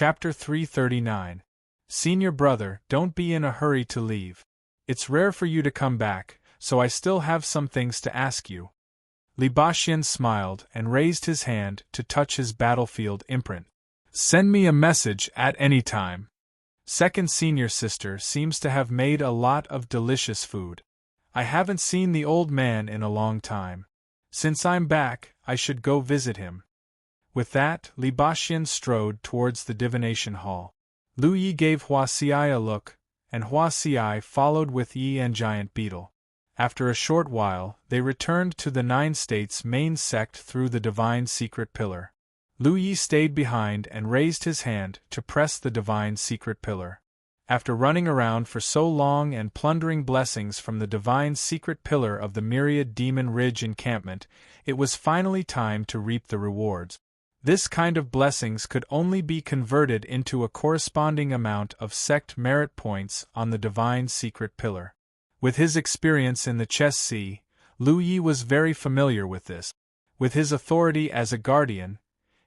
Chapter 339. Senior brother, don't be in a hurry to leave. It's rare for you to come back, so I still have some things to ask you. Libashian smiled and raised his hand to touch his battlefield imprint. Send me a message at any time. Second senior sister seems to have made a lot of delicious food. I haven't seen the old man in a long time. Since I'm back, I should go visit him. With that, Libashian strode towards the divination hall. Lu Yi gave Hua Xiai a look, and Hua Xiai followed with Yi and Giant Beetle. After a short while, they returned to the Nine States' main sect through the Divine Secret Pillar. Lu Yi stayed behind and raised his hand to press the Divine Secret Pillar. After running around for so long and plundering blessings from the Divine Secret Pillar of the Myriad Demon Ridge encampment, it was finally time to reap the rewards. This kind of blessings could only be converted into a corresponding amount of sect merit points on the Divine Secret Pillar. With his experience in the Chess Sea, Lu Yi was very familiar with this. With his authority as a guardian,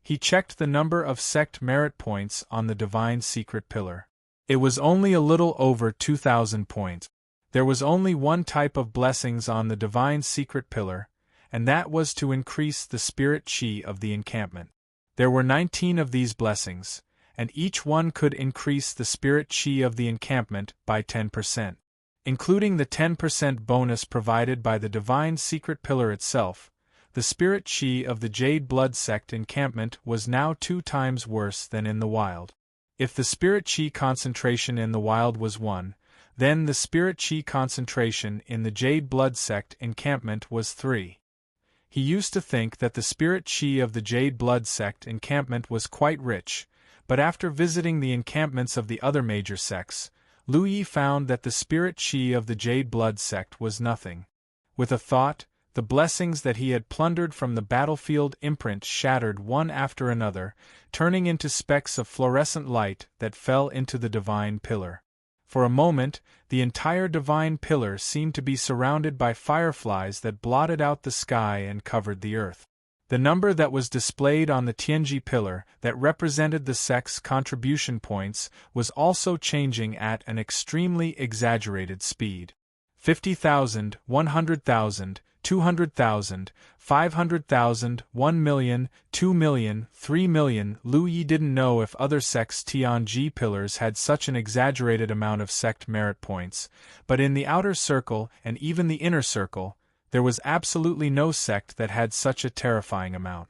he checked the number of sect merit points on the Divine Secret Pillar. It was only a little over 2,000 points. There was only one type of blessings on the Divine Secret Pillar, and that was to increase the spirit chi of the encampment. There were 19 of these blessings, and each one could increase the spirit chi of the encampment by 10%. Including the 10% bonus provided by the Divine Secret Pillar itself, the spirit chi of the Jade Blood Sect encampment was now 2 times worse than in the wild. If the spirit chi concentration in the wild was 1, then the spirit chi concentration in the Jade Blood Sect encampment was 3. He used to think that the spirit chi of the Jade Blood Sect encampment was quite rich, but after visiting the encampments of the other major sects, Lu Yi found that the spirit chi of the Jade Blood Sect was nothing. With a thought, the blessings that he had plundered from the battlefield imprint shattered one after another, turning into specks of fluorescent light that fell into the Divine Pillar. For a moment, the entire Divine Pillar seemed to be surrounded by fireflies that blotted out the sky and covered the earth. The number that was displayed on the Tianji Pillar that represented the sect's contribution points was also changing at an extremely exaggerated speed. 50,000, 100,000, 200,000, 500,000, 1 million, 2 million, 3 million. Lu Yi didn't know if other sects' Tianji pillars had such an exaggerated amount of sect merit points, but in the outer circle and even the inner circle, there was absolutely no sect that had such a terrifying amount.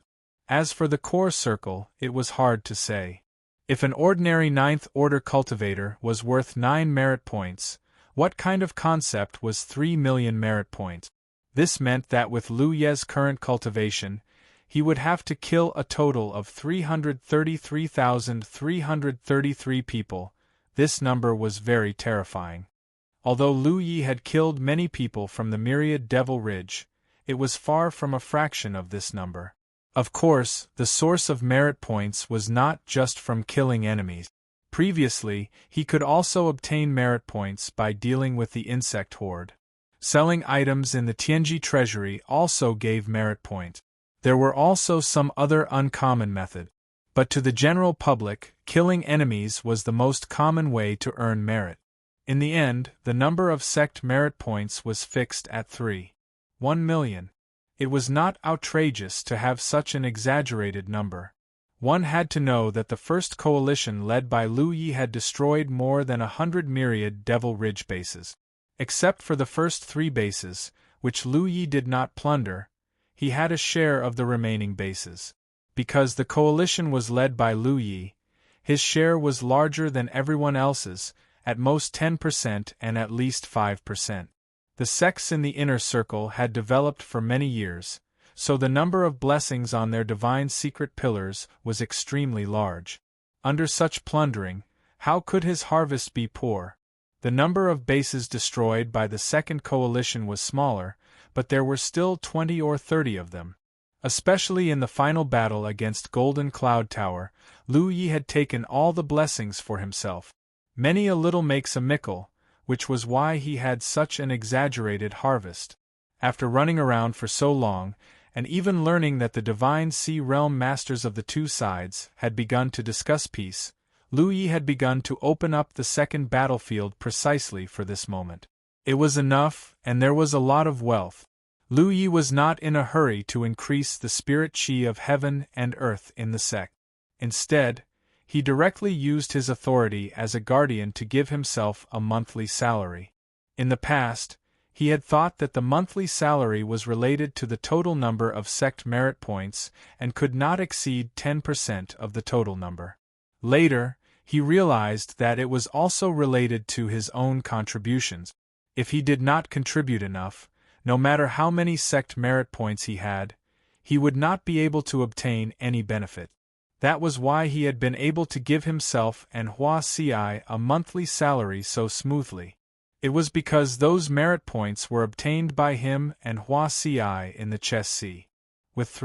As for the core circle, it was hard to say. If an ordinary 9th order cultivator was worth 9 merit points, what kind of concept was 3 million merit points? This meant that with Lu Ye's current cultivation, he would have to kill a total of 333,333 people. This number was very terrifying. Although Lu Yi had killed many people from the Myriad Devil Ridge, it was far from a fraction of this number. Of course, the source of merit points was not just from killing enemies. Previously, he could also obtain merit points by dealing with the insect horde. Selling items in the Tianji treasury also gave merit points. There were also some other uncommon methods. But to the general public, killing enemies was the most common way to earn merit. In the end, the number of sect merit points was fixed at 1 million. It was not outrageous to have such an exaggerated number. One had to know that the first coalition led by Lu Yi had destroyed more than 100 Myriad Devil Ridge bases. Except for the first 3 bases, which Lu Yi did not plunder, he had a share of the remaining bases. Because the coalition was led by Lu Yi, his share was larger than everyone else's, at most 10% and at least 5%. The sects in the inner circle had developed for many years, so the number of blessings on their divine secret pillars was extremely large. Under such plundering, how could his harvest be poor? The number of bases destroyed by the second coalition was smaller, but there were still 20 or 30 of them. Especially in the final battle against Golden Cloud Tower, Lu Yi had taken all the blessings for himself. Many a little makes a mickle, which was why he had such an exaggerated harvest. After running around for so long, and even learning that the Divine Sea Realm Masters of the two sides had begun to discuss peace, Lu Yi had begun to open up the second battlefield precisely for this moment. It was enough, and there was a lot of wealth. Lu Yi was not in a hurry to increase the spirit qi of heaven and earth in the sect. Instead, he directly used his authority as a guardian to give himself a monthly salary. In the past, he had thought that the monthly salary was related to the total number of sect merit points and could not exceed 10% of the total number. Later, he realized that it was also related to his own contributions. If he did not contribute enough, no matter how many sect merit points he had, he would not be able to obtain any benefit. That was why he had been able to give himself and Hua Ci a monthly salary so smoothly. It was because those merit points were obtained by him and Hua Ci in the chess sea. With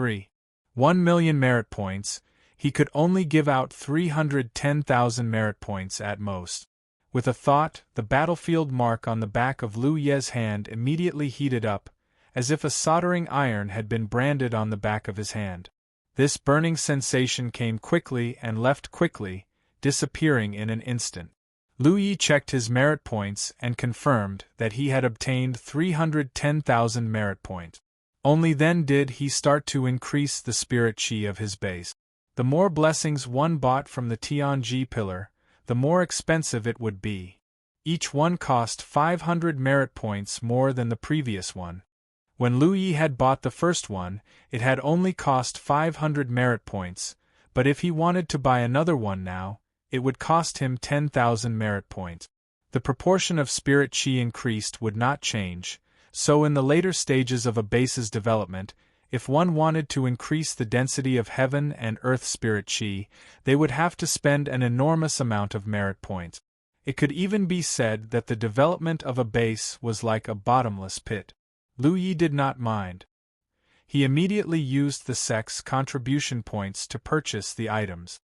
1 million merit points, he could only give out 310,000 merit points at most. With a thought, the battlefield mark on the back of Lu Ye's hand immediately heated up, as if a soldering iron had been branded on the back of his hand. This burning sensation came quickly and left quickly, disappearing in an instant. Lu Yi checked his merit points and confirmed that he had obtained 310,000 merit points. Only then did he start to increase the spirit qi of his base. The more blessings one bought from the Tianji pillar, the more expensive it would be. Each one cost 500 merit points more than the previous one. When Lu Yi had bought the first one, it had only cost 500 merit points, but if he wanted to buy another one now, it would cost him 10,000 merit points. The proportion of spirit qi increased would not change, so in the later stages of a base's development, if one wanted to increase the density of heaven and earth spirit qi, they would have to spend an enormous amount of merit points. It could even be said that the development of a base was like a bottomless pit. Lu Yi did not mind. He immediately used the sect's contribution points to purchase the items.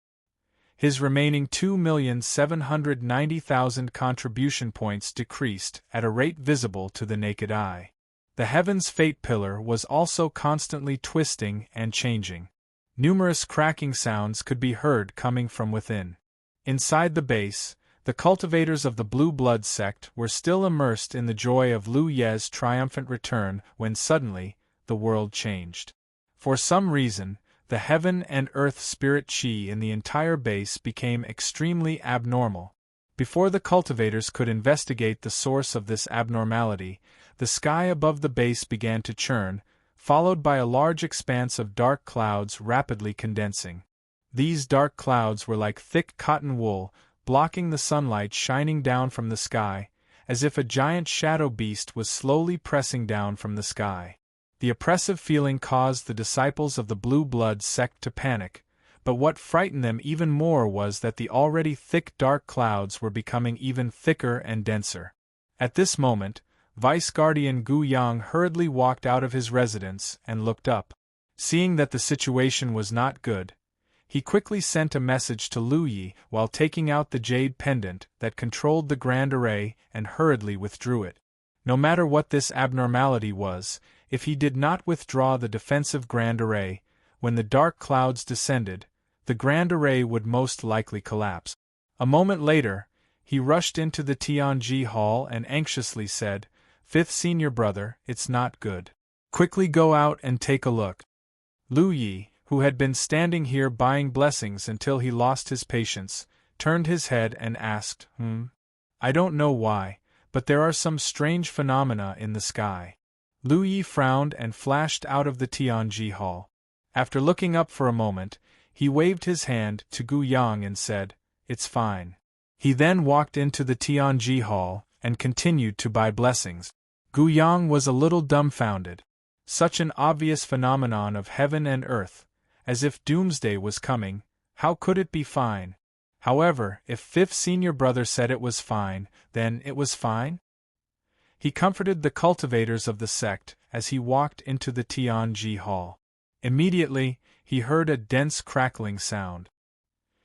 His remaining 2,790,000 contribution points decreased at a rate visible to the naked eye. The Heaven's Fate pillar was also constantly twisting and changing. Numerous cracking sounds could be heard coming from within. Inside the base, the cultivators of the Blue Blood sect were still immersed in the joy of Lu Ye's triumphant return when suddenly, the world changed. For some reason, the heaven and earth spirit qi in the entire base became extremely abnormal. Before the cultivators could investigate the source of this abnormality, the sky above the base began to churn, followed by a large expanse of dark clouds rapidly condensing. These dark clouds were like thick cotton wool, blocking the sunlight shining down from the sky, as if a giant shadow beast was slowly pressing down from the sky. The oppressive feeling caused the disciples of the Blue Blood sect to panic, but what frightened them even more was that the already thick dark clouds were becoming even thicker and denser. At this moment, Vice Guardian Gu Yang hurriedly walked out of his residence and looked up. Seeing that the situation was not good, he quickly sent a message to Lu Yi while taking out the jade pendant that controlled the Grand Array and hurriedly withdrew it. No matter what this abnormality was, if he did not withdraw the defensive Grand Array, when the dark clouds descended, the Grand Array would most likely collapse. A moment later, he rushed into the Tianji Hall and anxiously said, "Fifth senior brother, it's not good. Quickly go out and take a look." Lu Yi, who had been standing here buying blessings until he lost his patience, turned his head and asked, I don't know why, but there are some strange phenomena in the sky." Lu Yi frowned and flashed out of the Tianji Hall. After looking up for a moment, he waved his hand to Gu Yang and said, "It's fine." He then walked into the Tianji Hall and continued to buy blessings. Gu Yang was a little dumbfounded. Such an obvious phenomenon of heaven and earth, as if doomsday was coming, how could it be fine? However, if fifth senior brother said it was fine, then it was fine? He comforted the cultivators of the sect as he walked into the Tianji Hall. Immediately, he heard a dense crackling sound.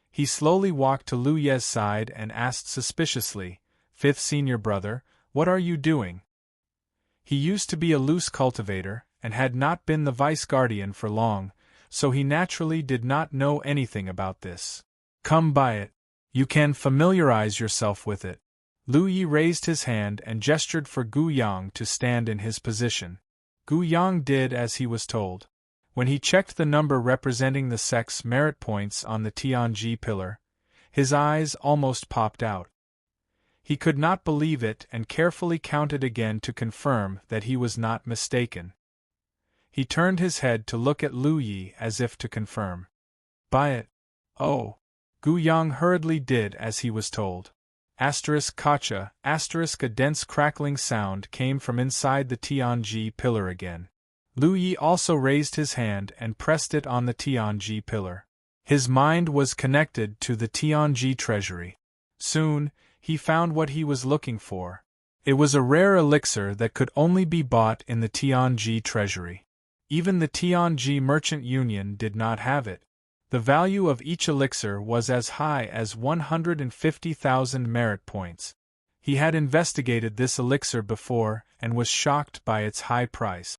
He slowly walked to Lu Ye's side and asked suspiciously, "Fifth senior brother, what are you doing?" He used to be a loose cultivator, and had not been the vice guardian for long, so he naturally did not know anything about this. "Come by it. You can familiarize yourself with it. Lu Yi raised his hand and gestured for Gu Yang to stand in his position. Gu Yang did as he was told. When he checked the number representing the sex merit points on the Tianji pillar, his eyes almost popped out. He could not believe it and carefully counted again to confirm that he was not mistaken. He turned his head to look at Lu Yi as if to confirm. Buy it. Oh. Gu Yang hurriedly did as he was told. Gotcha, a dense crackling sound came from inside the Tianji pillar again. Lu Yi also raised his hand and pressed it on the Tianji pillar. His mind was connected to the Tianji treasury. Soon, he found what he was looking for. It was a rare elixir that could only be bought in the Tianji treasury. Even the Tianji Merchant Union did not have it. The value of each elixir was as high as 150,000 merit points. He had investigated this elixir before and was shocked by its high price.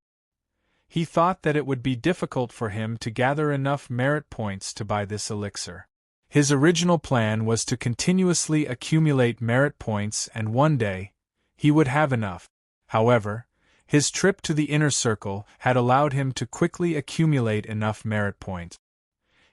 He thought that it would be difficult for him to gather enough merit points to buy this elixir. His original plan was to continuously accumulate merit points and one day, he would have enough. However, his trip to the inner circle had allowed him to quickly accumulate enough merit points.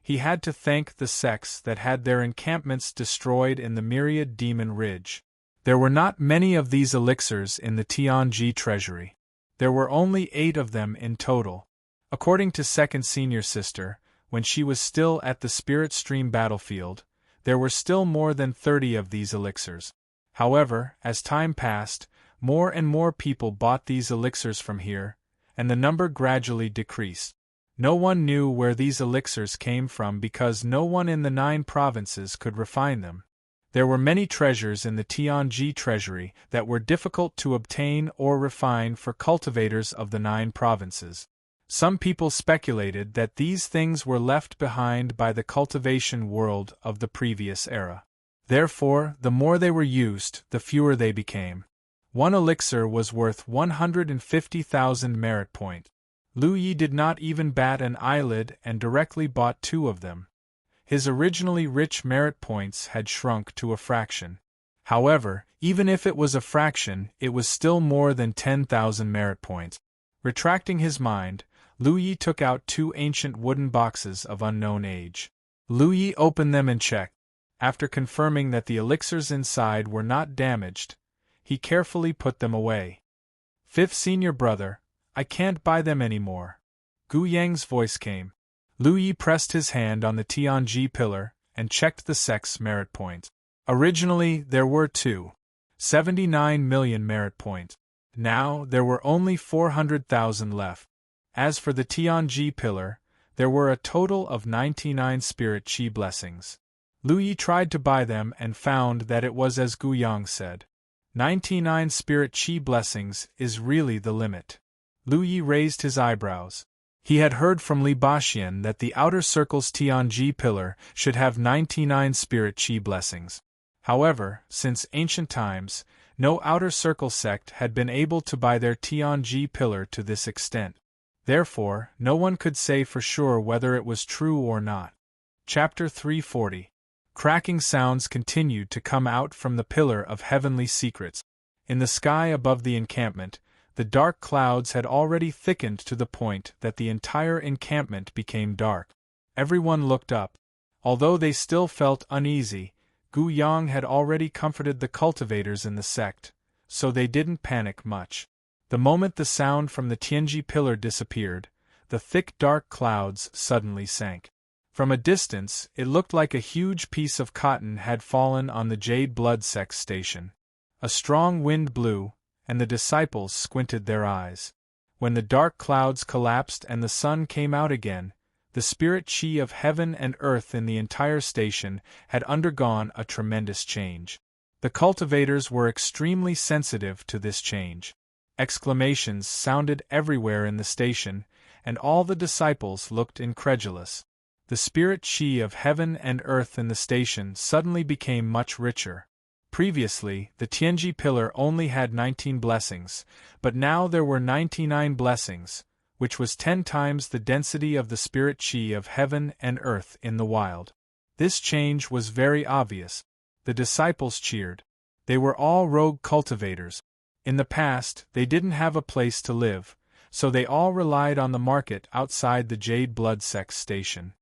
He had to thank the sects that had their encampments destroyed in the Myriad Demon Ridge. There were not many of these elixirs in the Tianji treasury. There were only 8 of them in total. According to Second Senior Sister, when she was still at the Spirit Stream battlefield, there were still more than 30 of these elixirs. However, as time passed, more and more people bought these elixirs from here, and the number gradually decreased. No one knew where these elixirs came from because no one in the 9 provinces could refine them. There were many treasures in the Tianji treasury that were difficult to obtain or refine for cultivators of the 9 provinces. Some people speculated that these things were left behind by the cultivation world of the previous era. Therefore, the more they were used, the fewer they became. One elixir was worth 150,000 merit points. Lu Yi did not even bat an eyelid and directly bought 2 of them. His originally rich merit points had shrunk to a fraction. However, even if it was a fraction, it was still more than 10,000 merit points. Retracting his mind, Lu Yi took out 2 ancient wooden boxes of unknown age. Lu Yi opened them and checked. After confirming that the elixirs inside were not damaged, he carefully put them away. 5th Senior Brother, I can't buy them anymore. Gu Yang's voice came. Lu Yi pressed his hand on the Tianji pillar and checked the sex merit points. Originally, there were 279 million merit points. Now, there were only 400,000 left. As for the Tianji pillar, there were a total of 99 spirit chi blessings. Lu Yi tried to buy them and found that it was as Gu Yang said. 99 spirit chi blessings is really the limit. Lu Yi raised his eyebrows. He had heard from Li Baxian that the outer circle's Tianji pillar should have 99 spirit chi blessings. However, since ancient times, no outer circle sect had been able to buy their Tianji pillar to this extent. Therefore, no one could say for sure whether it was true or not. Chapter 340. Cracking sounds continued to come out from the pillar of heavenly secrets. In the sky above the encampment, the dark clouds had already thickened to the point that the entire encampment became dark. Everyone looked up. Although they still felt uneasy, Gu Yang had already comforted the cultivators in the sect, so they didn't panic much. The moment the sound from the Tianji pillar disappeared, the thick dark clouds suddenly sank. From a distance, it looked like a huge piece of cotton had fallen on the Jade Blood Sect station. A strong wind blew, and the disciples squinted their eyes. When the dark clouds collapsed and the sun came out again, the spirit chi of heaven and earth in the entire station had undergone a tremendous change. The cultivators were extremely sensitive to this change. Exclamations sounded everywhere in the station, and all the disciples looked incredulous. The spirit chi of heaven and earth in the station suddenly became much richer. Previously, the Tianji pillar only had 19 blessings, but now there were 99 blessings, which was 10 times the density of the spirit chi of heaven and earth in the wild. This change was very obvious. The disciples cheered. They were all rogue cultivators. In the past, they didn't have a place to live, so they all relied on the market outside the Jade Blood Sect station.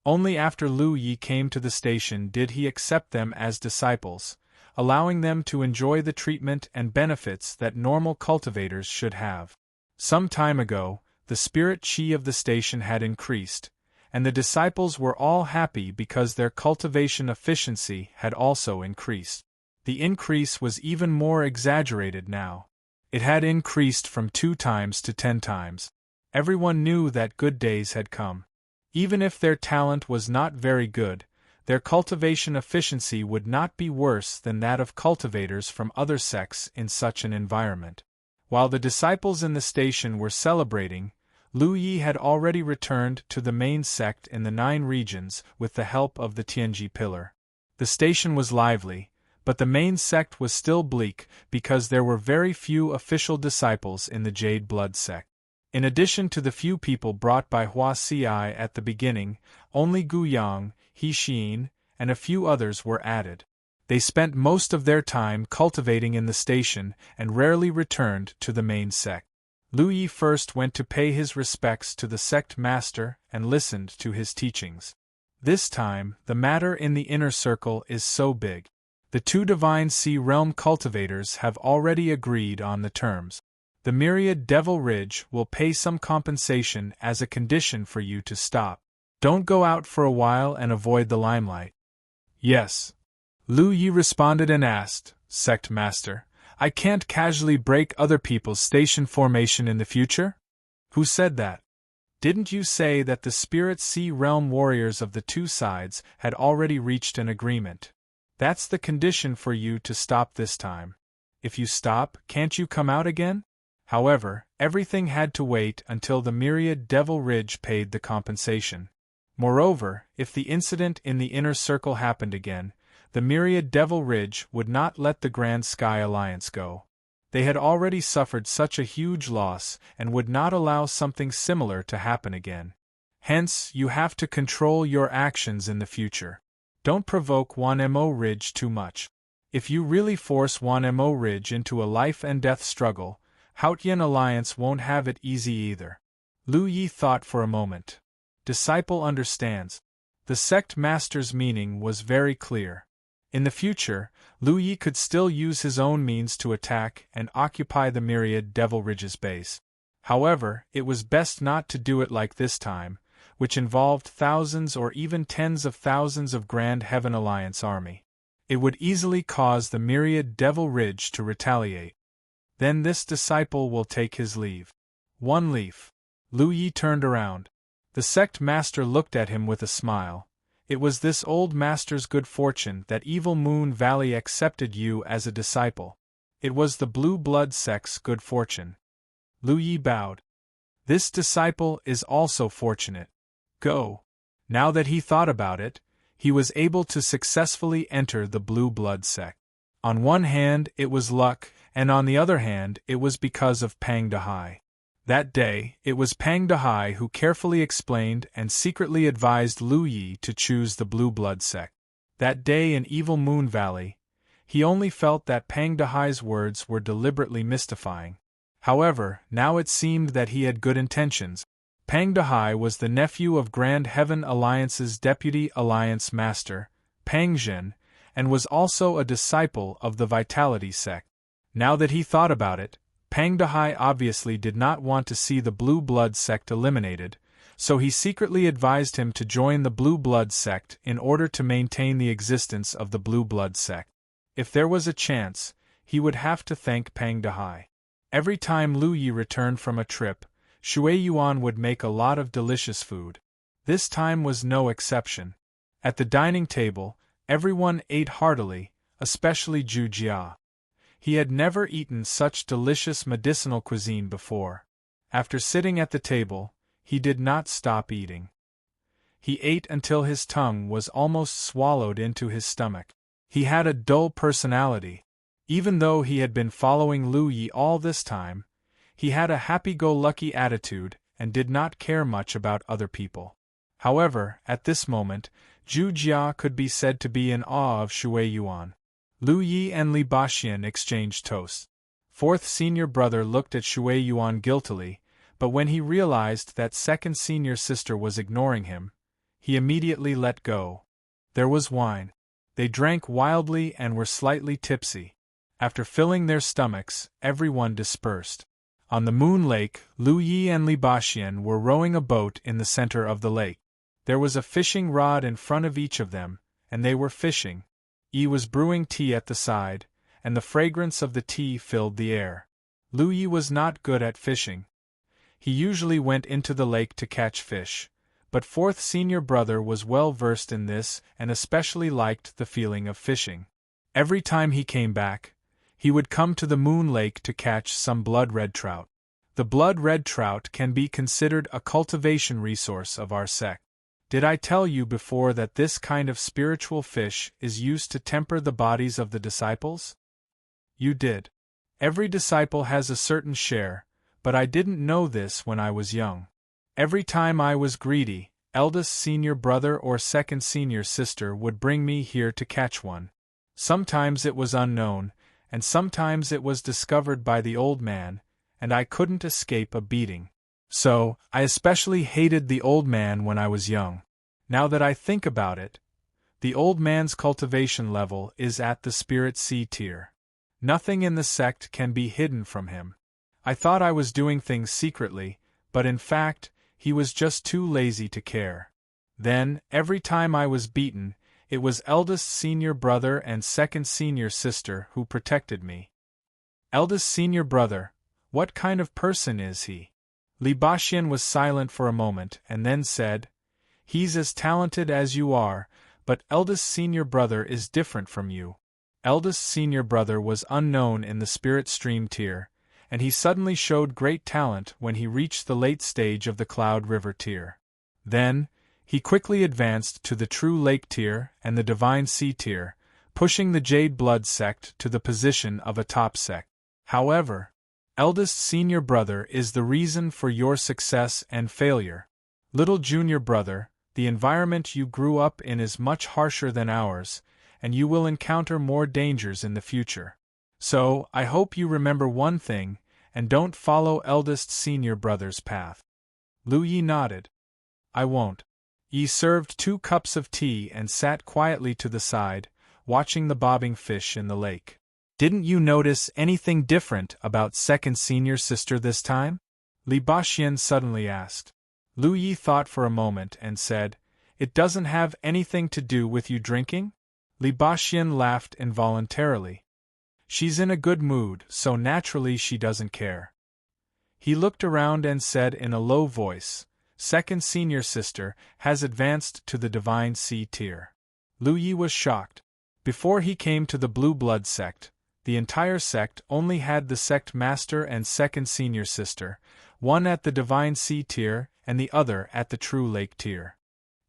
Only after Lu Yi came to the station did he accept them as disciples, allowing them to enjoy the treatment and benefits that normal cultivators should have. Some time ago, the spirit chi of the station had increased, and the disciples were all happy because their cultivation efficiency had also increased. The increase was even more exaggerated now. It had increased from 2 times to 10 times. Everyone knew that good days had come. Even if their talent was not very good, their cultivation efficiency would not be worse than that of cultivators from other sects in such an environment. While the disciples in the station were celebrating, Lu Yi had already returned to the main sect in the 9 regions with the help of the Tianji pillar. The station was lively, but the main sect was still bleak because there were very few official disciples in the Jade Blood sect. In addition to the few people brought by Hua Ci at the beginning, only Gu Yang, He Xin, and a few others were added. They spent most of their time cultivating in the station and rarely returned to the main sect. Lu Yi first went to pay his respects to the sect master and listened to his teachings. This time, the matter in the inner circle is so big. The 2 divine sea realm cultivators have already agreed on the terms. The myriad Devil Ridge will pay some compensation as a condition for you to stop. Don't go out for a while and avoid the limelight. Yes. Lu Yi responded and asked, Sect Master, I can't casually break other people's station formation in the future? Who said that? Didn't you say that the Spirit Sea Realm warriors of the 2 sides had already reached an agreement? That's the condition for you to stop this time. If you stop, can't you come out again? However, everything had to wait until the myriad Devil Ridge paid the compensation. Moreover, if the incident in the inner circle happened again, the myriad Devil Ridge would not let the Grand Sky Alliance go. They had already suffered such a huge loss and would not allow something similar to happen again. Hence, you have to control your actions in the future. Don't provoke Wanmo Ridge too much. If you really force Wanmo Ridge into a life and death struggle, Haotian Alliance won't have it easy either. Lu Yi thought for a moment. Disciple understands. The sect master's meaning was very clear. In the future, Lu Yi could still use his own means to attack and occupy the myriad Devil Ridge's base. However, it was best not to do it like this time, which involved thousands or even tens of thousands of Grand Heaven Alliance army. It would easily cause the myriad Devil Ridge to retaliate. Then this disciple will take his leave. 1 leaf. Lu Yi turned around. The sect master looked at him with a smile. It was this old master's good fortune that Evil Moon Valley accepted you as a disciple. It was the Blue Blood sect's good fortune. Lu Yi bowed. This disciple is also fortunate. Go. Now that he thought about it, he was able to successfully enter the Blue Blood sect. On one hand, it was luck, and on the other hand, it was because of Pang Dehai. That day, it was Pang Dehai who carefully explained and secretly advised Lu Yi to choose the Blue Blood sect. That day in Evil Moon Valley, he only felt that Pang Dehai's words were deliberately mystifying. However, now it seemed that he had good intentions. Pang Dehai was the nephew of Grand Heaven Alliance's Deputy Alliance Master, Pang Zhen, and was also a disciple of the Vitality sect. Now that he thought about it, Pang Dehai obviously did not want to see the Blue Blood sect eliminated, so he secretly advised him to join the Blue Blood sect in order to maintain the existence of the Blue Blood sect. If there was a chance, he would have to thank Pang Dehai. Every time Lu Yi returned from a trip, Shui Yuan would make a lot of delicious food. This time was no exception. At the dining table, everyone ate heartily, especially Zhu Jia. He had never eaten such delicious medicinal cuisine before. After sitting at the table, he did not stop eating. He ate until his tongue was almost swallowed into his stomach. He had a dull personality. Even though he had been following Lu Yi all this time, he had a happy-go-lucky attitude and did not care much about other people. However, at this moment, Zhu Jia could be said to be in awe of Shui Yuan. Lu Yi and Li Baxian exchanged toasts. Fourth senior brother looked at Shui Yuan guiltily, but when he realized that second senior sister was ignoring him, he immediately let go. There was wine. They drank wildly and were slightly tipsy. After filling their stomachs, everyone dispersed. On the Moon Lake, Lu Yi and Li Baxian were rowing a boat in the center of the lake. There was a fishing rod in front of each of them, and they were fishing. Yi was brewing tea at the side, and the fragrance of the tea filled the air. Lu Yi was not good at fishing. He usually went into the lake to catch fish, but fourth senior brother was well versed in this and especially liked the feeling of fishing. Every time he came back, he would come to the Moon Lake to catch some blood-red trout. The blood-red trout can be considered a cultivation resource of our sect. Did I tell you before that this kind of spiritual fish is used to temper the bodies of the disciples? You did. Every disciple has a certain share, but I didn't know this when I was young. Every time I was greedy, eldest senior brother or second senior sister would bring me here to catch one. Sometimes it was unknown, and sometimes it was discovered by the old man, and I couldn't escape a beating. So, I especially hated the old man when I was young. Now that I think about it, the old man's cultivation level is at the Spirit C tier. Nothing in the sect can be hidden from him. I thought I was doing things secretly, but in fact, he was just too lazy to care. Then, every time I was beaten, it was eldest senior brother and second senior sister who protected me. Eldest senior brother, what kind of person is he? Li Baxian was silent for a moment and then said, "He's as talented as you are, but eldest senior brother is different from you." Eldest senior brother was unknown in the Spirit Stream tier, and he suddenly showed great talent when he reached the late stage of the Cloud River tier. Then, he quickly advanced to the True Lake tier and the Divine Sea tier, pushing the Jade Blood sect to the position of a top sect. However, eldest senior brother is the reason for your success and failure. Little junior brother, the environment you grew up in is much harsher than ours, and you will encounter more dangers in the future. So, I hope you remember one thing, and don't follow eldest senior brother's path. Lu Yi nodded. I won't. Yi served 2 cups of tea and sat quietly to the side, watching the bobbing fish in the lake. Didn't you notice anything different about second senior sister this time? Li Baxian suddenly asked. Lu Yi thought for a moment and said, It doesn't have anything to do with you drinking? Li Baxian laughed involuntarily. She's in a good mood, so naturally she doesn't care. He looked around and said in a low voice, Second senior sister has advanced to the Divine Sea tier. Lu Yi was shocked. Before he came to the Blue Blood sect, the entire sect only had the sect master and second senior sister, one at the Divine Sea tier and the other at the True Lake tier.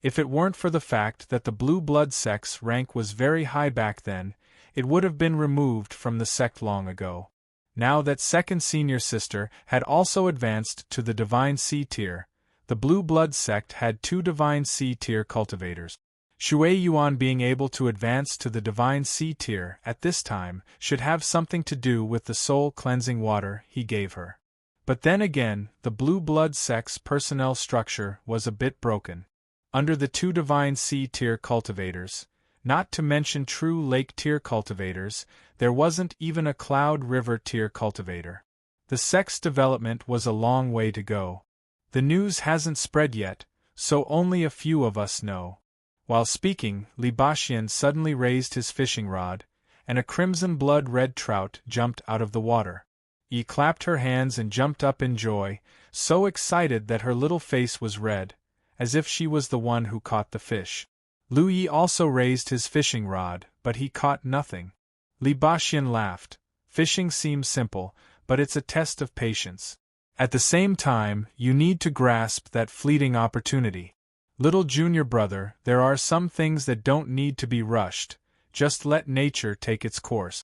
If it weren't for the fact that the Blue Blood sect's rank was very high back then, it would have been removed from the sect long ago. Now that second senior sister had also advanced to the Divine Sea tier, the Blue Blood sect had 2 Divine Sea tier cultivators. Shui Yuan being able to advance to the Divine Sea tier at this time should have something to do with the soul-cleansing water he gave her. But then again, the Blue Blood sect's personnel structure was a bit broken. Under the 2 Divine Sea tier cultivators, not to mention True Lake tier cultivators, there wasn't even a Cloud River tier cultivator. The sect's development was a long way to go. The news hasn't spread yet, so only a few of us know. While speaking, Li Baxian suddenly raised his fishing rod, and a crimson blood-red trout jumped out of the water. Yi clapped her hands and jumped up in joy, so excited that her little face was red, as if she was the one who caught the fish. Lu Yi also raised his fishing rod, but he caught nothing. Li Baxian laughed. Fishing seems simple, but it's a test of patience. At the same time, you need to grasp that fleeting opportunity. Little junior brother, there are some things that don't need to be rushed, just let nature take its course.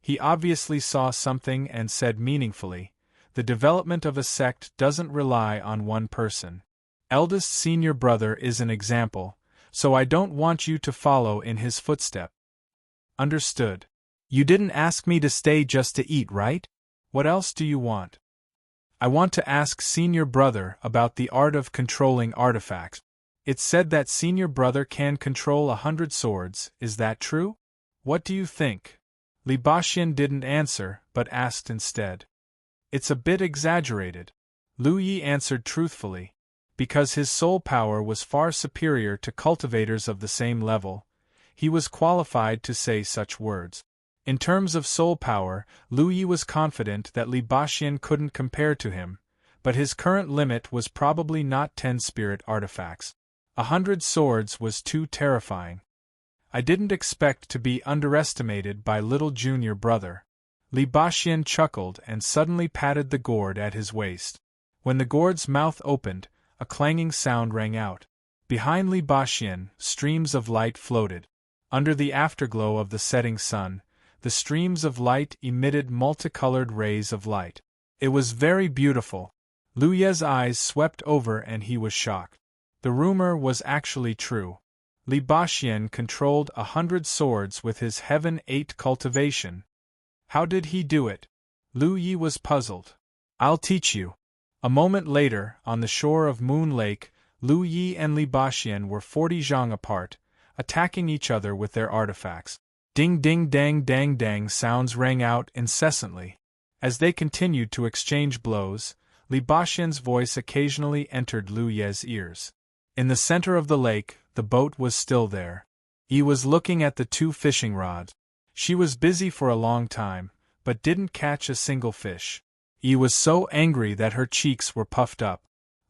He obviously saw something and said meaningfully, the development of a sect doesn't rely on one person. Eldest senior brother is an example, so I don't want you to follow in his footsteps. Understood. You didn't ask me to stay just to eat, right? What else do you want? I want to ask Senior Brother about the art of controlling artifacts. It's said that Senior Brother can control 100 swords, is that true? What do you think? Li Baxin didn't answer, but asked instead. It's a bit exaggerated. Lu Yi answered truthfully. Because his soul power was far superior to cultivators of the same level, he was qualified to say such words. In terms of soul power, Lu Yi was confident that Li Baxin couldn't compare to him, but his current limit was probably not 10 spirit artifacts. 100 swords was too terrifying. I didn't expect to be underestimated by little junior brother. Li Baxin chuckled and suddenly patted the gourd at his waist. When the gourd's mouth opened, a clanging sound rang out. Behind Li Baxin, streams of light floated. Under the afterglow of the setting sun, the streams of light emitted multicolored rays of light. It was very beautiful. Lu Ye's eyes swept over and he was shocked. The rumor was actually true. Li Baxin controlled 100 swords with his Heaven 8 cultivation. How did he do it? Lu Yi was puzzled. I'll teach you. A moment later, on the shore of Moon Lake, Lu Yi and Li Baxin were 40 zhang apart, attacking each other with their artifacts. Ding ding dang dang dang sounds rang out incessantly. As they continued to exchange blows, Li Baxin's voice occasionally entered Lu Ye's ears. In the center of the lake, the boat was still there. He was looking at the 2 fishing rods. She was busy for a long time, but didn't catch a single fish. He was so angry that her cheeks were puffed up.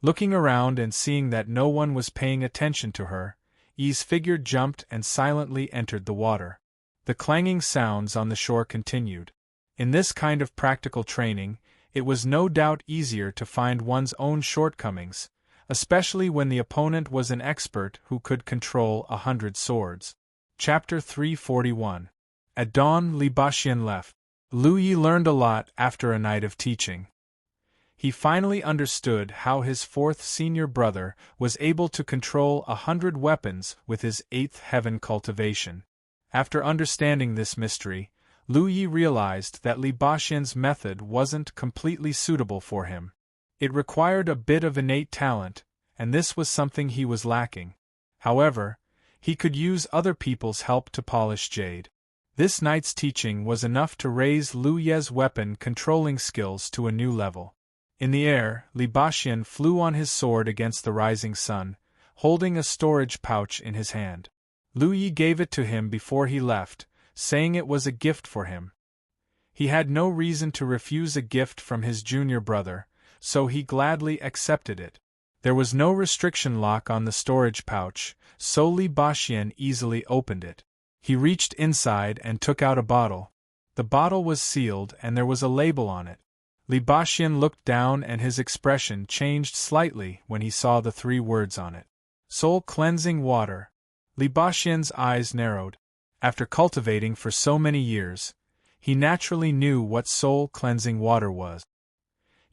Looking around and seeing that no one was paying attention to her, Yi's figure jumped and silently entered the water. The clanging sounds on the shore continued. In this kind of practical training, it was no doubt easier to find one's own shortcomings, especially when the opponent was an expert who could control 100 swords. Chapter 341. At dawn, Li Baxin left. Lu Yi learned a lot after a night of teaching. He finally understood how his 4th senior brother was able to control 100 weapons with his 8th heaven cultivation. After understanding this mystery, Lu Yi realized that Li Baxin's method wasn't completely suitable for him. It required a bit of innate talent, and this was something he was lacking. However, he could use other people's help to polish jade. This night's teaching was enough to raise Lu Ye's weapon controlling skills to a new level. In the air, Li Baxin flew on his sword against the rising sun, holding a storage pouch in his hand. Lu Yi gave it to him before he left, saying it was a gift for him. He had no reason to refuse a gift from his junior brother, so he gladly accepted it. There was no restriction lock on the storage pouch, so Li Baxin easily opened it. He reached inside and took out a bottle. The bottle was sealed and there was a label on it. Li Baxin looked down and his expression changed slightly when he saw the 3 words on it. Soul cleansing water. Li Baxin's eyes narrowed. After cultivating for so many years, he naturally knew what soul cleansing water was.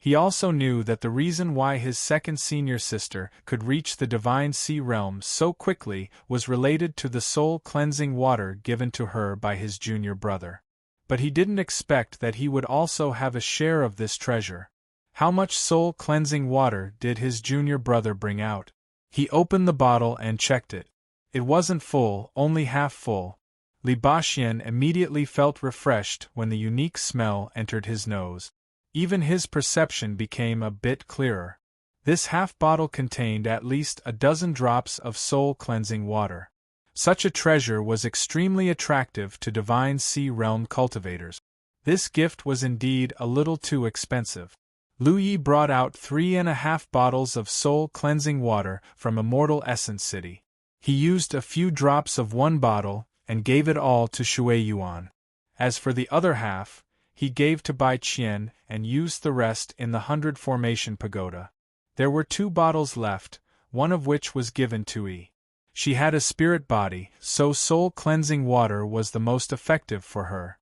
He also knew that the reason why his 2nd senior sister could reach the divine sea realm so quickly was related to the soul-cleansing water given to her by his junior brother. But he didn't expect that he would also have a share of this treasure. How much soul-cleansing water did his junior brother bring out? He opened the bottle and checked it. It wasn't full, only half full. Li Baxin immediately felt refreshed when the unique smell entered his nose. Even his perception became a bit clearer. This half-bottle contained at least a dozen drops of soul-cleansing water. Such a treasure was extremely attractive to divine sea realm cultivators. This gift was indeed a little too expensive. Lu Yi brought out 3.5 bottles of soul-cleansing water from Immortal Essence City. He used a few drops of one bottle and gave it all to Shui Yuan. As for the other half, he gave to Bai Qian and used the rest in the 100 Formation Pagoda. There were 2 bottles left, one of which was given to Yi. She had a spirit body, so soul-cleansing water was the most effective for her.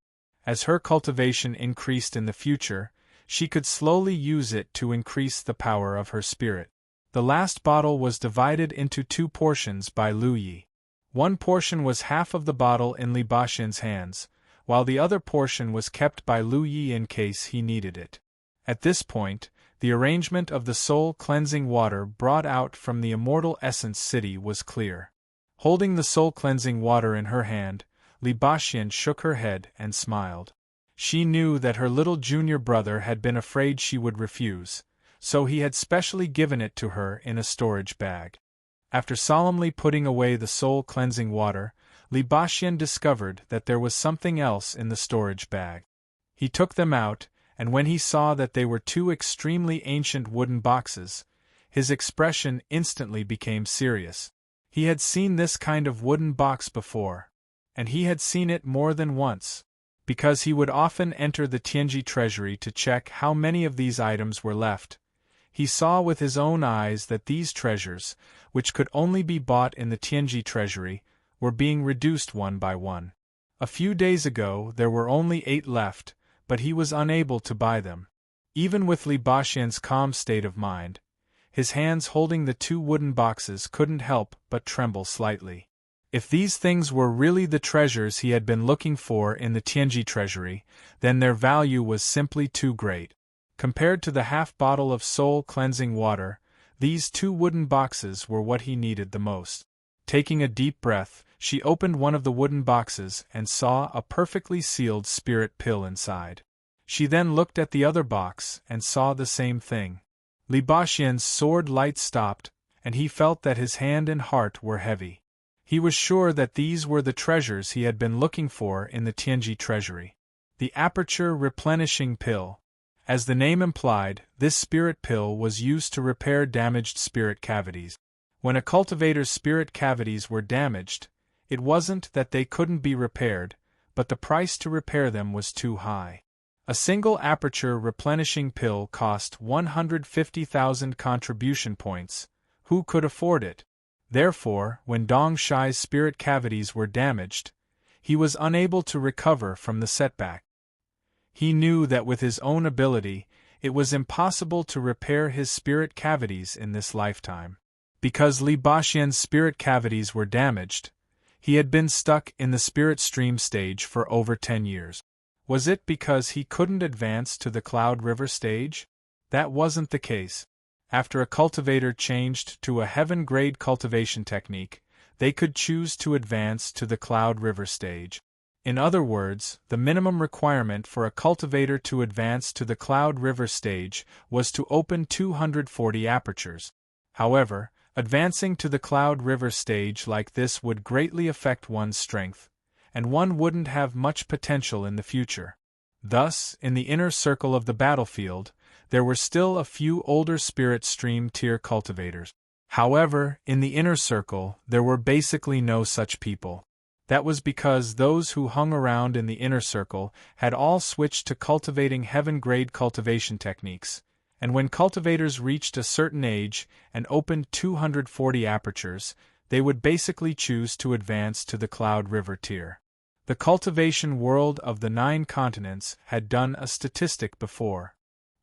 As her cultivation increased in the future, she could slowly use it to increase the power of her spirit. The last bottle was divided into 2 portions by Lu Yi. One portion was half of the bottle in Li Baxian's hands, while the other portion was kept by Lu Yi in case he needed it. At this point, the arrangement of the soul-cleansing water brought out from the immortal essence city was clear. Holding the soul-cleansing water in her hand, Li Baxian shook her head and smiled. She knew that her little junior brother had been afraid she would refuse, so he had specially given it to her in a storage bag. After solemnly putting away the soul-cleansing water, Li Baxian discovered that there was something else in the storage bag. He took them out, and when he saw that they were two extremely ancient wooden boxes, his expression instantly became serious. He had seen this kind of wooden box before, and he had seen it more than once, because he would often enter the Tianji treasury to check how many of these items were left. He saw with his own eyes that these treasures, which could only be bought in the Tianji treasury, were being reduced one by one. A few days ago there were only 8 left, but he was unable to buy them. Even with Li Baxian's calm state of mind, his hands holding the 2 wooden boxes couldn't help but tremble slightly. If these things were really the treasures he had been looking for in the Tianji treasury, then their value was simply too great. Compared to the half-bottle of soul-cleansing water, these 2 wooden boxes were what he needed the most. Taking a deep breath, she opened one of the wooden boxes and saw a perfectly sealed spirit pill inside. She then looked at the other box and saw the same thing. Li Baxian's sword light stopped, and he felt that his hand and heart were heavy. He was sure that these were the treasures he had been looking for in the Tianji treasury. The aperture replenishing pill. As the name implied, this spirit pill was used to repair damaged spirit cavities. When a cultivator's spirit cavities were damaged, it wasn't that they couldn't be repaired, but the price to repair them was too high. A single aperture replenishing pill cost 150,000 contribution points. Who could afford it? Therefore, when Dong Shai's spirit cavities were damaged, he was unable to recover from the setback. He knew that with his own ability, it was impossible to repair his spirit cavities in this lifetime. Because Li Baxian's spirit cavities were damaged, he had been stuck in the spirit stream stage for over 10 years. Was it because he couldn't advance to the Cloud River stage? That wasn't the case. After a cultivator changed to a heaven-grade cultivation technique, they could choose to advance to the Cloud River stage. In other words, the minimum requirement for a cultivator to advance to the Cloud River stage was to open 240 apertures. However, advancing to the Cloud River stage like this would greatly affect one's strength, and one wouldn't have much potential in the future. Thus, in the inner circle of the battlefield, there were still a few older spirit stream tier cultivators. However, in the inner circle, there were basically no such people. That was because those who hung around in the inner circle had all switched to cultivating heaven-grade cultivation techniques, and when cultivators reached a certain age and opened 240 apertures, they would basically choose to advance to the Cloud River tier. The cultivation world of the 9 continents had done a statistic before.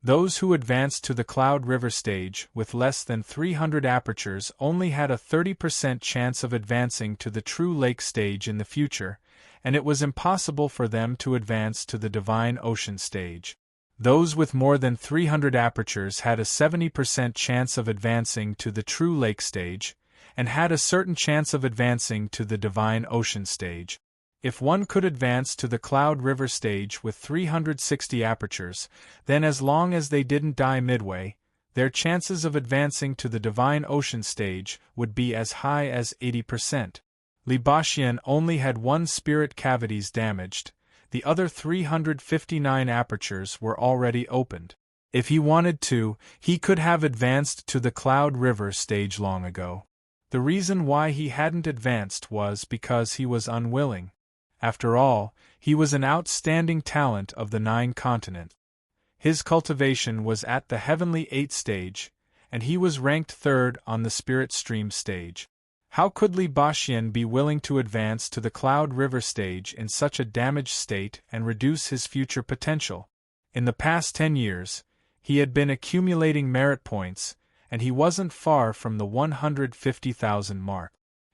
Those who advanced to the Cloud River stage with less than 300 apertures only had a 30% chance of advancing to the True Lake stage in the future, and it was impossible for them to advance to the Divine Ocean stage. Those with more than 300 apertures had a 70% chance of advancing to the True Lake stage, and had a certain chance of advancing to the Divine Ocean stage. If one could advance to the Cloud River stage with 360 apertures, then as long as they didn't die midway, their chances of advancing to the Divine Ocean stage would be as high as 80%. Li Baxian only had 1 spirit cavities damaged, the other 359 apertures were already opened. If he wanted to, he could have advanced to the Cloud River stage long ago. The reason why he hadn't advanced was because he was unwilling. After all, he was an outstanding talent of the 9 continents. His cultivation was at the Heavenly 8 stage, and he was ranked 3rd on the Spirit Stream stage. How could Li Baxian be willing to advance to the Cloud River stage in such a damaged state and reduce his future potential? In the past 10 years, he had been accumulating merit points, and he wasn't far from the 150,000 mark.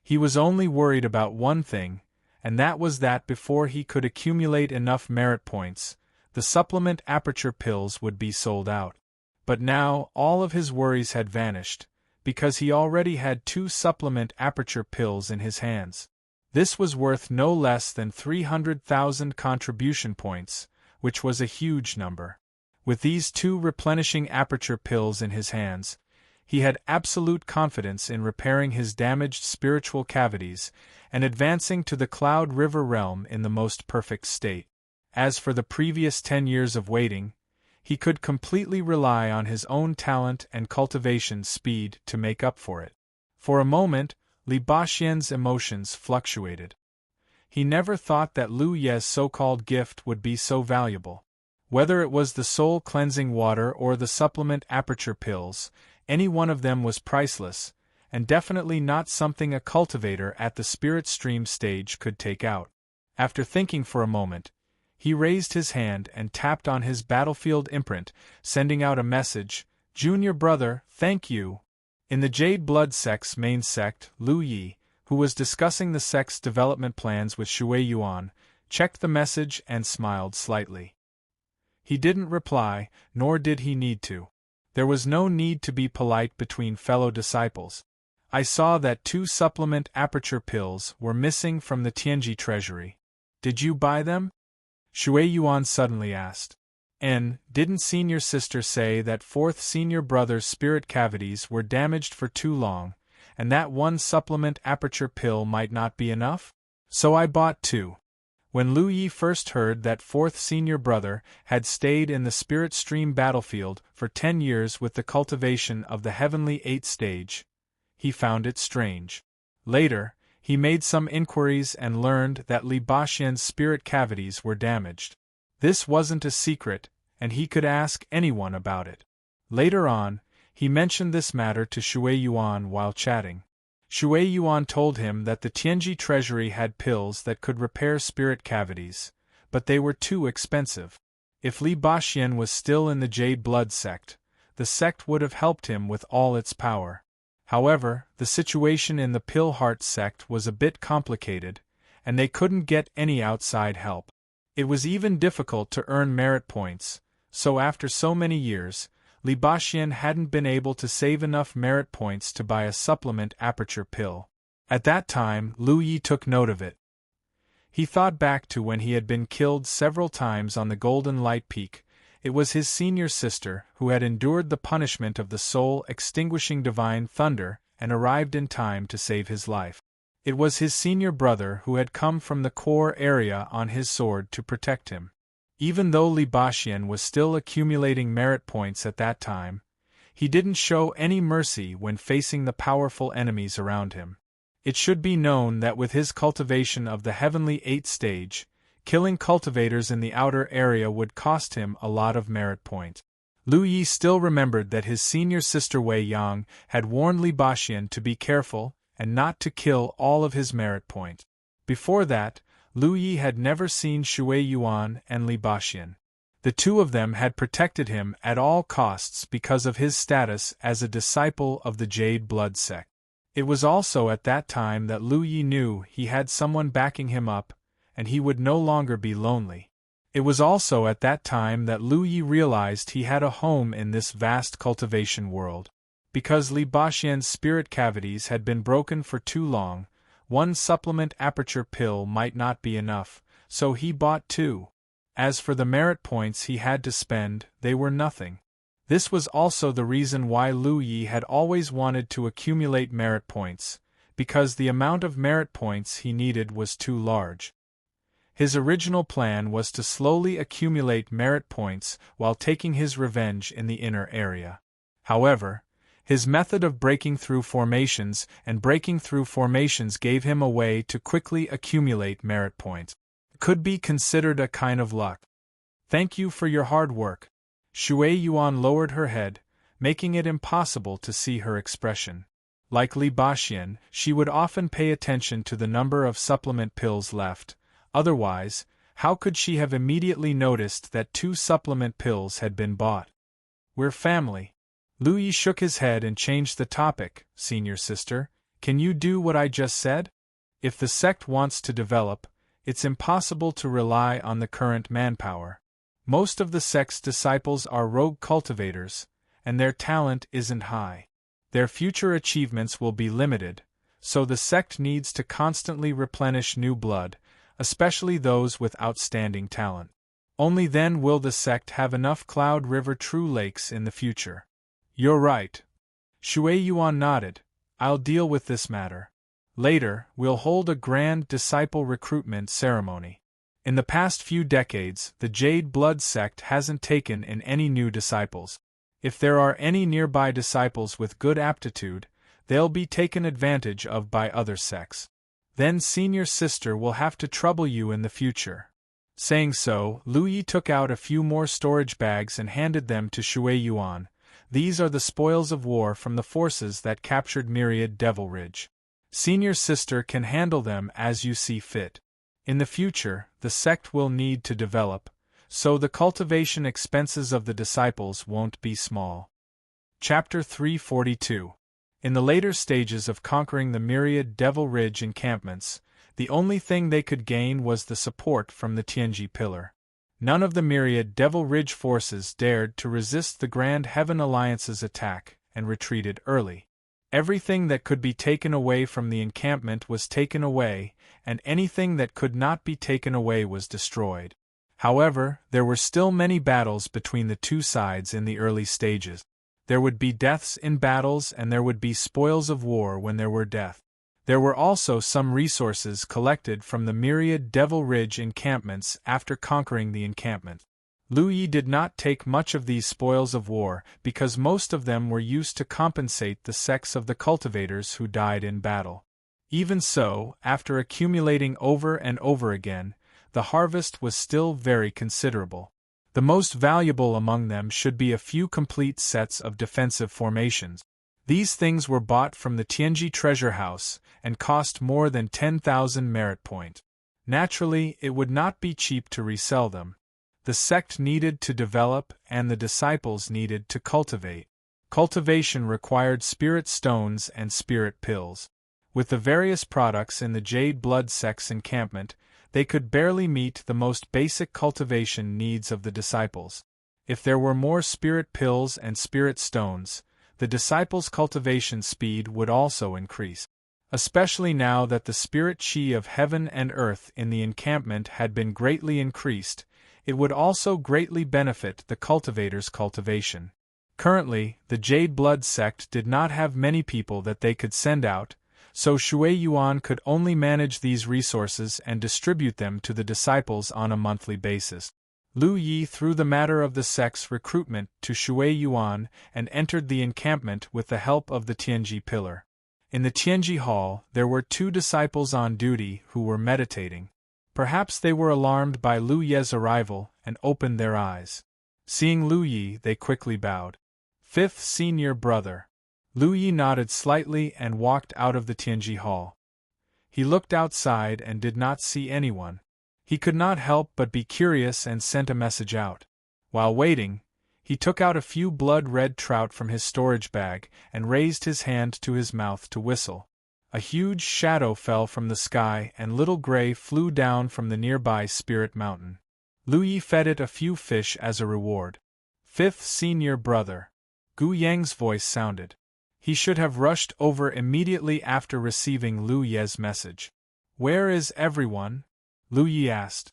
He was only worried about one thing, and that was that before he could accumulate enough merit points, the supplement aperture pills would be sold out. But now, all of his worries had vanished, because he already had 2 supplement aperture pills in his hands. This was worth no less than 300,000 contribution points, which was a huge number. With these 2 replenishing aperture pills in his hands, he had absolute confidence in repairing his damaged spiritual cavities and advancing to the Cloud River realm in the most perfect state. As for the previous 10 years of waiting, he could completely rely on his own talent and cultivation speed to make up for it. For a moment, Li Baxian's emotions fluctuated. He never thought that Lu Ye's so-called gift would be so valuable. Whether it was the soul-cleansing water or the supplement aperture pills, any one of them was priceless, and definitely not something a cultivator at the spirit stream stage could take out. After thinking for a moment, he raised his hand and tapped on his battlefield imprint, sending out a message, "Junior brother, thank you." In the Jade Blood sect's main sect, Lu Yi, who was discussing the sect's development plans with Shui Yuan, checked the message and smiled slightly. He didn't reply, nor did he need to. There was no need to be polite between fellow disciples. I saw that 2 supplement aperture pills were missing from the Tianji treasury. Did you buy them? Shui Yuan suddenly asked. Didn't senior sister say that 4th senior brother's spirit cavities were damaged for too long, and that 1 supplement aperture pill might not be enough? So I bought 2. When Lu Yi first heard that 4th senior brother had stayed in the spirit stream battlefield for 10 years with the cultivation of the heavenly 8th stage, he found it strange. Later, he made some inquiries and learned that Li Baxian's spirit cavities were damaged. This wasn't a secret, and he could ask anyone about it. Later on, he mentioned this matter to Shui Yuan while chatting. Shui Yuan told him that the Tianji treasury had pills that could repair spirit cavities, but they were too expensive. If Li Baxian was still in the Jade Blood sect, the sect would have helped him with all its power. However, the situation in the Pill Heart sect was a bit complicated, and they couldn't get any outside help. It was even difficult to earn merit points, so after so many years, Li Baxian hadn't been able to save enough merit points to buy a supplement aperture pill. At that time, Lu Yi took note of it. He thought back to when he had been killed several times on the Golden Light Peak. It was his senior sister who had endured the punishment of the soul-extinguishing divine thunder and arrived in time to save his life. It was his senior brother who had come from the core area on his sword to protect him. Even though Li Baxian was still accumulating merit points at that time, he didn't show any mercy when facing the powerful enemies around him. It should be known that with his cultivation of the heavenly 8th stage, killing cultivators in the outer area would cost him a lot of merit points. Lu Yi still remembered that his senior sister Wei Yang had warned Li Baxian to be careful and not to kill all of his merit points. Before that, Lu Yi had never seen Shui Yuan and Li Baxian. The 2 of them had protected him at all costs because of his status as a disciple of the Jade Blood sect. It was also at that time that Lu Yi knew he had someone backing him up, and he would no longer be lonely. It was also at that time that Lu Yi realized he had a home in this vast cultivation world. Because Li Baxian's spirit cavities had been broken for too long, 1 supplement aperture pill might not be enough, so he bought 2. As for the merit points he had to spend, they were nothing. This was also the reason why Lu Yi had always wanted to accumulate merit points, because the amount of merit points he needed was too large. His original plan was to slowly accumulate merit points while taking his revenge in the inner area. However, his method of breaking through formations gave him a way to quickly accumulate merit points. It could be considered a kind of luck. Thank you for your hard work. Shui Yuan lowered her head, making it impossible to see her expression. Like Li Baxian, she would often pay attention to the number of supplement pills left. Otherwise, how could she have immediately noticed that 2 supplement pills had been bought? We're family. Lu Yi shook his head and changed the topic. Senior sister, Can you do what I just said? If the sect wants to develop, it's impossible to rely on the current manpower. Most of the sect's disciples are rogue cultivators, and their talent isn't high. Their future achievements will be limited, so the sect needs to constantly replenish new blood, especially those with outstanding talent. Only then will the sect have enough Cloud River True Lakes in the future. You're right. Shui Yuan nodded. I'll deal with this matter. Later, we'll hold a grand disciple recruitment ceremony. In the past few decades, the Jade Blood sect hasn't taken in any new disciples. If there are any nearby disciples with good aptitude, they'll be taken advantage of by other sects. Then senior sister will have to trouble you in the future. Saying so, Lu Yi took out a few more storage bags and handed them to Shui Yuan. These are the spoils of war from the forces that captured Myriad Devil Ridge. Senior sister can handle them as you see fit. In the future, the sect will need to develop, so the cultivation expenses of the disciples won't be small. Chapter 342. In the later stages of conquering the Myriad Devil Ridge encampments, the only thing they could gain was the support from the Tianji Pillar. None of the Myriad Devil Ridge forces dared to resist the Grand Heaven Alliance's attack, and retreated early. Everything that could be taken away from the encampment was taken away, and anything that could not be taken away was destroyed. However, there were still many battles between the two sides in the early stages. There would be deaths in battles and there would be spoils of war when there were deaths. There were also some resources collected from the Myriad Devil Ridge encampments after conquering the encampment. Lu Yi did not take much of these spoils of war because most of them were used to compensate the sects of the cultivators who died in battle. Even so, after accumulating over and over again, the harvest was still very considerable. The most valuable among them should be a few complete sets of defensive formations. These things were bought from the Tianji treasure house and cost more than 10,000 merit points. Naturally, it would not be cheap to resell them. The sect needed to develop and the disciples needed to cultivate. Cultivation required spirit stones and spirit pills. With the various products in the Jade Blood sect's encampment, they could barely meet the most basic cultivation needs of the disciples. If there were more spirit pills and spirit stones, the disciples' cultivation speed would also increase. Especially now that the spirit chi of heaven and earth in the encampment had been greatly increased, it would also greatly benefit the cultivators' cultivation. Currently, the Jade Blood sect did not have many people that they could send out, so Shui Yuan could only manage these resources and distribute them to the disciples on a monthly basis. Lu Yi threw the matter of the sect's recruitment to Shui Yuan and entered the encampment with the help of the Tianji Pillar. In the Tianji Hall, there were 2 disciples on duty who were meditating. Perhaps they were alarmed by Lu Ye's arrival and opened their eyes. Seeing Lu Yi, they quickly bowed. 5th Senior Brother. Lu Yi nodded slightly and walked out of the Tianji Hall. He looked outside and did not see anyone. He could not help but be curious and sent a message out. While waiting, he took out a few blood-red trout from his storage bag and raised his hand to his mouth to whistle. A huge shadow fell from the sky and Little Gray flew down from the nearby Spirit Mountain. Lu Yi fed it a few fish as a reward. 5th Senior Brother. Gu Yang's voice sounded. He should have rushed over immediately after receiving Lu Ye's message. Where is everyone? Lu Yi asked.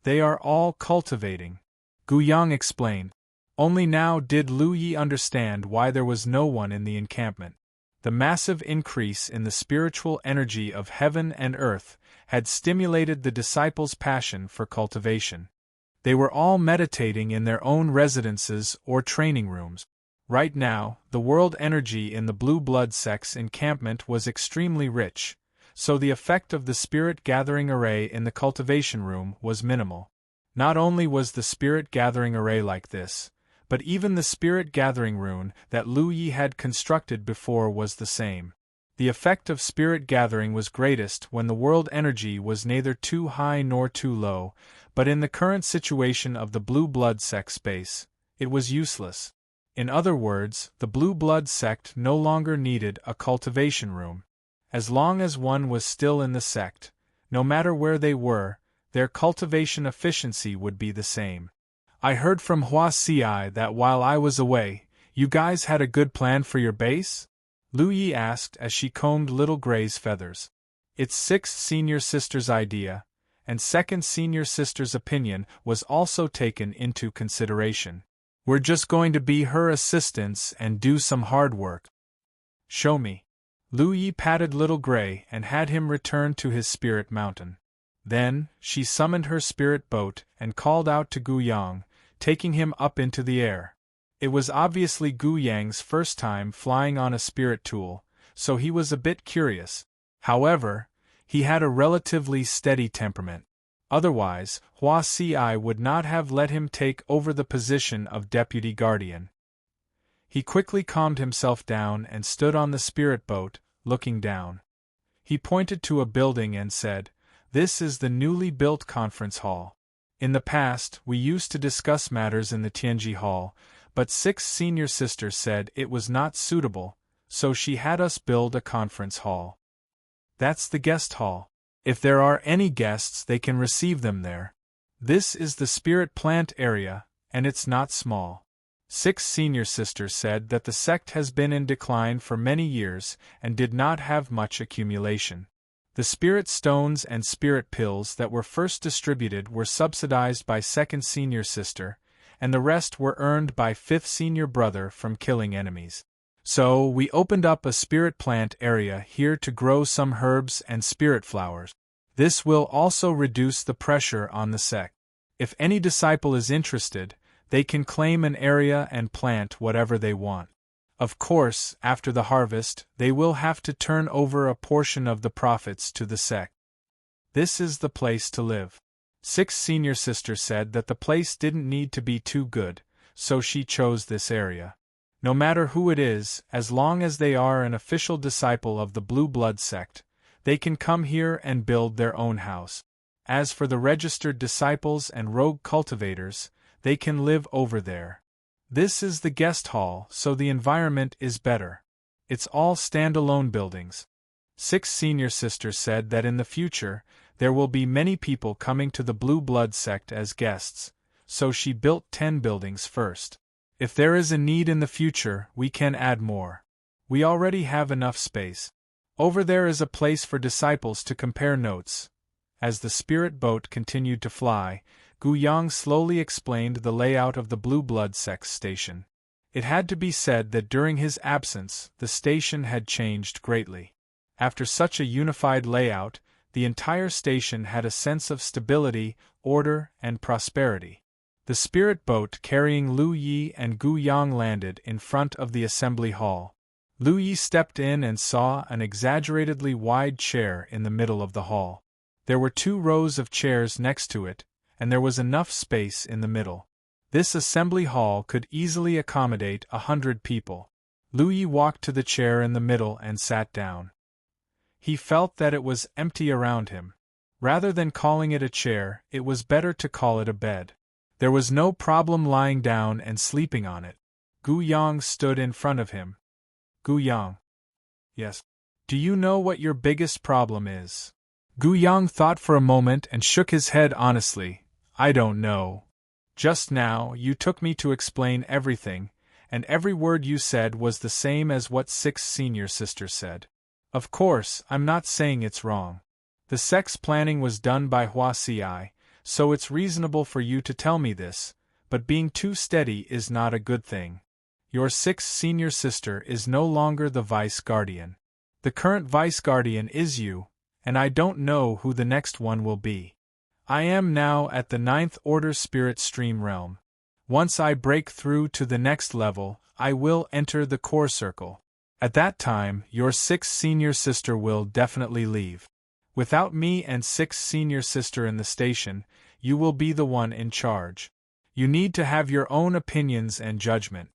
They are all cultivating. Gu Yang explained. Only now did Lu Yi understand why there was no one in the encampment. The massive increase in the spiritual energy of heaven and earth had stimulated the disciples' passion for cultivation. They were all meditating in their own residences or training rooms. Right now, the world energy in the Blue Blood sect's encampment was extremely rich, so the effect of the spirit gathering array in the cultivation room was minimal. Not only was the spirit gathering array like this, but even the spirit gathering rune that Lu Yi had constructed before was the same. The effect of spirit gathering was greatest when the world energy was neither too high nor too low, but in the current situation of the Blue Blood sect space, it was useless. In other words, the Blue Blood sect no longer needed a cultivation room. As long as one was still in the sect, no matter where they were, their cultivation efficiency would be the same. I heard from Huasi that while I was away, you guys had a good plan for your base? Lu Yi asked as she combed Little Gray's feathers. It's sixth senior sister's idea, and second senior sister's opinion was also taken into consideration. We're just going to be her assistants and do some hard work. Show me. Lu Yi patted Little Gray and had him return to his spirit mountain. Then, she summoned her spirit boat and called out to Gu Yang, taking him up into the air. It was obviously Gu Yang's first time flying on a spirit tool, so he was a bit curious. However, he had a relatively steady temperament. Otherwise, Huasi would not have let him take over the position of deputy guardian. He quickly calmed himself down and stood on the spirit boat, looking down. He pointed to a building and said, "This is the newly built conference hall. In the past, we used to discuss matters in the Tianji Hall, but sixth senior sister said it was not suitable, so she had us build a conference hall. That's the guest hall. If there are any guests, they can receive them there. This is the spirit plant area, and it's not small." Sixth senior sister said that the sect has been in decline for many years and did not have much accumulation. The spirit stones and spirit pills that were first distributed were subsidized by second senior sister, and the rest were earned by fifth senior brother from killing enemies. So, we opened up a spirit plant area here to grow some herbs and spirit flowers. This will also reduce the pressure on the sect. If any disciple is interested, they can claim an area and plant whatever they want. Of course, after the harvest, they will have to turn over a portion of the profits to the sect. This is the place to live. Sixth senior sister said that the place didn't need to be too good, so she chose this area. No matter who it is, as long as they are an official disciple of the Blue Blood sect, they can come here and build their own house. As for the registered disciples and rogue cultivators, they can live over there. This is the guest hall, so the environment is better. It's all standalone buildings. Sixth senior sister said that in the future, there will be many people coming to the Blue Blood sect as guests, so she built 10 buildings first. If there is a need in the future, we can add more. We already have enough space. Over there is a place for disciples to compare notes. As the spirit boat continued to fly, Gu Yang slowly explained the layout of the Blue Blood sect station. It had to be said that during his absence, the station had changed greatly. After such a unified layout, the entire station had a sense of stability, order, and prosperity. The spirit boat carrying Lu Yi and Gu Yang landed in front of the assembly hall. Lu Yi stepped in and saw an exaggeratedly wide chair in the middle of the hall. There were 2 rows of chairs next to it, and there was enough space in the middle. This assembly hall could easily accommodate 100 people. Lu Yi walked to the chair in the middle and sat down. He felt that it was empty around him. Rather than calling it a chair, it was better to call it a bed. There was no problem lying down and sleeping on it. Gu Yang stood in front of him. Gu Yang. Yes. Do you know what your biggest problem is? Gu Yang thought for a moment and shook his head honestly. I don't know. Just now, you took me to explain everything, and every word you said was the same as what sixth senior sister said. Of course, I'm not saying it's wrong. The sex planning was done by Huasi, so it's reasonable for you to tell me this, but being too steady is not a good thing. Your sixth senior sister is no longer the vice guardian. The current vice guardian is you, and I don't know who the next one will be. I am now at the 9th order spirit stream realm. Once I break through to the next level, I will enter the core circle. At that time, your sixth senior sister will definitely leave. Without me and sixth senior sister in the station, you will be the one in charge. You need to have your own opinions and judgment.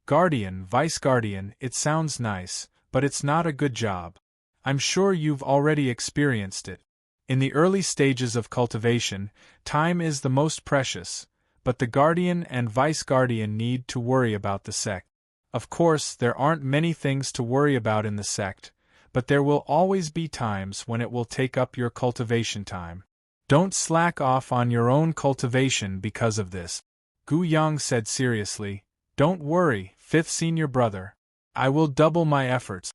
Guardian, vice guardian, it sounds nice, but it's not a good job. I'm sure you've already experienced it. In the early stages of cultivation, time is the most precious, but the guardian and vice guardian need to worry about the sect. Of course, there aren't many things to worry about in the sect, but there will always be times when it will take up your cultivation time. Don't slack off on your own cultivation because of this. Gu Yang said seriously, "Don't worry, fifth senior brother. I will double my efforts.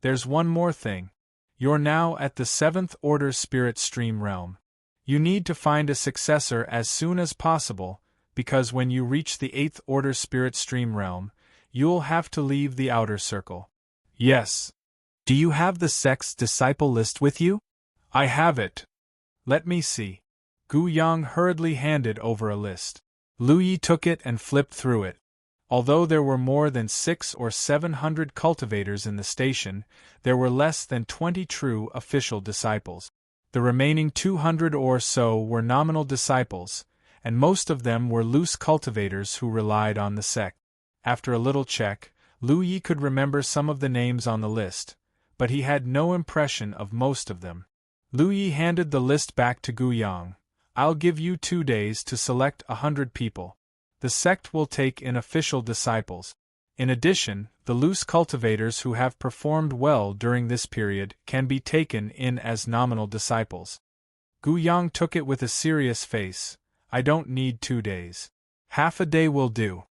There's one more thing. You're now at the 7th Order Spirit Stream realm. You need to find a successor as soon as possible, because when you reach the 8th Order Spirit Stream realm, you'll have to leave the outer circle." "Yes." "Do you have the sect's disciple list with you?" "I have it. Let me see." Gu Yang hurriedly handed over a list. Lu Yi took it and flipped through it. Although there were more than 600 or 700 cultivators in the station, there were less than 20 true official disciples. The remaining 200 or so were nominal disciples, and most of them were loose cultivators who relied on the sect. After a little check, Lu Yi could remember some of the names on the list, but he had no impression of most of them. Lu Yi handed the list back to Gu Yang. "I'll give you 2 days to select 100 people. The sect will take in official disciples. In addition, the loose cultivators who have performed well during this period can be taken in as nominal disciples." Gu Yang took it with a serious face. "I don't need 2 days. Half a day will do.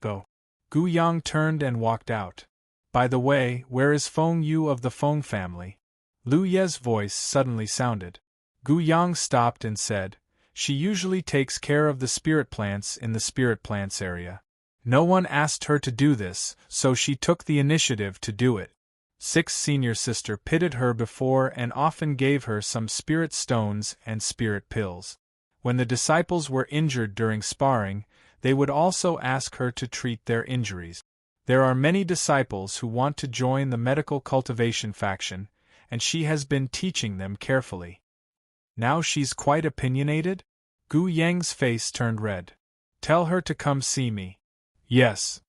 Go." Gu Yang turned and walked out. "By the way, where is Feng Yu of the Feng family?" Lu Ye's voice suddenly sounded. Gu Yang stopped and said, "She usually takes care of the spirit plants in the spirit plants area. No one asked her to do this, so she took the initiative to do it. Sixth senior sister pitted her before and often gave her some spirit stones and spirit pills. When the disciples were injured during sparring, they would also ask her to treat their injuries. There are many disciples who want to join the medical cultivation faction, and she has been teaching them carefully." "Now she's quite opinionated?" Gu Yang's face turned red. "Tell her to come see me." "Yes."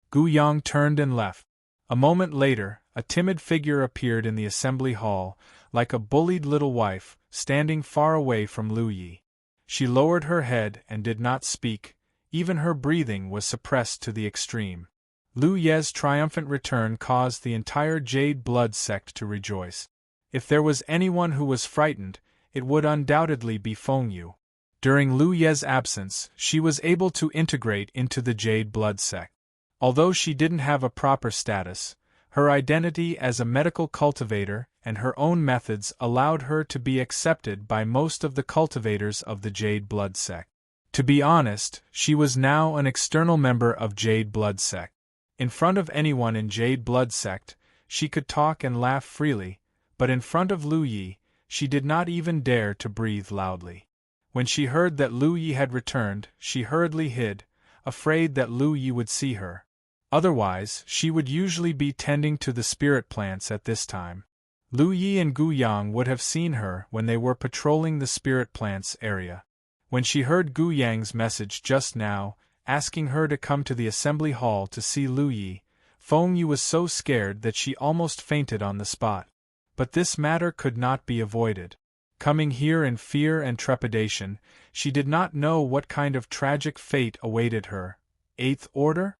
Gu Yang turned and left. A moment later, a timid figure appeared in the assembly hall, like a bullied little wife, standing far away from Lu Yi. She lowered her head and did not speak, even her breathing was suppressed to the extreme. Lu Ye's triumphant return caused the entire Jade Blood sect to rejoice. If there was anyone who was frightened, it would undoubtedly be Feng Yu. During Lu Ye's absence, she was able to integrate into the Jade Blood sect. Although she didn't have a proper status, her identity as a medical cultivator and her own methods allowed her to be accepted by most of the cultivators of the Jade Blood sect. To be honest, she was now an external member of Jade Blood sect. In front of anyone in Jade Blood sect, she could talk and laugh freely, but in front of Lu Yi, she did not even dare to breathe loudly. When she heard that Lu Yi had returned, she hurriedly hid, afraid that Lu Yi would see her. Otherwise, she would usually be tending to the spirit plants at this time. Lu Yi and Gu Yang would have seen her when they were patrolling the spirit plants area. When she heard Gu Yang's message just now, asking her to come to the assembly hall to see Lu Yi, Feng Yu was so scared that she almost fainted on the spot. But this matter could not be avoided. Coming here in fear and trepidation, she did not know what kind of tragic fate awaited her. 8th Order?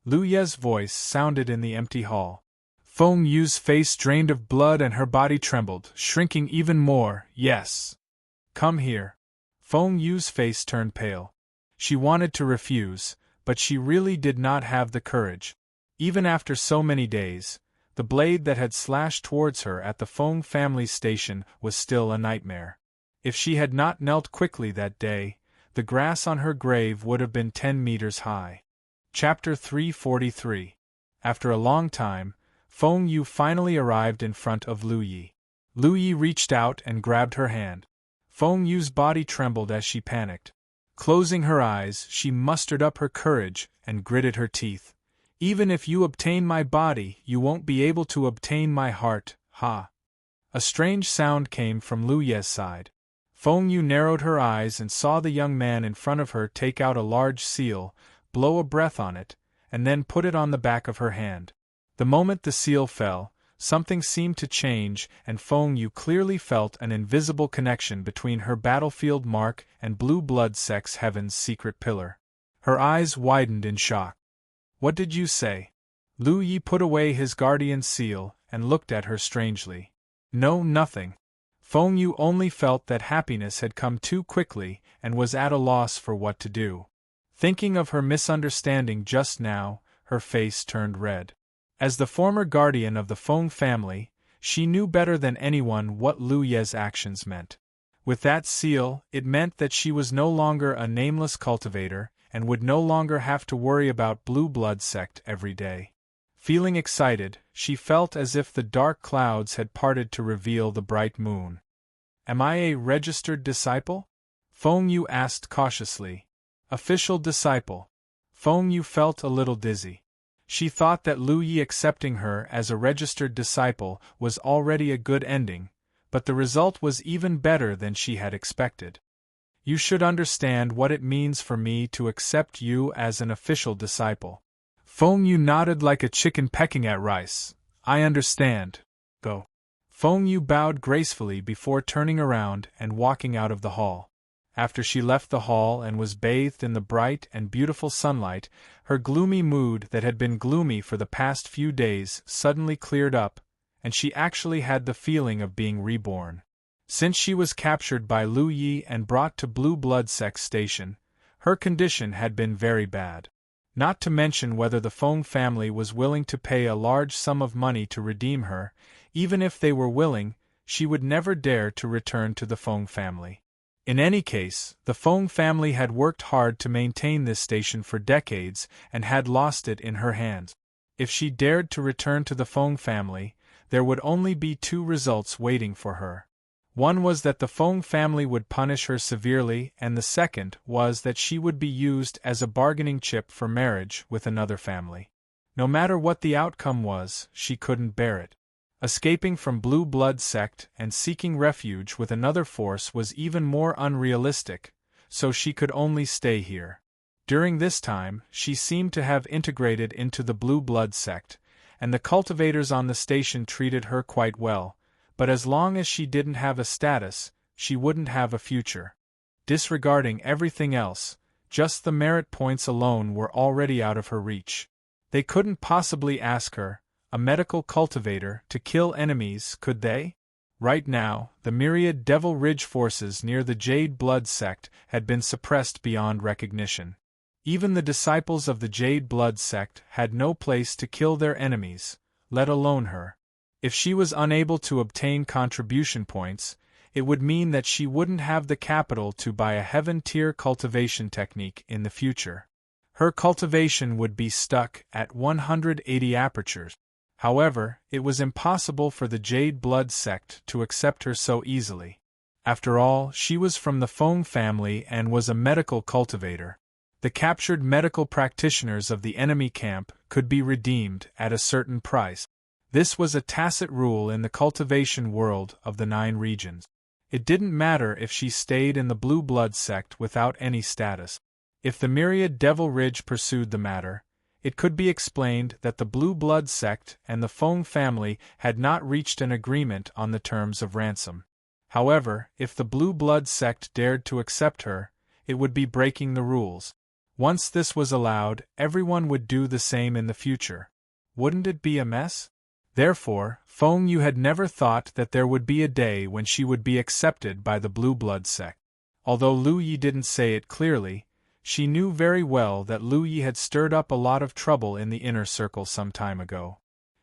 Lu Ye's voice sounded in the empty hall. Feng Yu's face drained of blood and her body trembled, shrinking even more. "Yes. Come here." Feng Yu's face turned pale. She wanted to refuse, but she really did not have the courage. Even after so many days, the blade that had slashed towards her at the Feng family station was still a nightmare. If she had not knelt quickly that day, the grass on her grave would have been 10 meters high. Chapter 343. After a long time, Feng Yu finally arrived in front of Lu Yi. Lu Yi reached out and grabbed her hand. Feng Yu's body trembled as she panicked. Closing her eyes, she mustered up her courage and gritted her teeth. "Even if you obtain my body, you won't be able to obtain my heart, ha." A strange sound came from Lu Ye's side. Feng Yu narrowed her eyes and saw the young man in front of her take out a large seal, blow a breath on it, and then put it on the back of her hand. The moment the seal fell, something seemed to change, and Feng Yu clearly felt an invisible connection between her battlefield mark and Blue Blood Sect's Heaven's secret pillar. Her eyes widened in shock. "What did you say?" Lu Yi put away his guardian seal and looked at her strangely. No, nothing. Feng Yu only felt that happiness had come too quickly and was at a loss for what to do. Thinking of her misunderstanding just now, her face turned red. As the former guardian of the Feng family, she knew better than anyone what Lu Ye's actions meant. With that seal, it meant that she was no longer a nameless cultivator and would no longer have to worry about blue blood sect every day. Feeling excited, she felt as if the dark clouds had parted to reveal the bright moon. Am I a registered disciple? Feng Yu asked cautiously. Official disciple. Feng Yu felt a little dizzy. She thought that Lu Yi accepting her as a registered disciple was already a good ending, but the result was even better than she had expected. You should understand what it means for me to accept you as an official disciple. Feng Yu nodded like a chicken pecking at rice. I understand. Go. Feng Yu bowed gracefully before turning around and walking out of the hall. After she left the hall and was bathed in the bright and beautiful sunlight, her gloomy mood that had been gloomy for the past few days suddenly cleared up, and she actually had the feeling of being reborn. Since she was captured by Lu Yi and brought to Blue Blood Sect Station, her condition had been very bad. Not to mention whether the Feng family was willing to pay a large sum of money to redeem her. Even if they were willing, she would never dare to return to the Feng family. In any case, the Feng family had worked hard to maintain this station for decades and had lost it in her hands. If she dared to return to the Feng family, there would only be two results waiting for her. One was that the Feng family would punish her severely, and the second was that she would be used as a bargaining chip for marriage with another family. No matter what the outcome was, she couldn't bear it. Escaping from Blue Blood Sect and seeking refuge with another force was even more unrealistic, so she could only stay here. During this time, she seemed to have integrated into the Blue Blood Sect, and the cultivators on the station treated her quite well, but as long as she didn't have a status, she wouldn't have a future. Disregarding everything else, just the merit points alone were already out of her reach. They couldn't possibly ask her, a medical cultivator, to kill enemies, could they? Right now, the myriad Devil Ridge forces near the Jade Blood Sect had been suppressed beyond recognition. Even the disciples of the Jade Blood Sect had no place to kill their enemies, let alone her. If she was unable to obtain contribution points, it would mean that she wouldn't have the capital to buy a heaven-tier cultivation technique in the future. Her cultivation would be stuck at 180 apertures. However, it was impossible for the Jade Blood Sect to accept her so easily. After all, she was from the Feng family and was a medical cultivator. The captured medical practitioners of the enemy camp could be redeemed at a certain price. This was a tacit rule in the cultivation world of the 9 regions. It didn't matter if she stayed in the Blue Blood Sect without any status. If the myriad Devil Ridge pursued the matter, it could be explained that the Blue Blood Sect and the Feng family had not reached an agreement on the terms of ransom. However, if the Blue Blood Sect dared to accept her, it would be breaking the rules. Once this was allowed, everyone would do the same in the future. Wouldn't it be a mess? Therefore, Feng Yu had never thought that there would be a day when she would be accepted by the Blue Blood Sect. Although Lu Yi didn't say it clearly, she knew very well that Lu Yi had stirred up a lot of trouble in the inner circle some time ago.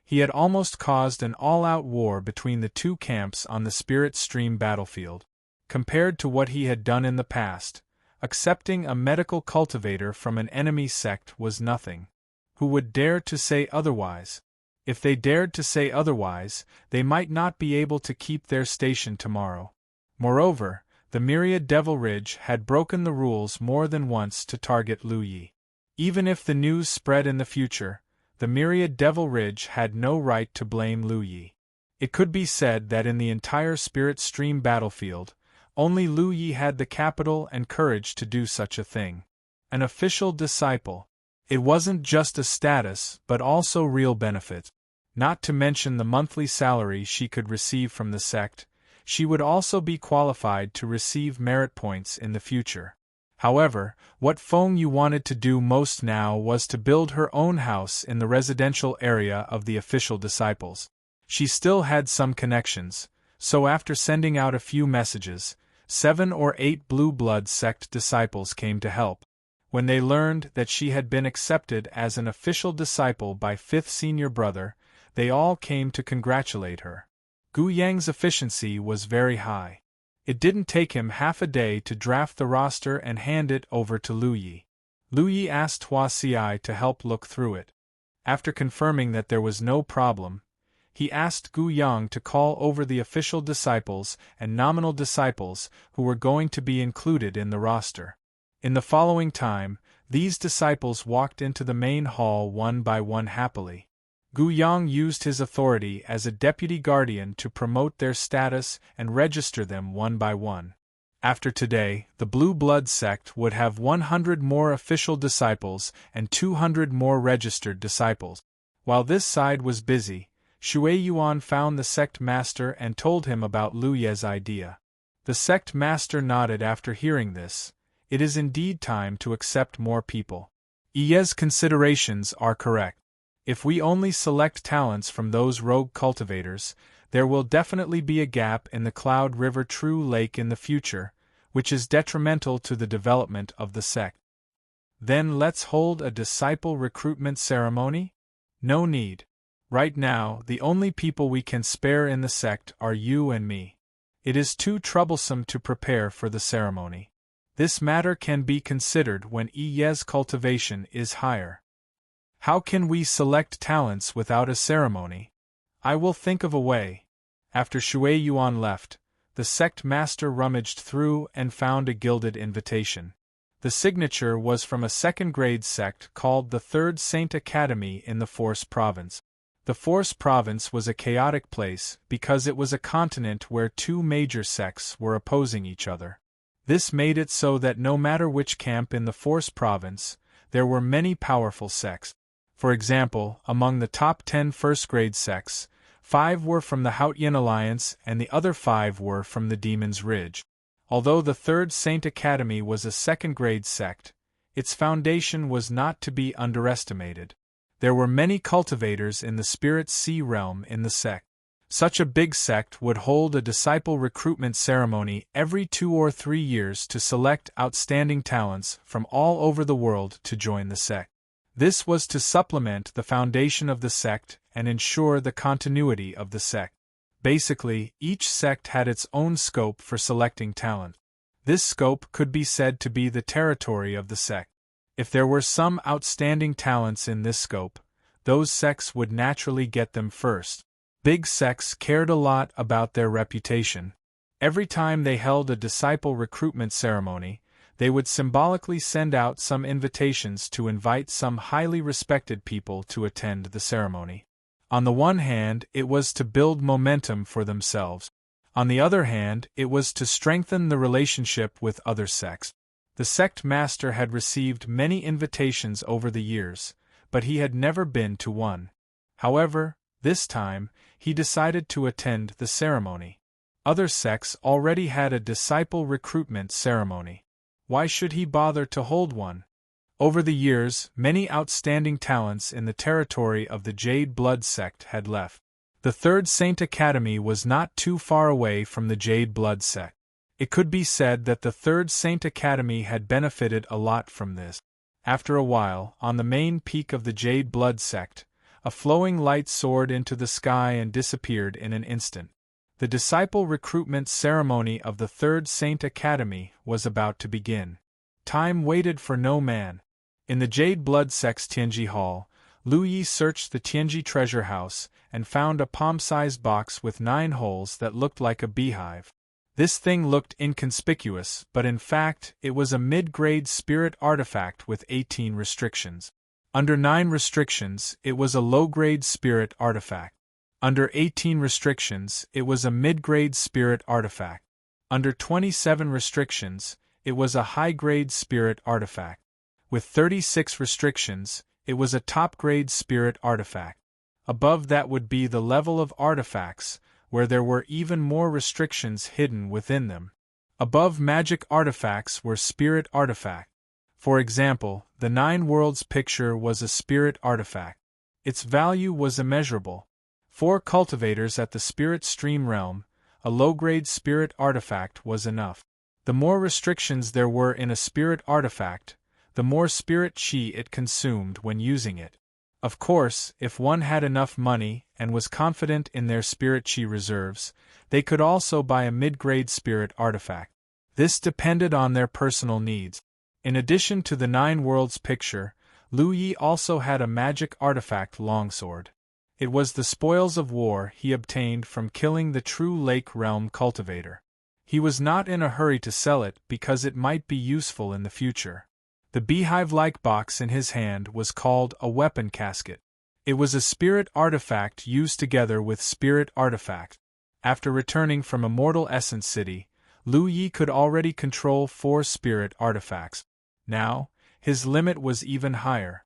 He had almost caused an all-out war between the two camps on the Spirit Stream battlefield. Compared to what he had done in the past, accepting a medical cultivator from an enemy sect was nothing. Who would dare to say otherwise? If they dared to say otherwise, they might not be able to keep their station tomorrow. Moreover, the myriad Devil Ridge had broken the rules more than once to target Lu Yi. Even if the news spread in the future, the myriad Devil Ridge had no right to blame Lu Yi. It could be said that in the entire Spirit Stream battlefield, only Lu Yi had the capital and courage to do such a thing. An official disciple. It wasn't just a status, but also real benefit. Not to mention the monthly salary she could receive from the sect, she would also be qualified to receive merit points in the future. However, what Feng Yu wanted to do most now was to build her own house in the residential area of the official disciples. She still had some connections, so after sending out a few messages, 7 or 8 Blue Blood sect disciples came to help. When they learned that she had been accepted as an official disciple by 5th senior brother, they all came to congratulate her. Gu Yang's efficiency was very high. It didn't take him half a day to draft the roster and hand it over to Lu Yi. Lu Yi asked Hua Xiai to help look through it. After confirming that there was no problem, he asked Gu Yang to call over the official disciples and nominal disciples who were going to be included in the roster. In the following time, these disciples walked into the main hall one by one happily. Gu Yang used his authority as a deputy guardian to promote their status and register them one by one. After today, the Blue Blood sect would have 100 more official disciples and 200 more registered disciples. While this side was busy, Shui Yuan found the sect master and told him about Lu Ye's idea. The sect master nodded after hearing this. It is indeed time to accept more people. Ye's considerations are correct. If we only select talents from those rogue cultivators, there will definitely be a gap in the Cloud River True Lake in the future, which is detrimental to the development of the sect. Then let's hold a disciple recruitment ceremony? No need. Right now, the only people we can spare in the sect are you and me. It is too troublesome to prepare for the ceremony. This matter can be considered when Ye's cultivation is higher. How can we select talents without a ceremony? I will think of a way. After Shui Yuan left, the sect master rummaged through and found a gilded invitation. The signature was from a second-grade sect called the Third Saint Academy in the Force Province. The Force Province was a chaotic place because it was a continent where 2 major sects were opposing each other. This made it so that no matter which camp in the Force Province, there were many powerful sects. For example, among the top 10 first-grade sects, 5 were from the Haotian Alliance and the other 5 were from the Demon's Ridge. Although the Third Saint Academy was a second-grade sect, its foundation was not to be underestimated. There were many cultivators in the Spirit Sea realm in the sect. Such a big sect would hold a disciple recruitment ceremony every 2 or 3 years to select outstanding talents from all over the world to join the sect. This was to supplement the foundation of the sect and ensure the continuity of the sect. Basically, each sect had its own scope for selecting talent. This scope could be said to be the territory of the sect. If there were some outstanding talents in this scope, those sects would naturally get them first. Big sects cared a lot about their reputation. Every time they held a disciple recruitment ceremony, they would symbolically send out some invitations to invite some highly respected people to attend the ceremony. On the one hand, it was to build momentum for themselves. On the other hand, it was to strengthen the relationship with other sects. The sect master had received many invitations over the years, but he had never been to one. However, this time, he decided to attend the ceremony. Other sects already had a disciple recruitment ceremony. Why should he bother to hold one? Over the years, many outstanding talents in the territory of the Jade Blood sect had left. The Third Saint Academy was not too far away from the Jade Blood sect. It could be said that the Third Saint Academy had benefited a lot from this. After a while, on the main peak of the Jade Blood sect, a flowing light soared into the sky and disappeared in an instant. The disciple recruitment ceremony of the Third Saint Academy was about to begin. Time waited for no man. In the Jade Blood sect's Tianji Hall, Lu Yi searched the Tianji treasure house and found a palm-sized box with 9 holes that looked like a beehive. This thing looked inconspicuous, but in fact, it was a mid-grade spirit artifact with 18 restrictions. Under 9 restrictions, it was a low-grade spirit artifact. Under 18 restrictions, it was a mid-grade spirit artifact. Under 27 restrictions, it was a high-grade spirit artifact. With 36 restrictions, it was a top-grade spirit artifact. Above that would be the level of artifacts, where there were even more restrictions hidden within them. Above magic artifacts were spirit artifacts. For example, the 9 Worlds picture was a spirit artifact. Its value was immeasurable. 4 cultivators at the spirit stream realm, a low-grade spirit artifact was enough. The more restrictions there were in a spirit artifact, the more spirit chi it consumed when using it. Of course, if one had enough money and was confident in their spirit chi reserves, they could also buy a mid-grade spirit artifact. This depended on their personal needs. In addition to the 9 worlds picture, Lu Yi also had a magic artifact longsword. It was the spoils of war he obtained from killing the true lake realm cultivator. He was not in a hurry to sell it because it might be useful in the future. The beehive-like box in his hand was called a weapon casket. It was a spirit artifact used together with spirit artifact. After returning from Immortal Essence City, Lu Yi could already control 4 spirit artifacts. Now, his limit was even higher.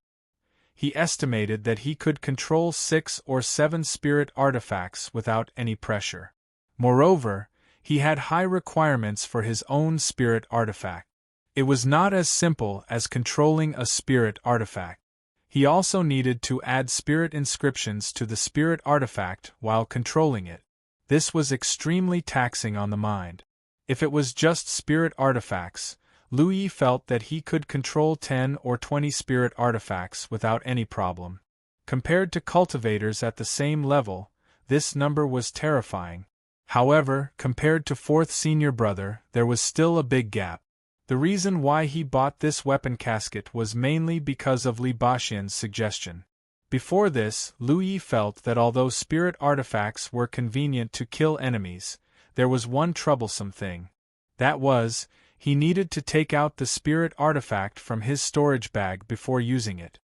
He estimated that he could control 6 or 7 spirit artifacts without any pressure. Moreover, he had high requirements for his own spirit artifact. It was not as simple as controlling a spirit artifact. He also needed to add spirit inscriptions to the spirit artifact while controlling it. This was extremely taxing on the mind. If it was just spirit artifacts, Lu Yi felt that he could control 10 or 20 spirit artifacts without any problem. Compared to cultivators at the same level, this number was terrifying. However, compared to 4th senior brother, there was still a big gap. The reason why he bought this weapon casket was mainly because of Li Baxian's suggestion. Before this, Lu Yi felt that although spirit artifacts were convenient to kill enemies, there was one troublesome thing. That was, he needed to take out the spirit artifact from his storage bag before using it.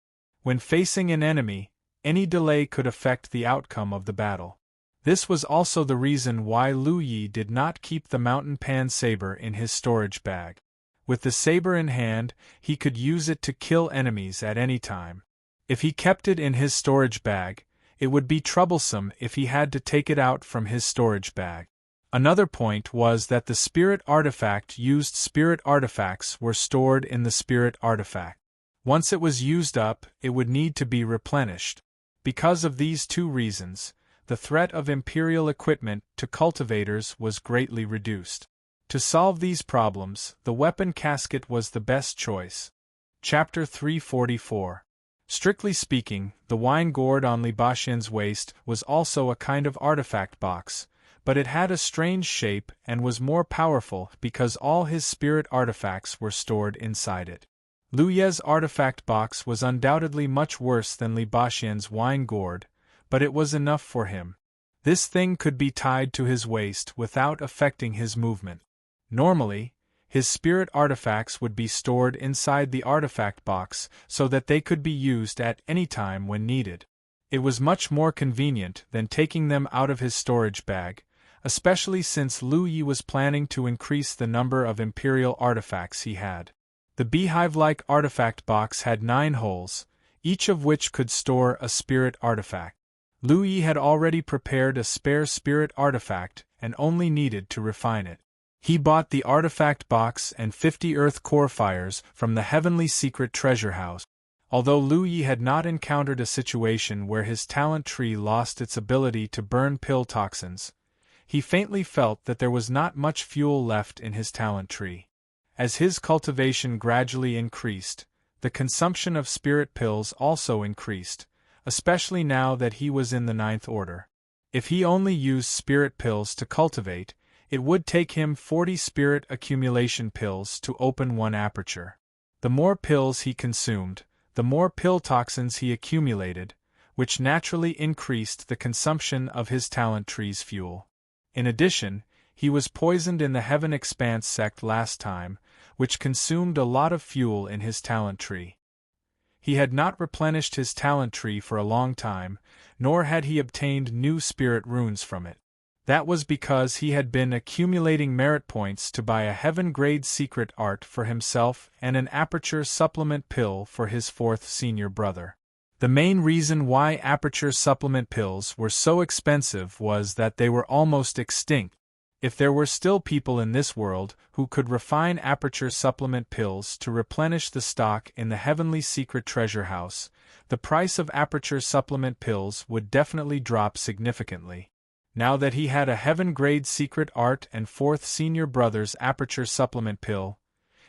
When facing an enemy, any delay could affect the outcome of the battle. This was also the reason why Lu Yi did not keep the mountain pan saber in his storage bag. With the saber in hand, he could use it to kill enemies at any time. If he kept it in his storage bag, it would be troublesome if he had to take it out from his storage bag. Another point was that the spirit artifact used spirit artifacts were stored in the spirit artifact. Once it was used up, it would need to be replenished. Because of these 2 reasons, the threat of Imperial equipment to cultivators was greatly reduced. To solve these problems, the weapon casket was the best choice. Chapter 344. Strictly speaking, the wine gourd on Li Baxian's waist was also a kind of artifact box, but it had a strange shape and was more powerful because all his spirit artifacts were stored inside it. Lu Ye's artifact box was undoubtedly much worse than Li Baxian's wine gourd, but it was enough for him. This thing could be tied to his waist without affecting his movement. Normally, his spirit artifacts would be stored inside the artifact box so that they could be used at any time when needed. It was much more convenient than taking them out of his storage bag, especially since Lu Yi was planning to increase the number of Imperial artifacts he had. The beehive-like artifact box had 9 holes, each of which could store a spirit artifact. Lu Yi had already prepared a spare spirit artifact and only needed to refine it. He bought the artifact box and 50 earth core fires from the heavenly secret treasure house. Although Lu Yi had not encountered a situation where his talent tree lost its ability to burn pill toxins, he faintly felt that there was not much fuel left in his talent tree. As his cultivation gradually increased, the consumption of spirit pills also increased, especially now that he was in the 9th order. If he only used spirit pills to cultivate, it would take him 40 spirit accumulation pills to open one aperture. The more pills he consumed, the more pill toxins he accumulated, which naturally increased the consumption of his talent tree's fuel. In addition, he was poisoned in the Heaven Expanse sect last time, which consumed a lot of fuel in his talent tree. He had not replenished his talent tree for a long time, nor had he obtained new spirit runes from it. That was because he had been accumulating merit points to buy a heaven-grade secret art for himself and an aperture supplement pill for his 4th senior brother. The main reason why aperture supplement pills were so expensive was that they were almost extinct. If there were still people in this world who could refine aperture supplement pills to replenish the stock in the heavenly secret treasure house, the price of aperture supplement pills would definitely drop significantly. Now that he had a heaven-grade secret art and fourth senior brother's aperture supplement pill,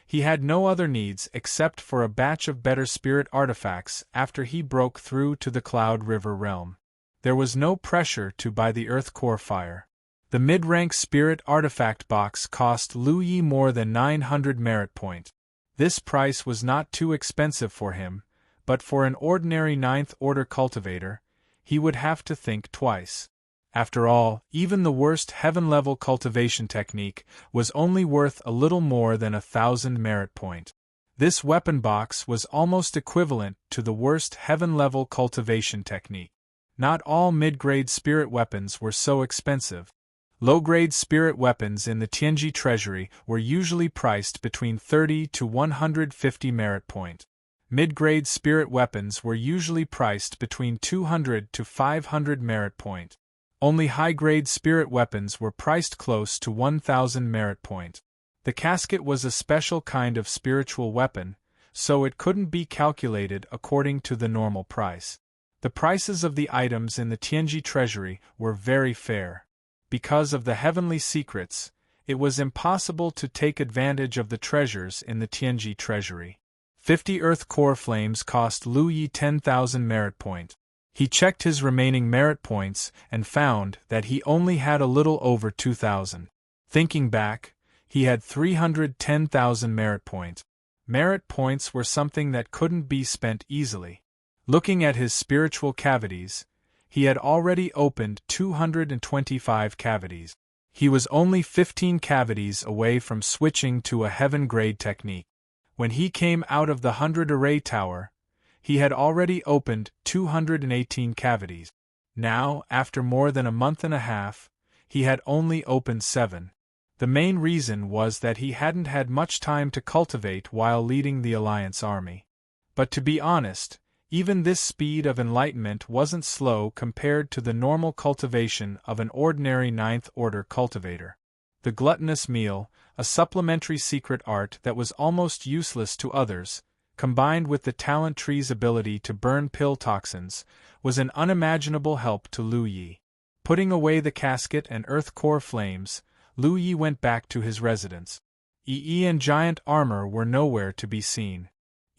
he had no other needs except for a batch of better spirit artifacts after he broke through to the Cloud River realm. There was no pressure to buy the Earth Core Fire. The mid-rank spirit artifact box cost Lu Yi more than 900 merit point. This price was not too expensive for him, but for an ordinary 9th order cultivator, he would have to think twice. After all, even the worst heaven-level cultivation technique was only worth a little more than 1,000 merit point. This weapon box was almost equivalent to the worst heaven-level cultivation technique. Not all mid-grade spirit weapons were so expensive. Low-grade spirit weapons in the Tianji treasury were usually priced between 30 to 150 merit point. Mid-grade spirit weapons were usually priced between 200 to 500 merit point. Only high-grade spirit weapons were priced close to 1,000 merit point. The casket was a special kind of spiritual weapon, so it couldn't be calculated according to the normal price. The prices of the items in the Tianji treasury were very fair. Because of the heavenly secrets, it was impossible to take advantage of the treasures in the Tianji treasury. 50 Earth Core Flames cost Lu Yi 10,000 merit point. He checked his remaining merit points and found that he only had a little over 2,000. Thinking back, he had 310,000 merit point. Merit points were something that couldn't be spent easily. Looking at his spiritual cavities, he had already opened 225 cavities. He was only 15 cavities away from switching to a heaven-grade technique. When he came out of the 100 array tower, he had already opened 218 cavities. Now, after more than a month and a half, he had only opened 7. The main reason was that he hadn't had much time to cultivate while leading the Alliance army. But to be honest, even this speed of enlightenment wasn't slow compared to the normal cultivation of an ordinary 9th order cultivator. The gluttonous meal, a supplementary secret art that was almost useless to others, combined with the talent tree's ability to burn pill toxins, was an unimaginable help to Lu Yi. Putting away the casket and Earth Core Flames, Lu Yi went back to his residence. Yi and giant armor were nowhere to be seen.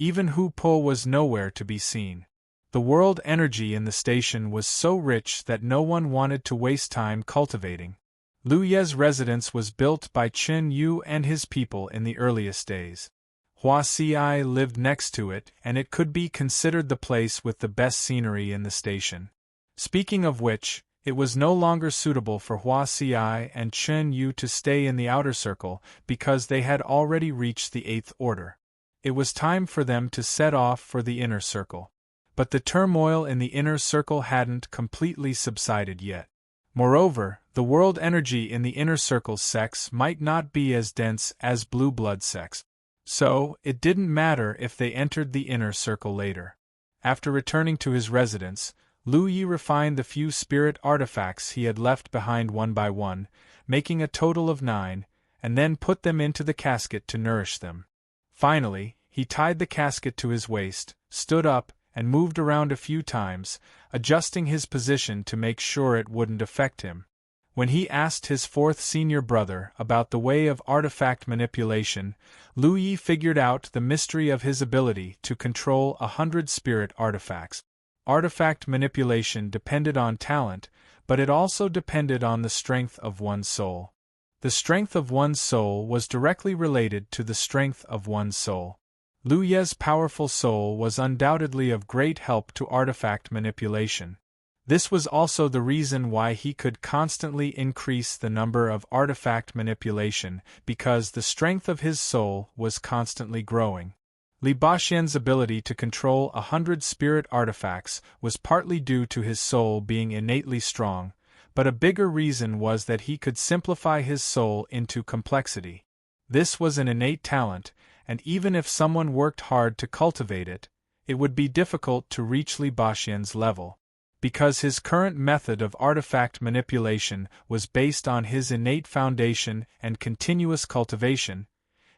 Even Hu Po was nowhere to be seen. The world energy in the station was so rich that no one wanted to waste time cultivating. Lu Ye's residence was built by Chen Yu and his people in the earliest days. Hua Ci lived next to it, and it could be considered the place with the best scenery in the station. Speaking of which, it was no longer suitable for Hua Ci and Chen Yu to stay in the outer circle because they had already reached the 8th order. It was time for them to set off for the inner circle. But the turmoil in the inner circle hadn't completely subsided yet. Moreover, the world energy in the inner circle's sex might not be as dense as blue blood sex. So, it didn't matter if they entered the inner circle later. After returning to his residence, Lu Yi refined the few spirit artifacts he had left behind one by one, making a total of 9, and then put them into the casket to nourish them. Finally, he tied the casket to his waist, stood up, and moved around a few times, adjusting his position to make sure it wouldn't affect him. When he asked his fourth senior brother about the way of artifact manipulation, Lu Yi figured out the mystery of his ability to control 100 spirit artifacts. Artifact manipulation depended on talent, but it also depended on the strength of one's soul. The strength of one's soul was directly related to the strength of one's soul. Lu Ye's powerful soul was undoubtedly of great help to artifact manipulation. This was also the reason why he could constantly increase the number of artifact manipulation, because the strength of his soul was constantly growing. Li Baxian's ability to control 100 spirit artifacts was partly due to his soul being innately strong, but a bigger reason was that he could simplify his soul into complexity. This was an innate talent, and even if someone worked hard to cultivate it, it would be difficult to reach Li Baxian's level. Because his current method of artifact manipulation was based on his innate foundation and continuous cultivation,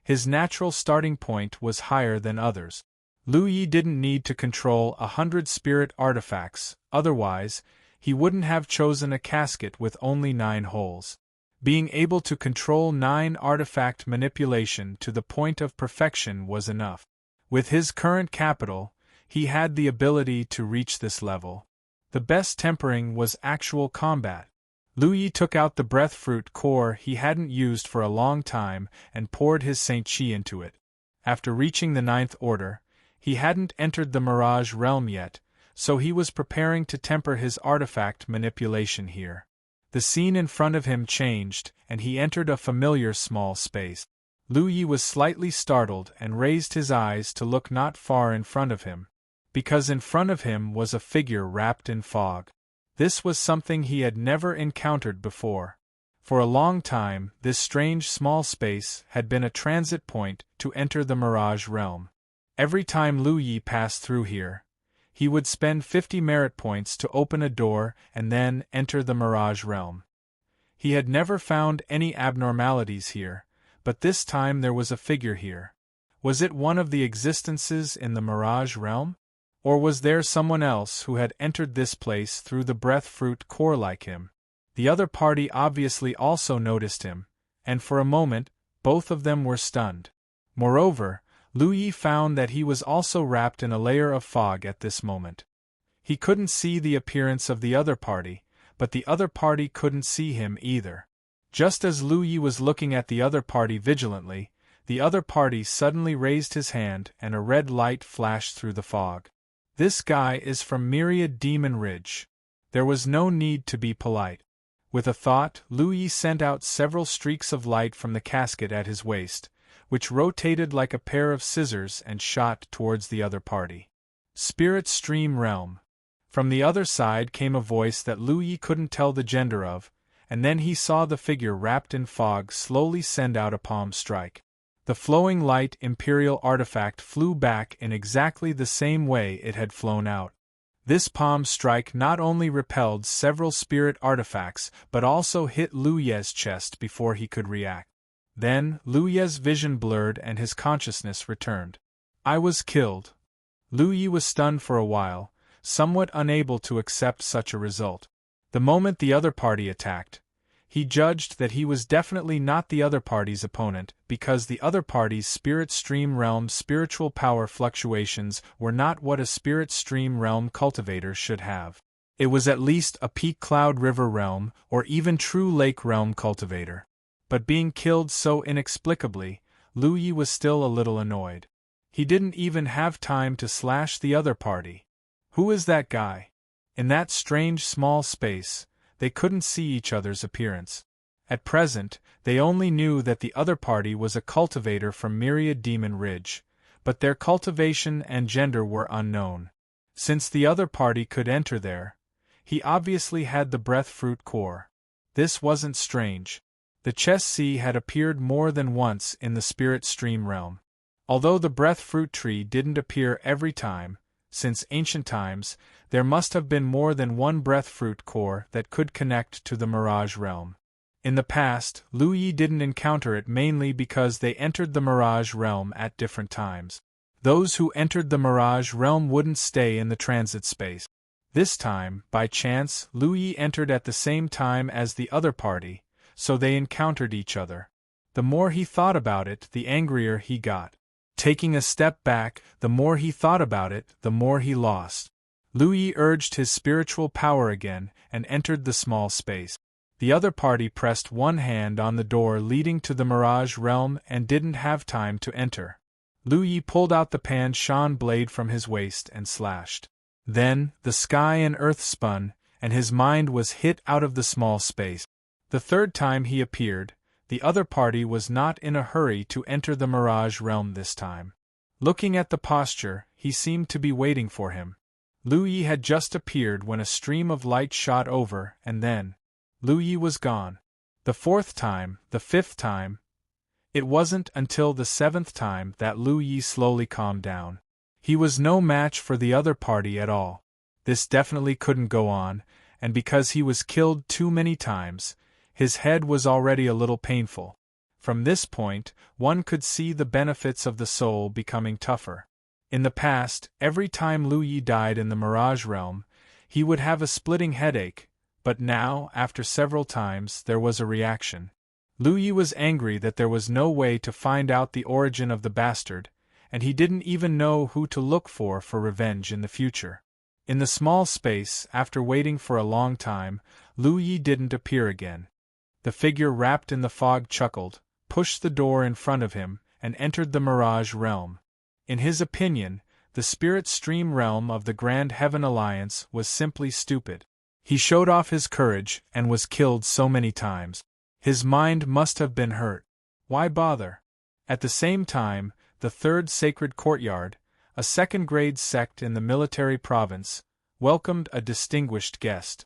his natural starting point was higher than others. Lu Yi didn't need to control 100 spirit artifacts, otherwise, he wouldn't have chosen a casket with only 9 holes. Being able to control 9 artifact manipulation to the point of perfection was enough. With his current capital, he had the ability to reach this level. The best tempering was actual combat. Lu Yi took out the breath fruit core he hadn't used for a long time and poured his Saint Chi into it. After reaching the 9th order, he hadn't entered the Mirage realm yet, so he was preparing to temper his artifact manipulation here. The scene in front of him changed, and he entered a familiar small space. Lu Yi was slightly startled and raised his eyes to look not far in front of him, because in front of him was a figure wrapped in fog. This was something he had never encountered before. For a long time, this strange small space had been a transit point to enter the Mirage realm. Every time Lu Yi passed through here, he would spend 50 merit points to open a door and then enter the Mirage realm. He had never found any abnormalities here, but this time there was a figure here. Was it one of the existences in the Mirage realm? Or was there someone else who had entered this place through the breath fruit core like him? The other party obviously also noticed him, and for a moment, both of them were stunned. Moreover, Lu Yi found that he was also wrapped in a layer of fog at this moment. He couldn't see the appearance of the other party, but the other party couldn't see him either. Just as Lu Yi was looking at the other party vigilantly, the other party suddenly raised his hand and a red light flashed through the fog. This guy is from Myriad Demon Ridge. There was no need to be polite. With a thought, Lu Yi sent out several streaks of light from the casket at his waist, which rotated like a pair of scissors and shot towards the other party. Spirit Stream Realm. From the other side came a voice that Lu Yi couldn't tell the gender of, and then he saw the figure wrapped in fog slowly send out a palm strike. The flowing light Imperial artifact flew back in exactly the same way it had flown out. This palm strike not only repelled several spirit artifacts but also hit Lu Ye's chest before he could react. Then, Lu Ye's vision blurred and his consciousness returned. I was killed. Lu Yi was stunned for a while, somewhat unable to accept such a result. The moment the other party attacked, he judged that he was definitely not the other party's opponent because the other party's spirit stream realm spiritual power fluctuations were not what a spirit stream realm cultivator should have. It was at least a peak cloud river realm or even true lake realm cultivator. But being killed so inexplicably, Lu Yi was still a little annoyed. He didn't even have time to slash the other party. Who is that guy? In that strange small space, they couldn't see each other's appearance. At present, they only knew that the other party was a cultivator from Myriad Demon Ridge, but their cultivation and gender were unknown. Since the other party could enter there, he obviously had the breath fruit core. This wasn't strange. The chess sea had appeared more than once in the spirit stream realm. Although the breath fruit tree didn't appear every time, since ancient times, there must have been more than one breath fruit core that could connect to the Mirage realm. In the past, Lu Yi didn't encounter it mainly because they entered the Mirage realm at different times. Those who entered the Mirage realm wouldn't stay in the transit space. This time, by chance, Lu Yi entered at the same time as the other party, so they encountered each other. The more he thought about it, the angrier he got. Taking a step back, the more he thought about it, the more he lost. Lu Yi urged his spiritual power again and entered the small space. The other party pressed one hand on the door leading to the Mirage realm and didn't have time to enter. Lu Yi pulled out the Pan Shan blade from his waist and slashed. Then, the sky and earth spun, and his mind was hit out of the small space. The third time he appeared, the other party was not in a hurry to enter the Mirage realm this time. Looking at the posture, he seemed to be waiting for him. Lu Yi had just appeared when a stream of light shot over, and then, Lu Yi was gone. The fourth time, the fifth time. It wasn't until the seventh time that Lu Yi slowly calmed down. He was no match for the other party at all. This definitely couldn't go on, and because he was killed too many times, his head was already a little painful. From this point, one could see the benefits of the soul becoming tougher. In the past, every time Lu Yi died in the Mirage Realm, he would have a splitting headache, but now, after several times, there was a reaction. Lu Yi was angry that there was no way to find out the origin of the bastard, and he didn't even know who to look for revenge in the future. In the small space, after waiting for a long time, Lu Yi didn't appear again. The figure wrapped in the fog chuckled, pushed the door in front of him, and entered the Mirage Realm. In his opinion, the Spirit Stream Realm of the Grand Heaven Alliance was simply stupid. He showed off his courage and was killed so many times. His mind must have been hurt. Why bother? At the same time, the Third Sacred Courtyard, a second-grade sect in the military province, welcomed a distinguished guest.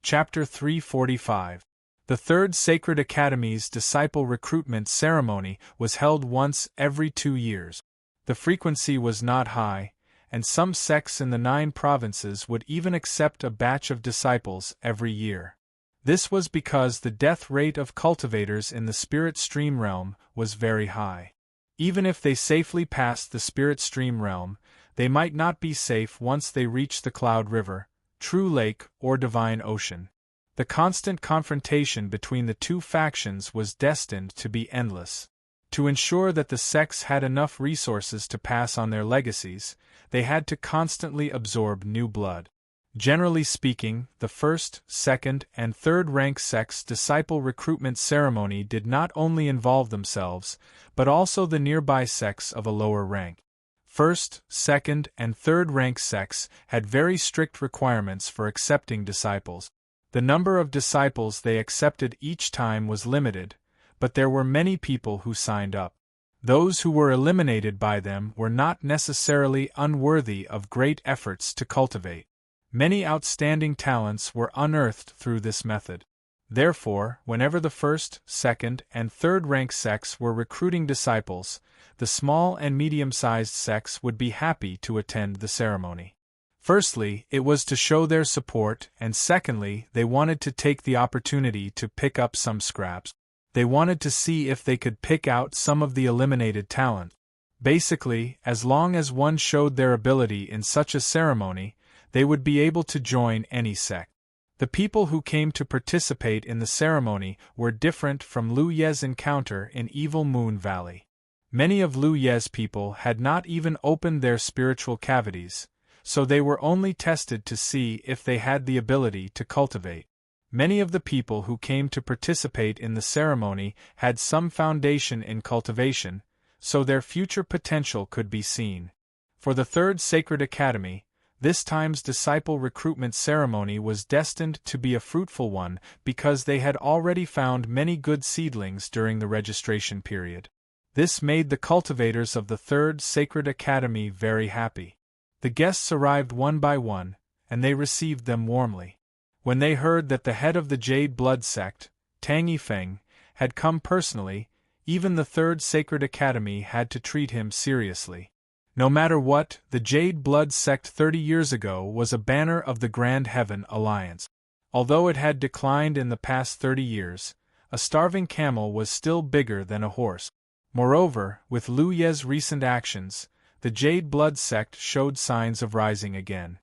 Chapter 345. The Third Sacred Academy's disciple recruitment ceremony was held once every 2 years. The frequency was not high, and some sects in the 9 provinces would even accept a batch of disciples every year. This was because the death rate of cultivators in the Spirit Stream Realm was very high. Even if they safely passed the Spirit Stream Realm, they might not be safe once they reached the Cloud River, True Lake, or Divine Ocean. The constant confrontation between the two factions was destined to be endless. To ensure that the sects had enough resources to pass on their legacies, they had to constantly absorb new blood. Generally speaking, the first, second, and third rank sects' disciple recruitment ceremony did not only involve themselves, but also the nearby sects of a lower rank. First, second, and third rank sects had very strict requirements for accepting disciples. The number of disciples they accepted each time was limited, but there were many people who signed up. Those who were eliminated by them were not necessarily unworthy of great efforts to cultivate. Many outstanding talents were unearthed through this method. Therefore, whenever the first, second, and third rank sects were recruiting disciples, the small and medium-sized sects would be happy to attend the ceremony. Firstly, it was to show their support, and secondly, they wanted to take the opportunity to pick up some scraps. They wanted to see if they could pick out some of the eliminated talent. Basically, as long as one showed their ability in such a ceremony, they would be able to join any sect. The people who came to participate in the ceremony were different from Lu Ye's encounter in Evil Moon Valley. Many of Lu Ye's people had not even opened their spiritual cavities, so they were only tested to see if they had the ability to cultivate. Many of the people who came to participate in the ceremony had some foundation in cultivation, so their future potential could be seen. For the Third Sacred Academy, this time's disciple recruitment ceremony was destined to be a fruitful one because they had already found many good seedlings during the registration period. This made the cultivators of the Third Sacred Academy very happy. The guests arrived one by one, and they received them warmly. When they heard that the head of the Jade Blood sect, Tang Yifeng, had come personally, even the Third Sacred Academy had to treat him seriously. No matter what, the Jade Blood sect 30 years ago was a banner of the Grand Heaven Alliance. Although it had declined in the past 30 years, a starving camel was still bigger than a horse. Moreover, with Lu Ye's recent actions, the Jade Blood sect showed signs of rising again.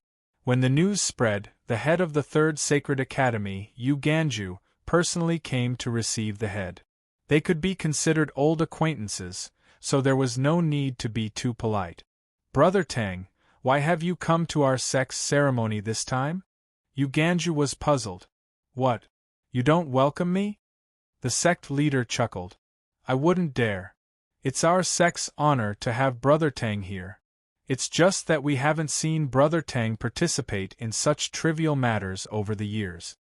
When the news spread, the head of the Third Sacred Academy, Yu Ganju, personally came to receive the head. They could be considered old acquaintances, so there was no need to be too polite. "Brother Tang, why have you come to our sect's ceremony this time?" Yu Ganju was puzzled. "What? You don't welcome me?" The sect leader chuckled. "I wouldn't dare. It's our sect's honor to have Brother Tang here. It's just that we haven't seen Brother Tang participate in such trivial matters over the years."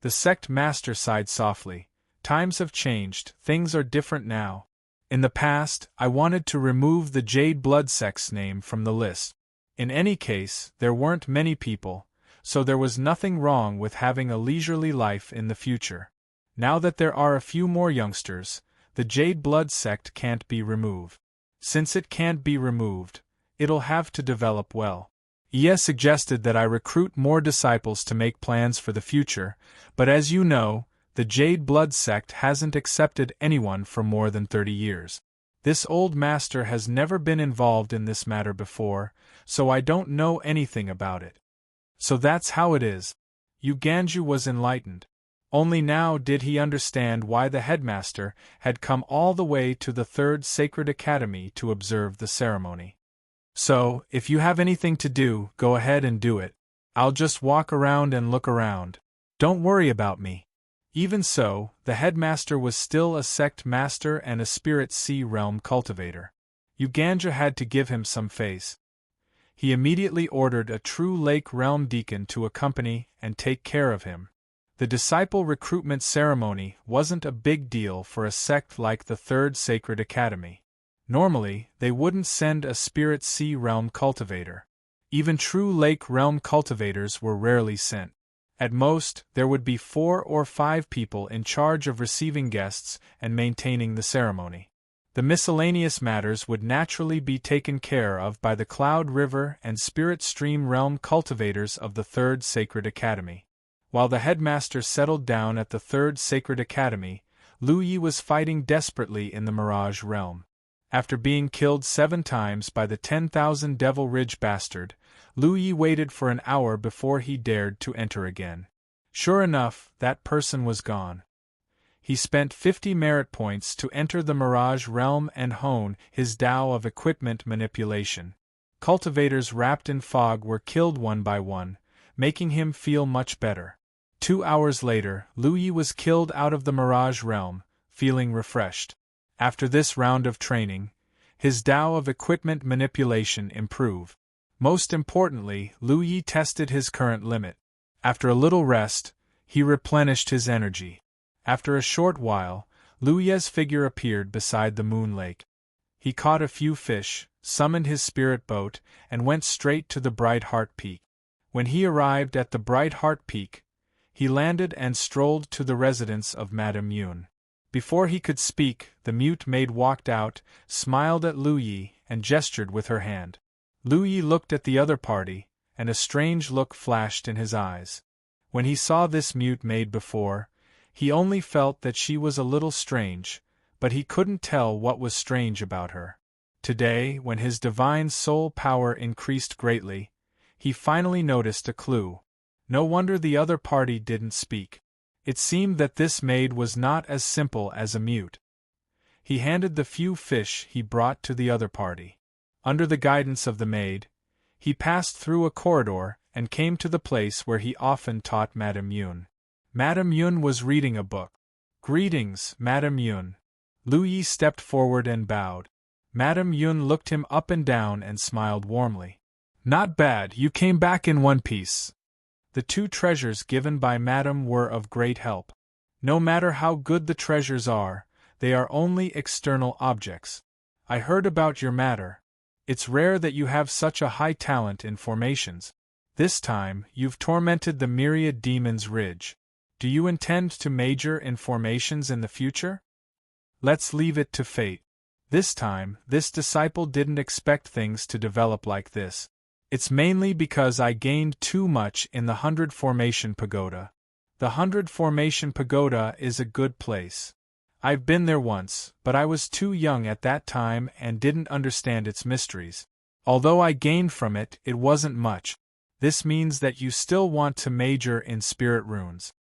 The sect master sighed softly. "Times have changed, things are different now. In the past, I wanted to remove the Jade Blood sect's name from the list. In any case, there weren't many people, so there was nothing wrong with having a leisurely life in the future. Now that there are a few more youngsters, the Jade Blood sect can't be removed. Since it can't be removed, it'll have to develop well. Ye suggested that I recruit more disciples to make plans for the future, but as you know, the Jade Blood sect hasn't accepted anyone for more than 30 years. This old master has never been involved in this matter before, so I don't know anything about it. So that's how it is. Uganju was enlightened. Only now did he understand why the headmaster had come all the way to the Third Sacred Academy to observe the ceremony. So, if you have anything to do, go ahead and do it. I'll just walk around and look around. Don't worry about me. Even so, the headmaster was still a sect master and a spirit sea realm cultivator. Uganja had to give him some face. He immediately ordered a true Lake Realm deacon to accompany and take care of him. The disciple recruitment ceremony wasn't a big deal for a sect like the Third Sacred Academy. Normally, they wouldn't send a spirit sea realm cultivator. Even true Lake Realm cultivators were rarely sent. At most, there would be 4 or 5 people in charge of receiving guests and maintaining the ceremony. The miscellaneous matters would naturally be taken care of by the Cloud River and Spirit Stream Realm cultivators of the Third Sacred Academy. While the headmaster settled down at the Third Sacred Academy, Lu Yi was fighting desperately in the Mirage Realm. After being killed 7 times by the 10,000 Devil Ridge bastard, Lu Yi waited for an hour before he dared to enter again. Sure enough, that person was gone. He spent 50 merit points to enter the Mirage Realm and hone his Tao of equipment manipulation. Cultivators wrapped in fog were killed one by one, making him feel much better. 2 hours later, Lu Yi was killed out of the Mirage Realm, feeling refreshed. After this round of training, his Tao of equipment manipulation improved. Most importantly, Lu Yi tested his current limit. After a little rest, he replenished his energy. After a short while, Lu Yi's figure appeared beside the moon lake. He caught a few fish, summoned his spirit boat, and went straight to the Bright Heart Peak. When he arrived at the Bright Heart Peak, he landed and strolled to the residence of Madame Yun. Before he could speak, the mute maid walked out, smiled at Lu Yi, and gestured with her hand. Lu Yi looked at the other party, and a strange look flashed in his eyes. When he saw this mute maid before, he only felt that she was a little strange, but he couldn't tell what was strange about her. Today, when his divine soul power increased greatly, he finally noticed a clue. No wonder the other party didn't speak. It seemed that this maid was not as simple as a mute. He handed the few fish he brought to the other party. Under the guidance of the maid, he passed through a corridor and came to the place where he often taught Madame Yun. Madame Yun was reading a book. "Greetings, Madame Yun." Lu Yi stepped forward and bowed. Madame Yun looked him up and down and smiled warmly. "Not bad, you came back in one piece." The 2 treasures given by Madame were of great help. No matter how good the treasures are, they are only external objects. I heard about your matter. It's rare that you have such a high talent in formations. This time, you've tormented the myriad demons Ridge. Do you intend to major in formations in the future? Let's leave it to fate. This time, this disciple didn't expect things to develop like this. It's mainly because I gained too much in the 100 Formation Pagoda. The 100 Formation Pagoda is a good place. I've been there once, but I was too young at that time and didn't understand its mysteries. Although I gained from it, it wasn't much. This means that you still want to major in spirit runes.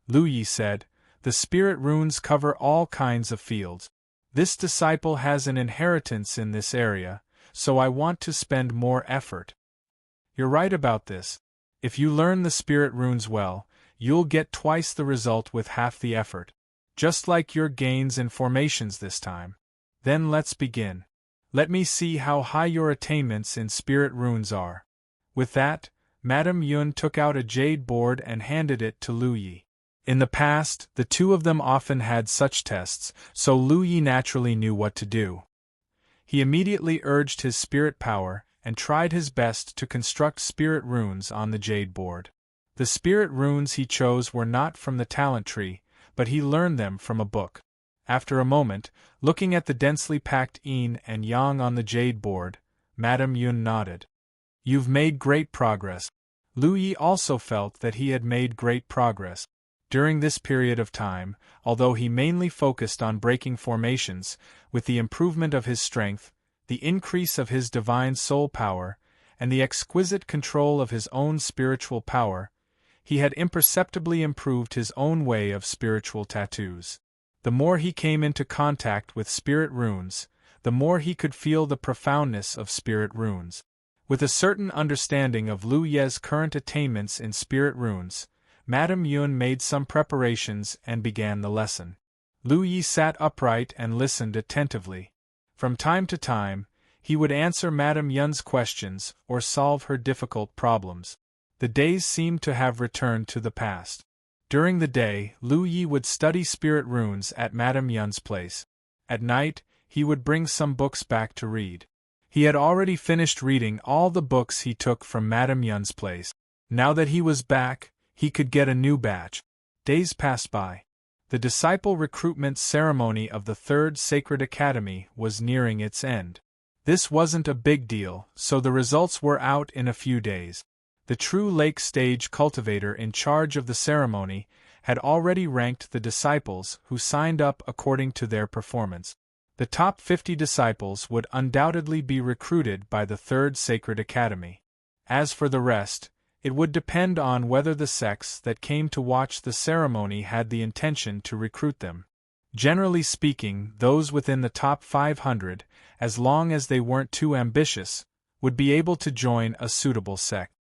Lu Yi said, "The spirit runes cover all kinds of fields. This disciple has an inheritance in this area, so I want to spend more effort." You're right about this. If you learn the spirit runes well, you'll get twice the result with half the effort. Just like your gains in formations this time. Then let's begin. Let me see how high your attainments in spirit runes are. With that, Madame Yun took out a jade board and handed it to Lu Yi. In the past, the 2 of them often had such tests, so Lu Yi naturally knew what to do. He immediately urged his spirit power and tried his best to construct spirit runes on the jade board. The spirit runes he chose were not from the talent tree, but he learned them from a book. After a moment, looking at the densely packed yin and yang on the jade board, Madame Yun nodded. You've made great progress. Lu Yi also felt that he had made great progress. During this period of time, although he mainly focused on breaking formations, with the improvement of his strength, the increase of his divine soul power, and the exquisite control of his own spiritual power, he had imperceptibly improved his own way of spiritual tattoos. The more he came into contact with spirit runes, the more he could feel the profoundness of spirit runes. With a certain understanding of Lu Ye's current attainments in spirit runes, Madame Yun made some preparations and began the lesson. Lu Yi sat upright and listened attentively. From time to time, he would answer Madame Yun's questions or solve her difficult problems. The days seemed to have returned to the past. During the day, Lu Yi would study spirit runes at Madame Yun's place. At night, he would bring some books back to read. He had already finished reading all the books he took from Madame Yun's place. Now that he was back, he could get a new batch. Days passed by. The disciple recruitment ceremony of the Third Sacred Academy was nearing its end. This wasn't a big deal, so the results were out in a few days. The true lake stage cultivator in charge of the ceremony had already ranked the disciples who signed up according to their performance. The top 50 disciples would undoubtedly be recruited by the Third Sacred Academy. As for the rest, it would depend on whether the sects that came to watch the ceremony had the intention to recruit them. Generally speaking, those within the top 500, as long as they weren't too ambitious, would be able to join a suitable sect.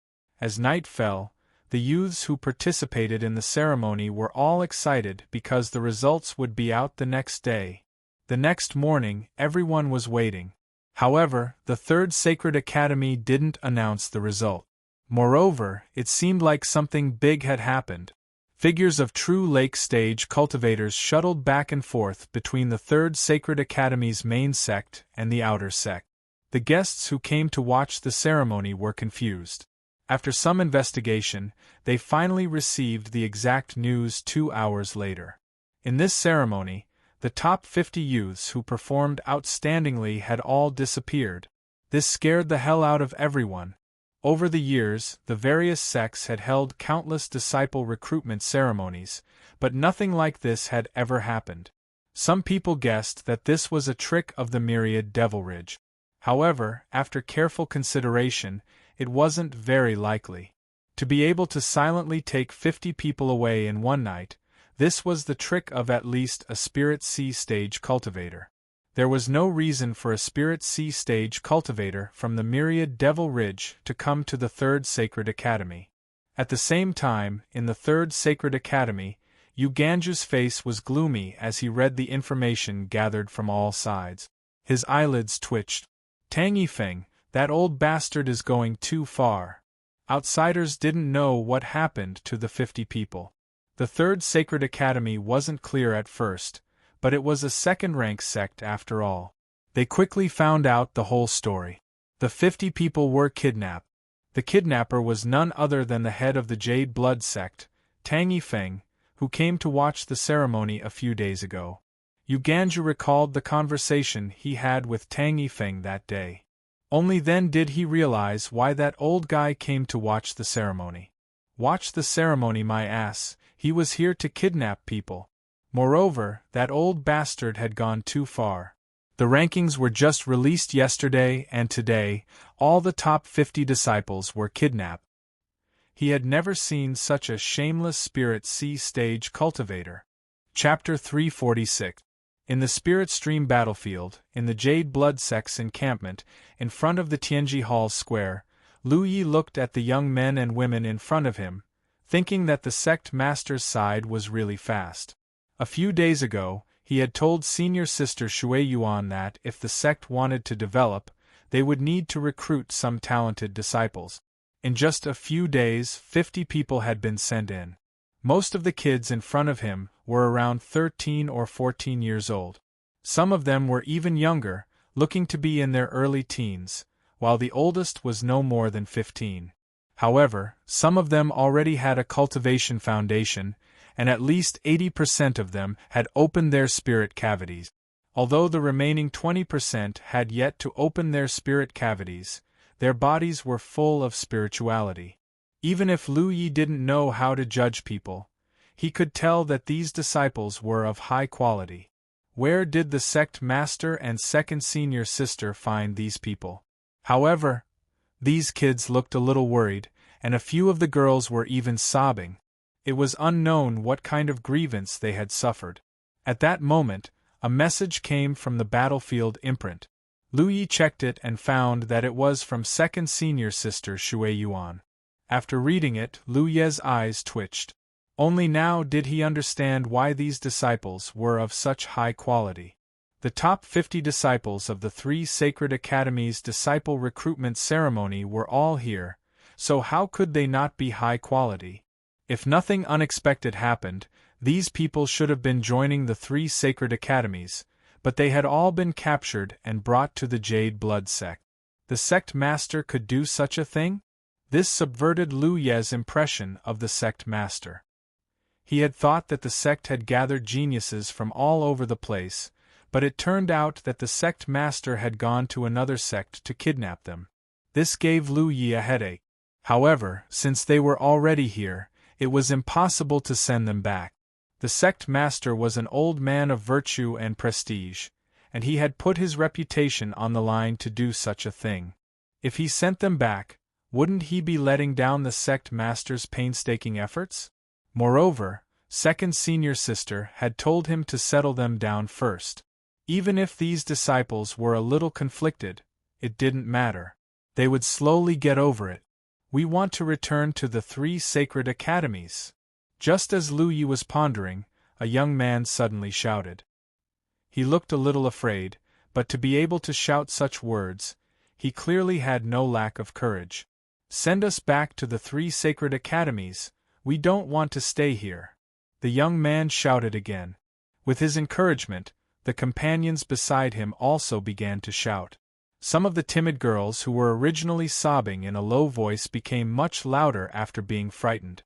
As night fell, the youths who participated in the ceremony were all excited because the results would be out the next day. The next morning, everyone was waiting. However, the Third Sacred Academy didn't announce the result. Moreover, it seemed like something big had happened. Figures of true lake stage cultivators shuttled back and forth between the Third Sacred Academy's main sect and the outer sect. The guests who came to watch the ceremony were confused. After some investigation, they finally received the exact news 2 hours later. In this ceremony, the top 50 youths who performed outstandingly had all disappeared. This scared the hell out of everyone. Over the years, the various sects had held countless disciple recruitment ceremonies, but nothing like this had ever happened. Some people guessed that this was a trick of the myriad devilridge. However, after careful consideration, it wasn't very likely. To be able to silently take 50 people away in one night, this was the trick of at least a Spirit C stage cultivator. There was no reason for a Spirit C stage cultivator from the myriad Devil Ridge to come to the Third Sacred Academy. At the same time, in the Third Sacred Academy, Yu Ganju's face was gloomy as he read the information gathered from all sides. His eyelids twitched. Tang Yifeng, that old bastard is going too far. Outsiders didn't know what happened to the 50 people. The Third Sacred Academy wasn't clear at first, but it was a second-rank sect after all. They quickly found out the whole story. The 50 people were kidnapped. The kidnapper was none other than the head of the Jade Blood sect, Tang Yifeng, who came to watch the ceremony a few days ago. Yu Ganju recalled the conversation he had with Tang Yifeng that day. Only then did he realize why that old guy came to watch the ceremony. Watch the ceremony, my ass, he was here to kidnap people. Moreover, that old bastard had gone too far. The rankings were just released yesterday, and today, all the top 50 disciples were kidnapped. He had never seen such a shameless Spirit C stage cultivator. Chapter 346. In the Spirit Stream battlefield, in the Jade Blood sect's encampment, in front of the Tianji Hall Square, Lu Yi looked at the young men and women in front of him, thinking that the sect master's side was really fast. A few days ago, he had told senior sister Shui Yuan that if the sect wanted to develop, they would need to recruit some talented disciples. In just a few days, 50 people had been sent in. Most of the kids in front of him were around 13 or 14 years old. Some of them were even younger, looking to be in their early teens, while the oldest was no more than 15. However, some of them already had a cultivation foundation, and at least 80% of them had opened their spirit cavities. Although the remaining 20% had yet to open their spirit cavities, Their bodies were full of spirituality. Even if Lu Yi didn't know how to judge people, he could tell that these disciples were of high quality. Where did the sect master and second senior sister find these people? However, these kids looked a little worried, and a few of the girls were even sobbing. It was unknown what kind of grievance they had suffered. At that moment, a message came from the battlefield imprint. Lu Yi checked it and found that it was from second senior sister Shui Yuan. After reading it, Lu Ye's eyes twitched. Only now did he understand why these disciples were of such high quality. The top 50 disciples of the 3 Sacred Academies' disciple recruitment ceremony were all here, so how could they not be high quality? If nothing unexpected happened, these people should have been joining the 3 Sacred Academies, but they had all been captured and brought to the Jade Blood sect. The sect master could do such a thing? This subverted Lu Ye's impression of the sect master. He had thought that the sect had gathered geniuses from all over the place, but it turned out that the sect master had gone to another sect to kidnap them. This gave Lu Yi a headache. However, since they were already here, it was impossible to send them back. The sect master was an old man of virtue and prestige, and he had put his reputation on the line to do such a thing. If he sent them back, wouldn't he be letting down the sect master's painstaking efforts? Moreover, second senior sister had told him to settle them down first. Even if these disciples were a little conflicted, it didn't matter. They would slowly get over it. We want to return to the 3 Sacred Academies. Just as Lu Yi was pondering, a young man suddenly shouted. He looked a little afraid, but to be able to shout such words, he clearly had no lack of courage. Send us back to the 3 Sacred Academies. We don't want to stay here. The young man shouted again. With his encouragement, the companions beside him also began to shout. Some of the timid girls who were originally sobbing in a low voice became much louder after being frightened.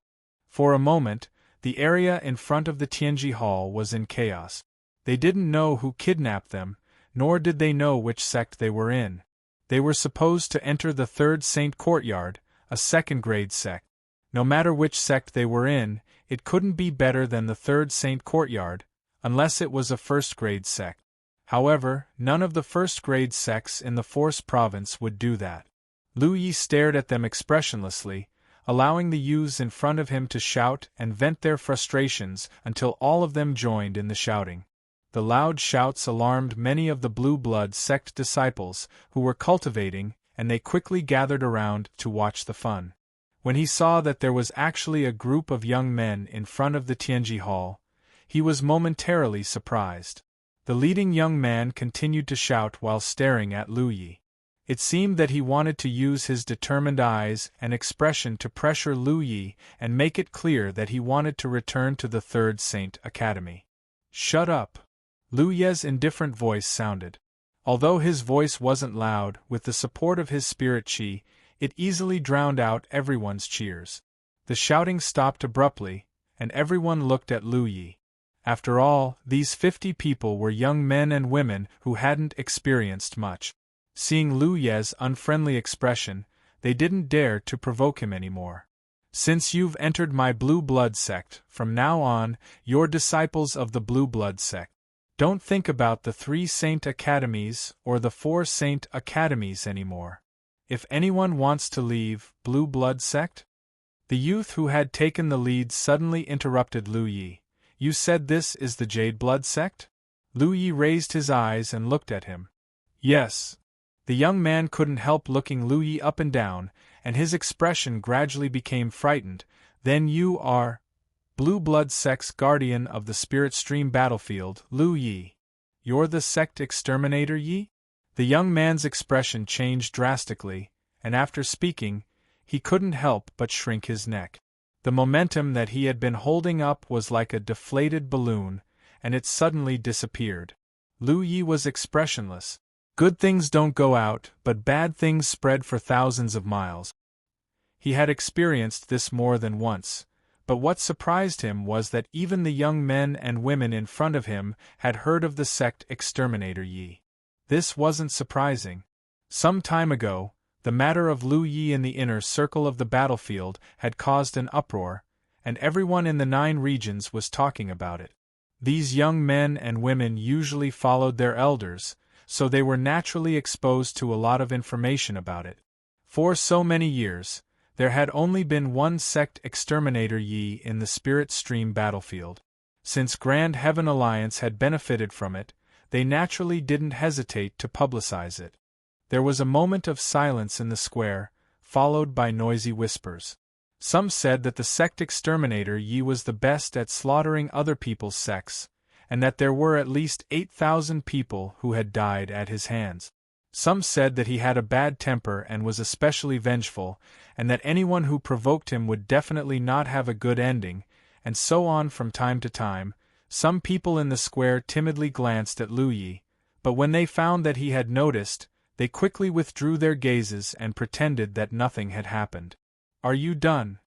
For a moment, the area in front of the Tianji Hall was in chaos. They didn't know who kidnapped them, nor did they know which sect they were in. They were supposed to enter the 3rd Saint Courtyard, a second-grade sect. No matter which sect they were in, it couldn't be better than the 3rd Saint Courtyard, unless it was a first-grade sect. However, none of the first-grade sects in the Force province would do that. Lu Yi stared at them expressionlessly, allowing the youths in front of him to shout and vent their frustrations until all of them joined in the shouting. The loud shouts alarmed many of the Blue Blood sect disciples who were cultivating, and they quickly gathered around to watch the fun. When he saw that there was actually a group of young men in front of the Tianji Hall, he was momentarily surprised. The leading young man continued to shout while staring at Lu Yi. It seemed that he wanted to use his determined eyes and expression to pressure Lu Yi and make it clear that he wanted to return to the 3rd Saint Academy. Shut up! Lu Ye's indifferent voice sounded. Although his voice wasn't loud, with the support of his spirit chi, it easily drowned out everyone's cheers. The shouting stopped abruptly, and everyone looked at Lu Yi. After all, these 50 people were young men and women who hadn't experienced much. Seeing Lu Ye's unfriendly expression, they didn't dare to provoke him anymore. Since you've entered my Blue Blood sect, from now on, you're disciples of the Blue Blood sect. Don't think about the 3 Saint Academies or the 4 Saint Academies anymore. If anyone wants to leave Blue Blood sect? The youth who had taken the lead suddenly interrupted Lu Yi. You said this is the Jade Blood sect? Lu Yi raised his eyes and looked at him. Yes. The young man couldn't help looking Lu Yi up and down, and his expression gradually became frightened. Then you are Blue Blood sect's guardian of the Spirit Stream battlefield, Lu Yi. You're the sect exterminator Yi? The young man's expression changed drastically, and after speaking, he couldn't help but shrink his neck. The momentum that he had been holding up was like a deflated balloon, and it suddenly disappeared. Lu Yi was expressionless. Good things don't go out, but bad things spread for thousands of miles. He had experienced this more than once, but what surprised him was that even the young men and women in front of him had heard of the sect exterminator Yi. This wasn't surprising. Some time ago, The matter of Lu Yi in the inner circle of the battlefield had caused an uproar, and everyone in the 9 regions was talking about it. These young men and women usually followed their elders, so they were naturally exposed to a lot of information about it. For so many years, there had only been one sect exterminator Yi in the Spirit Stream battlefield. Since Grand Heaven Alliance had benefited from it, they naturally didn't hesitate to publicize it. There was a moment of silence in the square, followed by noisy whispers. Some said that the sect exterminator Yi was the best at slaughtering other people's sects, and that there were at least 8,000 people who had died at his hands. Some said that he had a bad temper and was especially vengeful, and that anyone who provoked him would definitely not have a good ending, and so on from time to time. Some people in the square timidly glanced at Lu Yi, but when they found that he had noticed, they quickly withdrew their gazes and pretended that nothing had happened. "Are you done?"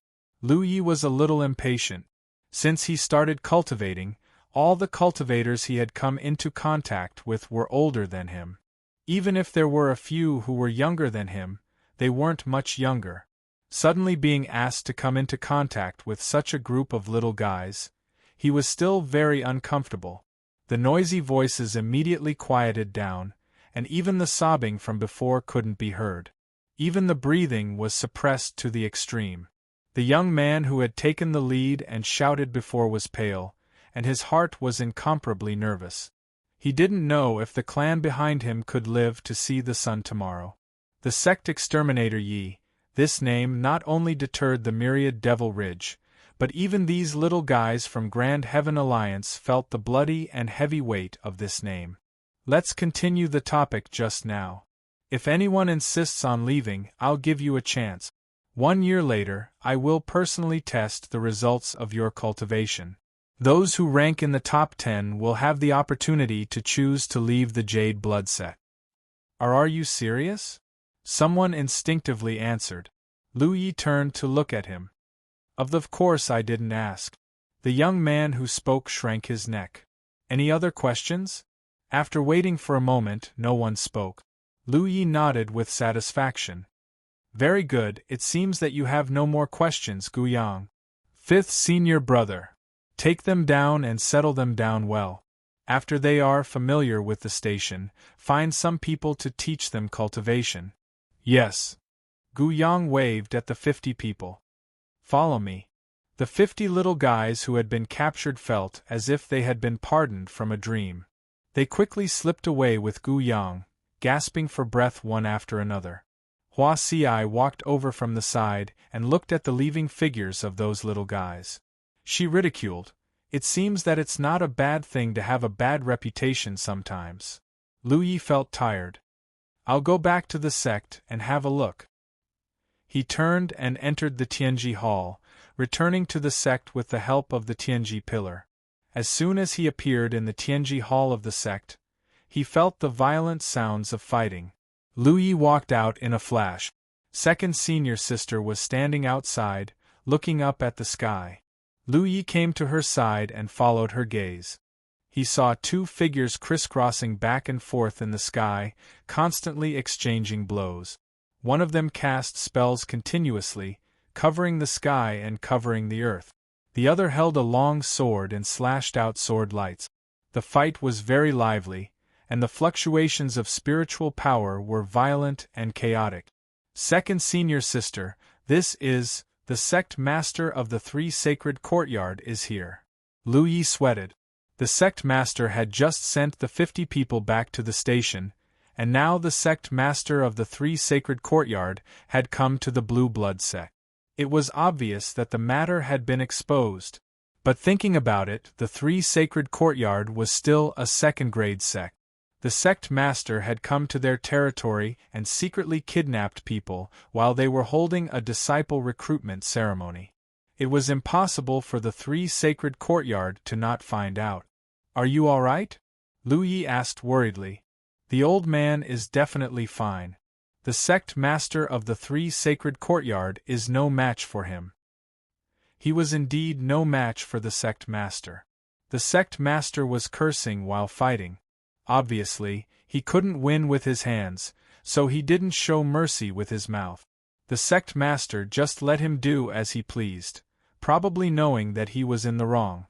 Lu Yi was a little impatient. Since he started cultivating, all the cultivators he had come into contact with were older than him. Even if there were a few who were younger than him, they weren't much younger. Suddenly being asked to come into contact with such a group of little guys, he was still very uncomfortable. The noisy voices immediately quieted down, and even the sobbing from before couldn't be heard. Even the breathing was suppressed to the extreme. The young man who had taken the lead and shouted before was pale, and his heart was incomparably nervous. He didn't know if the clan behind him could live to see the sun tomorrow. The sect exterminator Yi, this name not only deterred the myriad Devil Ridge, but even these little guys from Grand Heaven Alliance felt the bloody and heavy weight of this name. Let's continue the topic just now. If anyone insists on leaving, I'll give you a chance. 1 year later, I will personally test the results of your cultivation. Those who rank in the top 10 will have the opportunity to choose to leave the Jade Blood Set. Are you serious? Someone instinctively answered. Lu Yi turned to look at him. Of course I didn't ask. The young man who spoke shrank his neck. Any other questions? After waiting for a moment, no one spoke. Lu Yi nodded with satisfaction. Very good, it seems that you have no more questions, Guyang. 5th senior brother. Take them down and settle them down well. After they are familiar with the station, find some people to teach them cultivation. Yes. Guyang waved at the 50 people. Follow me. The 50 little guys who had been captured felt as if they had been pardoned from a dream. They quickly slipped away with Guyang, gasping for breath one after another. Hua Xi walked over from the side and looked at the leaving figures of those little guys. She ridiculed. It seems that it's not a bad thing to have a bad reputation sometimes. Lu Yi felt tired. I'll go back to the sect and have a look. He turned and entered the Tianji Hall, returning to the sect with the help of the Tianji Pillar. As soon as he appeared in the Tianji Hall of the sect, he felt the violent sounds of fighting. Lu Yi walked out in a flash. Second senior sister was standing outside, looking up at the sky. Lu Yi came to her side and followed her gaze. He saw 2 figures crisscrossing back and forth in the sky, constantly exchanging blows. One of them cast spells continuously, covering the sky and covering the earth. The other held a long sword and slashed out sword lights. The fight was very lively, and the fluctuations of spiritual power were violent and chaotic. Second senior sister, this is, the sect master of the 3 sacred courtyard is here. Lu Yi sweated. The sect master had just sent the 50 people back to the station, and now the sect master of the 3 sacred courtyard had come to the Blue Blood sect. It was obvious that the matter had been exposed. But thinking about it, the 3 sacred courtyard was still a second-grade sect. The sect master had come to their territory and secretly kidnapped people while they were holding a disciple recruitment ceremony. It was impossible for the 3 sacred courtyard to not find out. Are you all right? Lu Yi asked worriedly. The old man is definitely fine. The sect master of the 3 sacred courtyard is no match for him. He was indeed no match for the sect master. The sect master was cursing while fighting. Obviously, he couldn't win with his hands, so he didn't show mercy with his mouth. The sect master just let him do as he pleased, probably knowing that he was in the wrong.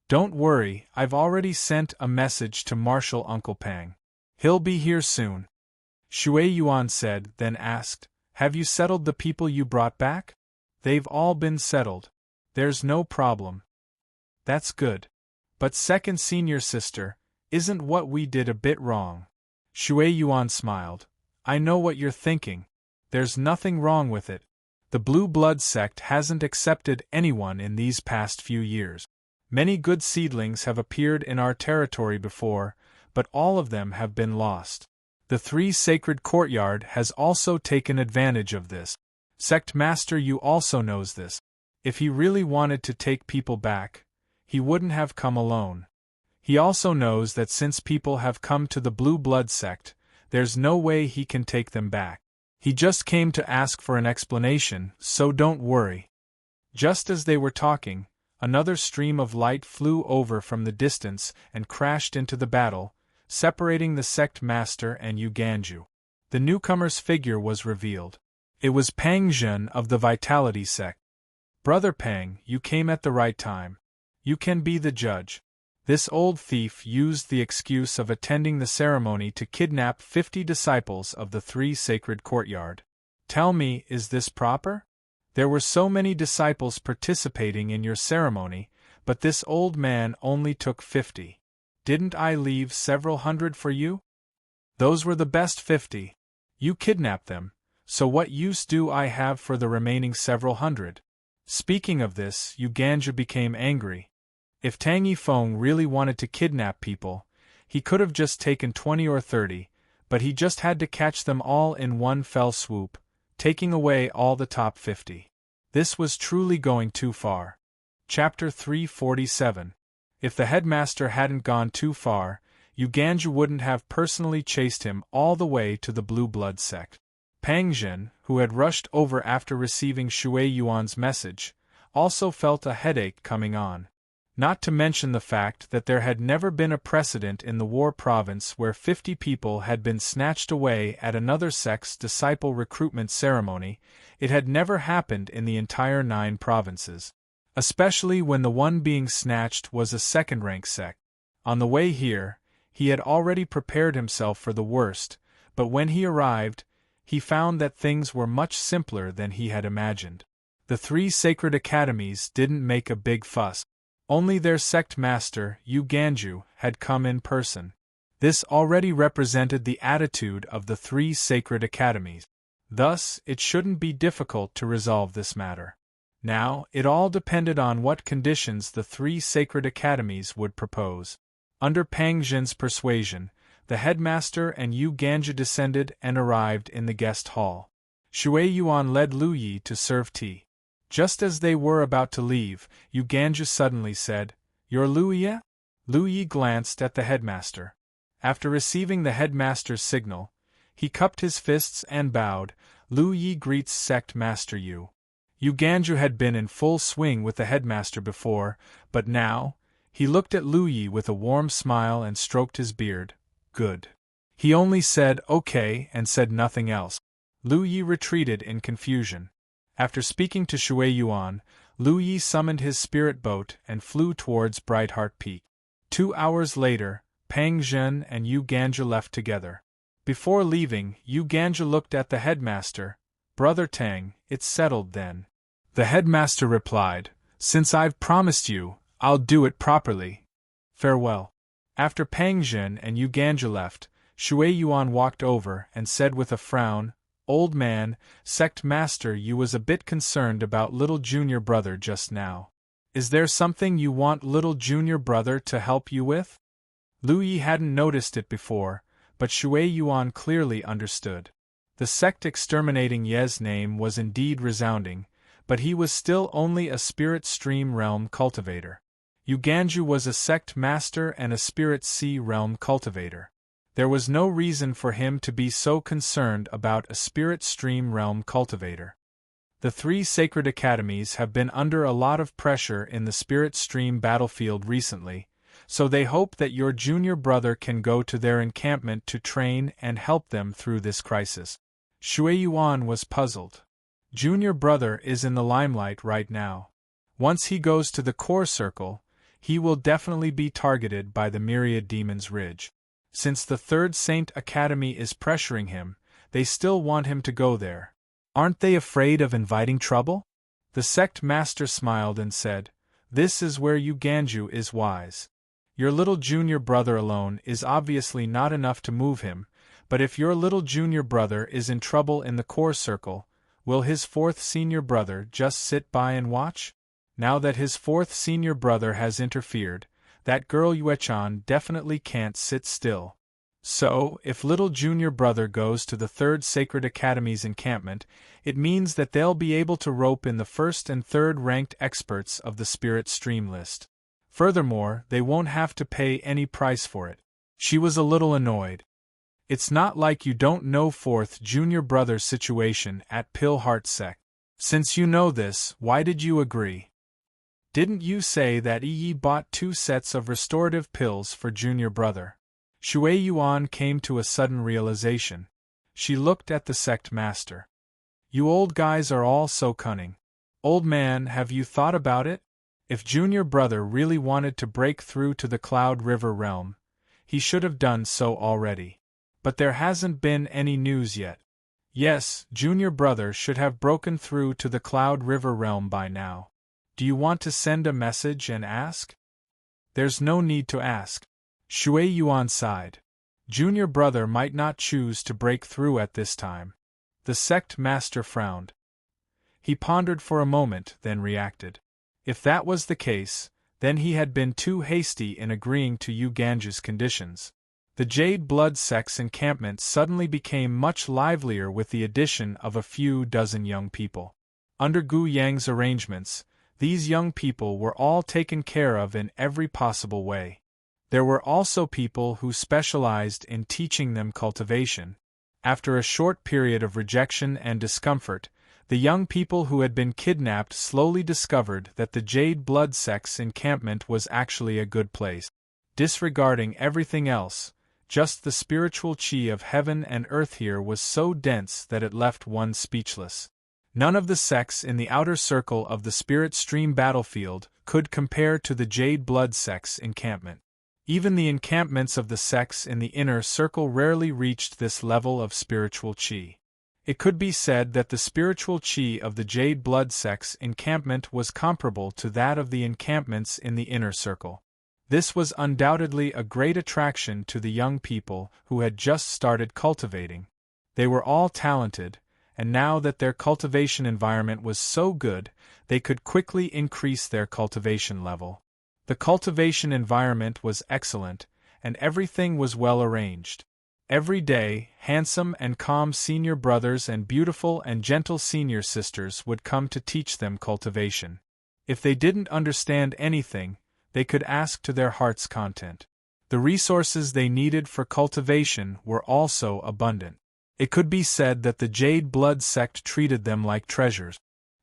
Don't worry, I've already sent a message to Marshal Uncle Pang. He'll be here soon. Shui Yuan said, then asked, have you settled the people you brought back? They've all been settled. There's no problem. That's good. But second senior sister, isn't what we did a bit wrong? Shui Yuan smiled. I know what you're thinking. There's nothing wrong with it. The Blue Blood sect hasn't accepted anyone in these past few years. Many good seedlings have appeared in our territory before, but all of them have been lost. The Three Sacred Courtyard has also taken advantage of this. Sect Master Yu also knows this. If he really wanted to take people back, he wouldn't have come alone. He also knows that since people have come to the Blue Blood sect, there's no way he can take them back. He just came to ask for an explanation, so don't worry. Just as they were talking, another stream of light flew over from the distance and crashed into the battle, separating the sect master and Yu Ganju. The newcomer's figure was revealed. It was Pang Zhen of the Vitality sect. Brother Pang, you came at the right time. You can be the judge. This old thief used the excuse of attending the ceremony to kidnap 50 disciples of the Three Sacred Courtyard. Tell me, is this proper? There were so many disciples participating in your ceremony, but this old man only took 50. Didn't I leave several hundred for you? Those were the best 50. You kidnapped them, so what use do I have for the remaining several hundred? Speaking of this, Yu Ganju became angry. If Tang Yifeng really wanted to kidnap people, he could have just taken 20 or 30, but he just had to catch them all in one fell swoop, taking away all the top 50. This was truly going too far. Chapter 347. If the headmaster hadn't gone too far, Yu Ganju wouldn't have personally chased him all the way to the Blue Blood sect. Pang Zhen, who had rushed over after receiving Shui Yuan's message, also felt a headache coming on. Not to mention the fact that there had never been a precedent in the War Province where 50 people had been snatched away at another sect's disciple recruitment ceremony. It had never happened in the entire 9 provinces. Especially when the one being snatched was a second-rank sect. On the way here, he had already prepared himself for the worst, but when he arrived, he found that things were much simpler than he had imagined. The 3 sacred academies didn't make a big fuss. Only their sect master, Yu Ganju, had come in person. This already represented the attitude of the 3 sacred academies. Thus, it shouldn't be difficult to resolve this matter. Now, it all depended on what conditions the 3 sacred academies would propose. Under Pang Zhen's persuasion, the headmaster and Yu Ganju descended and arrived in the guest hall. Shui Yuan led Lu Yi to serve tea. Just as they were about to leave, Yu Ganju suddenly said, "You're Lu Yi?" Lu Yi glanced at the headmaster. After receiving the headmaster's signal, he cupped his fists and bowed. Lu Yi greets sect master Yu. Yu Ganju had been in full swing with the headmaster before, but now, he looked at Lu Yi with a warm smile and stroked his beard. Good. He only said okay and said nothing else. Lu Yi retreated in confusion. After speaking to Shui Yuan, Lu Yi summoned his spirit boat and flew towards Brightheart Peak. 2 hours later, Pang Zhen and Yu Ganju left together. Before leaving, Yu Ganju looked at the headmaster. "Brother Tang, it's settled then." The headmaster replied, "Since I've promised you, I'll do it properly. Farewell." After Pang Zhen and Yu Ganju left, Shui Yuan walked over and said with a frown, "Old man, sect master Yu was a bit concerned about little junior brother just now. Is there something you want little junior brother to help you with?" Lu Yi hadn't noticed it before, but Shui Yuan clearly understood. The sect exterminating Ye's name was indeed resounding, but he was still only a spirit stream realm cultivator. Yu Ganju was a sect master and a spirit sea realm cultivator. There was no reason for him to be so concerned about a spirit stream realm cultivator. The 3 sacred academies have been under a lot of pressure in the spirit stream battlefield recently, so they hope that your junior brother can go to their encampment to train and help them through this crisis. Shui Yuan was puzzled. Junior brother is in the limelight right now. Once he goes to the core circle, he will definitely be targeted by the myriad demons Ridge. Since the Third Saint Academy is pressuring him, they still want him to go there. Aren't they afraid of inviting trouble? The sect master smiled and said, "This is where Yu Ganju is wise. Your little junior brother alone is obviously not enough to move him, but if your little junior brother is in trouble in the core circle, will his fourth senior brother just sit by and watch? Now that his fourth senior brother has interfered, that girl Yuechan definitely can't sit still. So, if little junior brother goes to the Third Sacred Academy's encampment, it means that they'll be able to rope in the first and third ranked experts of the Spirit Stream list. Furthermore, they won't have to pay any price for it." She was a little annoyed. "It's not like you don't know fourth junior brother's situation at Pillheart Sect. Since you know this, why did you agree? Didn't you say that Yi bought 2 sets of restorative pills for junior brother?" Shui Yuan came to a sudden realization. She looked at the sect master. "You old guys are all so cunning. Old man, have you thought about it? If junior brother really wanted to break through to the Cloud River realm, he should have done so already. But there hasn't been any news yet. Yes, junior brother should have broken through to the Cloud River realm by now. Do you want to send a message and ask?" "There's no need to ask." Shui Yuan sighed. "Junior brother might not choose to break through at this time." The sect master frowned. He pondered for a moment, then reacted. If that was the case, then he had been too hasty in agreeing to Yu Ganju's conditions. The Jade Blood Sect's encampment suddenly became much livelier with the addition of a few dozen young people. Under Gu Yang's arrangements, these young people were all taken care of in every possible way. There were also people who specialized in teaching them cultivation. After a short period of rejection and discomfort, the young people who had been kidnapped slowly discovered that the Jade Blood Sect's encampment was actually a good place. Disregarding everything else, just the spiritual chi of heaven and earth here was so dense that it left one speechless. None of the sects in the outer circle of the Spirit Stream battlefield could compare to the Jade Blood Sect's encampment. Even the encampments of the sects in the inner circle rarely reached this level of spiritual chi. It could be said that the spiritual chi of the Jade Blood Sect's encampment was comparable to that of the encampments in the inner circle. This was undoubtedly a great attraction to the young people who had just started cultivating. They were all talented, and now that their cultivation environment was so good, they could quickly increase their cultivation level. The cultivation environment was excellent, and everything was well arranged. Every day, handsome and calm senior brothers and beautiful and gentle senior sisters would come to teach them cultivation. If they didn't understand anything, they could ask to their heart's content. The resources they needed for cultivation were also abundant. It could be said that the Jade Blood Sect treated them like treasures.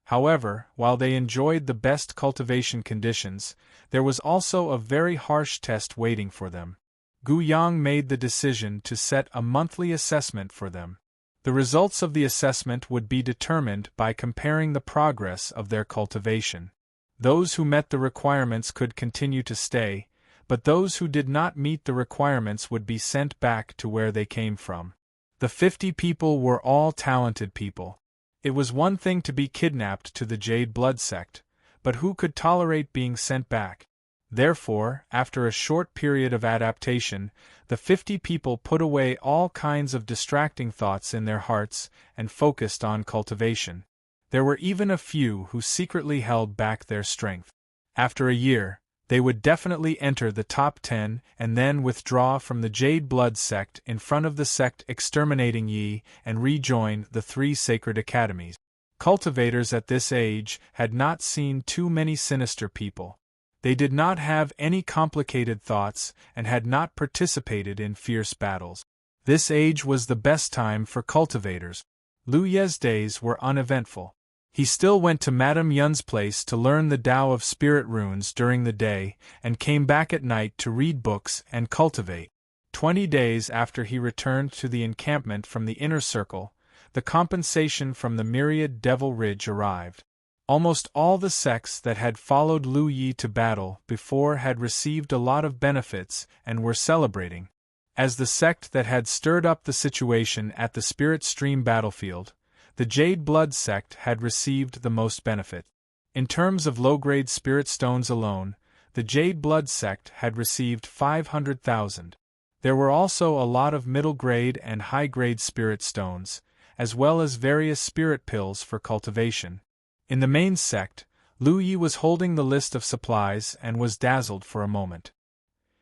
However, while they enjoyed the best cultivation conditions, there was also a very harsh test waiting for them. Gu Yang made the decision to set a monthly assessment for them. The results of the assessment would be determined by comparing the progress of their cultivation. Those who met the requirements could continue to stay, but those who did not meet the requirements would be sent back to where they came from. The 50 people were all talented people. It was one thing to be kidnapped to the Jade Blood Sect, but who could tolerate being sent back? Therefore, after a short period of adaptation, the 50 people put away all kinds of distracting thoughts in their hearts and focused on cultivation. There were even a few who secretly held back their strength. After a year, they would definitely enter the top 10 and then withdraw from the Jade Blood Sect in front of the sect exterminating Yi and rejoin the 3 sacred academies. Cultivators at this age had not seen too many sinister people. They did not have any complicated thoughts and had not participated in fierce battles. This age was the best time for cultivators. Lu Ye's days were uneventful. He still went to Madame Yun's place to learn the Tao of spirit runes during the day, and came back at night to read books and cultivate. 20 days after he returned to the encampment from the inner circle, the compensation from the myriad Devil Ridge arrived. Almost all the sects that had followed Lu Yi to battle before had received a lot of benefits and were celebrating. As the sect that had stirred up the situation at the Spirit Stream battlefield, the Jade Blood sect had received the most benefit. In terms of low-grade spirit stones alone, the Jade Blood sect had received 500,000. There were also a lot of middle-grade and high-grade spirit stones, as well as various spirit pills for cultivation. In the main sect, Lu Yi was holding the list of supplies and was dazzled for a moment.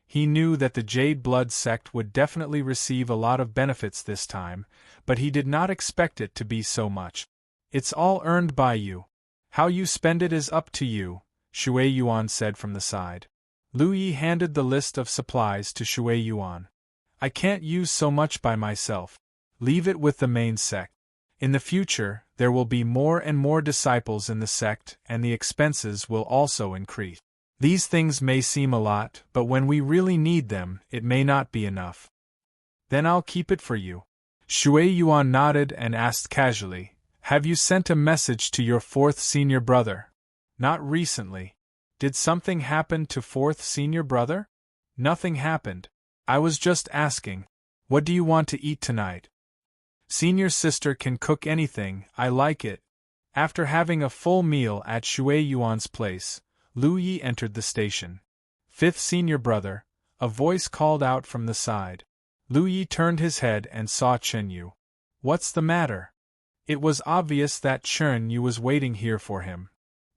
He knew that the Jade Blood sect would definitely receive a lot of benefits this time, but he did not expect it to be so much. It's all earned by you. How you spend it is up to you, Shui Yuan said from the side. Lu Yi handed the list of supplies to Shui Yuan. I can't use so much by myself. Leave it with the main sect. In the future, there will be more and more disciples in the sect, and the expenses will also increase. These things may seem a lot, but when we really need them, it may not be enough. Then I'll keep it for you. Shui Yuan nodded and asked casually, Have you sent a message to your fourth senior brother? Not recently. Did something happen to fourth senior brother? Nothing happened. I was just asking. What do you want to eat tonight? Senior sister can cook anything, I like it. After having a full meal at Shui Yuan's place, Lu Yi entered the station. Fifth senior brother, a voice called out from the side. Lu Yi turned his head and saw Chen Yu. What's the matter? It was obvious that Chen Yu was waiting here for him.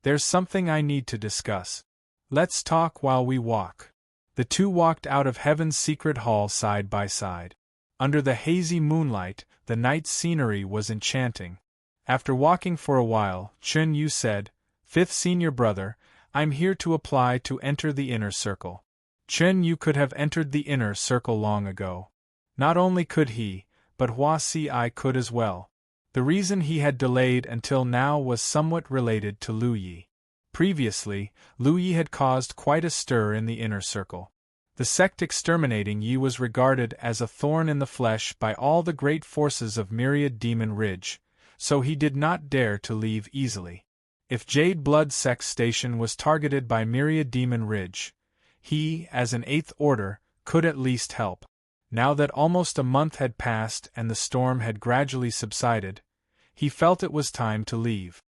There's something I need to discuss. Let's talk while we walk. The two walked out of Heaven's secret hall side by side. Under the hazy moonlight, the night scenery was enchanting. After walking for a while, Chen Yu said, Fifth senior brother, I'm here to apply to enter the inner circle. Chen Yu could have entered the inner circle long ago. Not only could he, but Hua Si could as well. The reason he had delayed until now was somewhat related to Lu Yi. Previously, Lu Yi had caused quite a stir in the inner circle. The sect exterminating Yi was regarded as a thorn in the flesh by all the great forces of Myriad Demon Ridge, so he did not dare to leave easily. If Jade Blood Sect Station was targeted by Myriad Demon Ridge, he, as an Eighth Order, could at least help. Now that almost a month had passed and the storm had gradually subsided, he felt it was time to leave.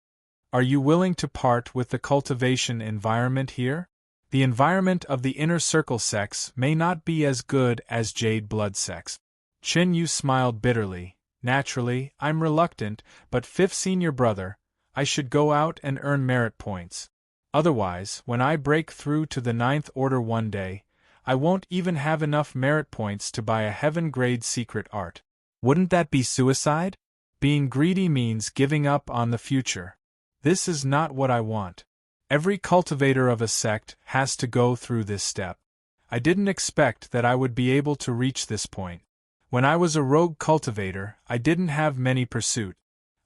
Are you willing to part with the cultivation environment here? The environment of the inner circle sects may not be as good as Jade Blood sects. Chen Yu smiled bitterly. Naturally, I'm reluctant, but fifth senior brother, I should go out and earn merit points. Otherwise, when I break through to the ninth order one day, I won't even have enough merit points to buy a heaven-grade secret art. Wouldn't that be suicide? Being greedy means giving up on the future. This is not what I want. Every cultivator of a sect has to go through this step. I didn't expect that I would be able to reach this point. When I was a rogue cultivator, I didn't have many pursuits.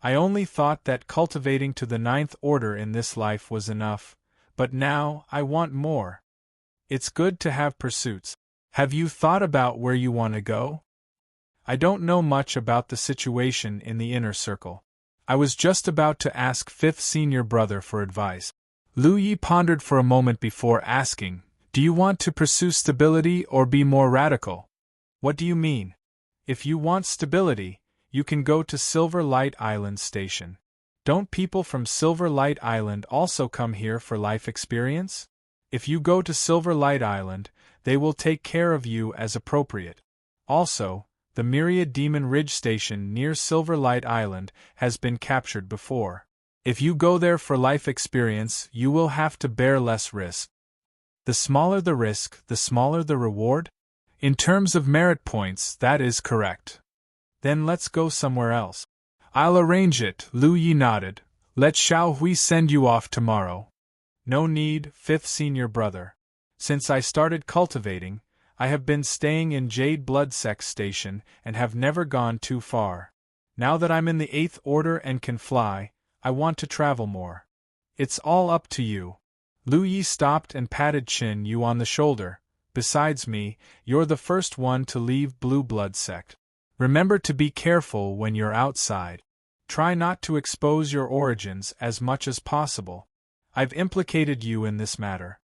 I only thought that cultivating to the ninth order in this life was enough, but now I want more. It's good to have pursuits. Have you thought about where you want to go? I don't know much about the situation in the inner circle. I was just about to ask fifth senior brother for advice. Lu Yi pondered for a moment before asking, Do you want to pursue stability or be more radical? What do you mean? If you want stability, you can go to Silver Light Island Station. Don't people from Silver Light Island also come here for life experience? If you go to Silver Light Island, they will take care of you as appropriate. Also, the Myriad Demon Ridge Station near Silver Light Island has been captured before. If you go there for life experience, you will have to bear less risk. The smaller the risk, the smaller the reward? In terms of merit points, that is correct. Then let's go somewhere else. I'll arrange it, Lu Yi nodded. Let Xiao Hui send you off tomorrow. No need, fifth senior brother. Since I started cultivating, I have been staying in Jade Blood Sect Station and have never gone too far. Now that I'm in the eighth order and can fly, I want to travel more. It's all up to you. Lu Yi stopped and patted Qin Yu on the shoulder. Besides me, you're the first one to leave Blue Blood sect. Remember to be careful when you're outside. Try not to expose your origins as much as possible. I've implicated you in this matter.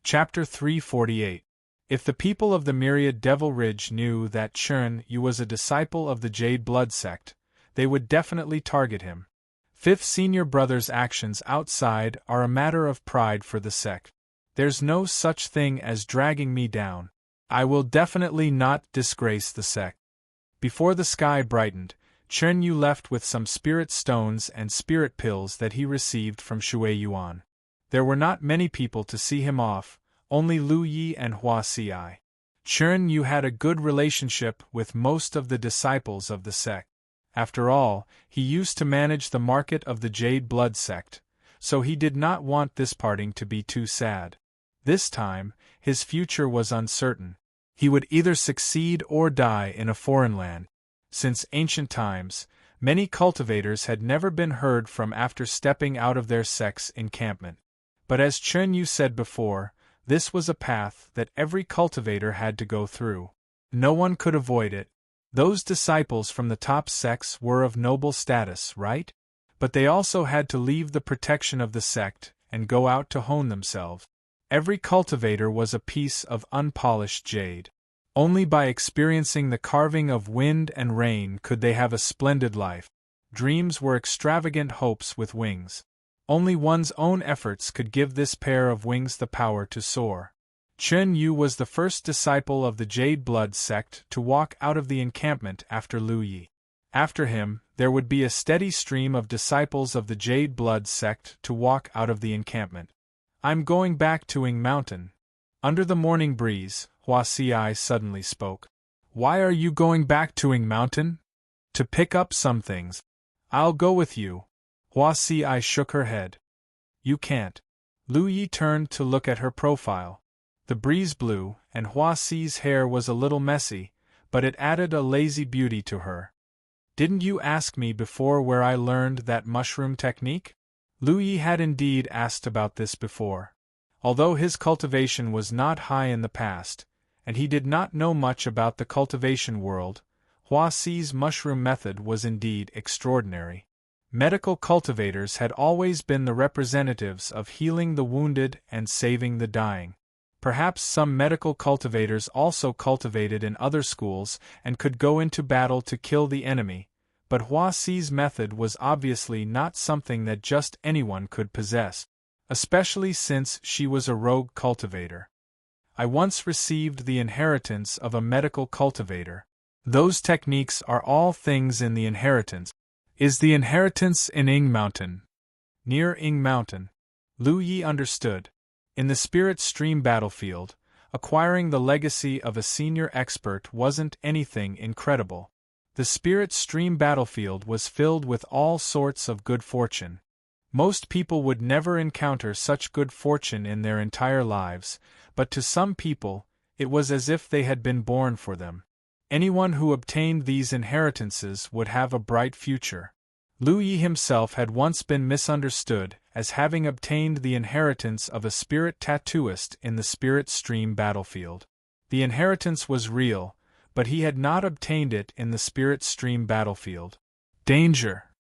Chapter 348. If the people of the Myriad Devil Ridge knew that Qin Yu was a disciple of the Jade Blood sect, they would definitely target him. Fifth Senior Brother's actions outside are a matter of pride for the sect. There's no such thing as dragging me down. I will definitely not disgrace the sect. Before the sky brightened, Qin Yu left with some spirit stones and spirit pills that he received from Shui Yuan. There were not many people to see him off, only Lu Yi and Hua Xi. Qin Yu had a good relationship with most of the disciples of the sect. After all, he used to manage the market of the Jade Blood sect, so he did not want this parting to be too sad. This time, his future was uncertain. He would either succeed or die in a foreign land. Since ancient times, many cultivators had never been heard from after stepping out of their sect's encampment. But as Qin Yu said before, this was a path that every cultivator had to go through. No one could avoid it. Those disciples from the top sects were of noble status, right? But they also had to leave the protection of the sect and go out to hone themselves. Every cultivator was a piece of unpolished jade. Only by experiencing the carving of wind and rain could they have a splendid life. Dreams were extravagant hopes with wings. Only one's own efforts could give this pair of wings the power to soar. Qin Yu was the first disciple of the Jade Blood sect to walk out of the encampment after Lu Yi. After him, there would be a steady stream of disciples of the Jade Blood sect to walk out of the encampment. I'm going back to Ing Mountain. Under the morning breeze, Hua Xi suddenly spoke. Why are you going back to Ing Mountain? To pick up some things. I'll go with you. Hua Xi shook her head. You can't. Lu Yi turned to look at her profile. The breeze blew, and Hua Xi's hair was a little messy, but it added a lazy beauty to her. Didn't you ask me before where I learned that mushroom technique? Lu Yi had indeed asked about this before. Although his cultivation was not high in the past, and he did not know much about the cultivation world, Hua Xi's mushroom method was indeed extraordinary. Medical cultivators had always been the representatives of healing the wounded and saving the dying. Perhaps some medical cultivators also cultivated in other schools and could go into battle to kill the enemy, but Hua Xi's method was obviously not something that just anyone could possess, especially since she was a rogue cultivator. I once received the inheritance of a medical cultivator. Those techniques are all things in the inheritance. Is the inheritance in Ing Mountain? Near Ing Mountain. Lu Yi understood. In the Spirit Stream battlefield, acquiring the legacy of a senior expert wasn't anything incredible. The Spirit Stream battlefield was filled with all sorts of good fortune. Most people would never encounter such good fortune in their entire lives, but to some people, it was as if they had been born for them. Anyone who obtained these inheritances would have a bright future. Lu Yi himself had once been misunderstood as having obtained the inheritance of a spirit tattooist in the Spirit Stream battlefield. The inheritance was real, but he had not obtained it in the Spirit Stream battlefield. Danger.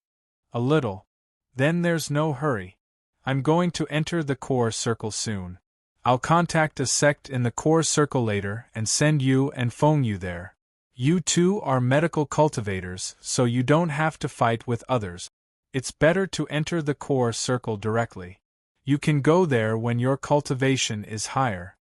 A little. Then there's no hurry. I'm going to enter the core circle soon. I'll contact a sect in the core circle later and send you and Feng Yu there. You two are medical cultivators, so you don't have to fight with others. It's better to enter the core circle directly. You can go there when your cultivation is higher.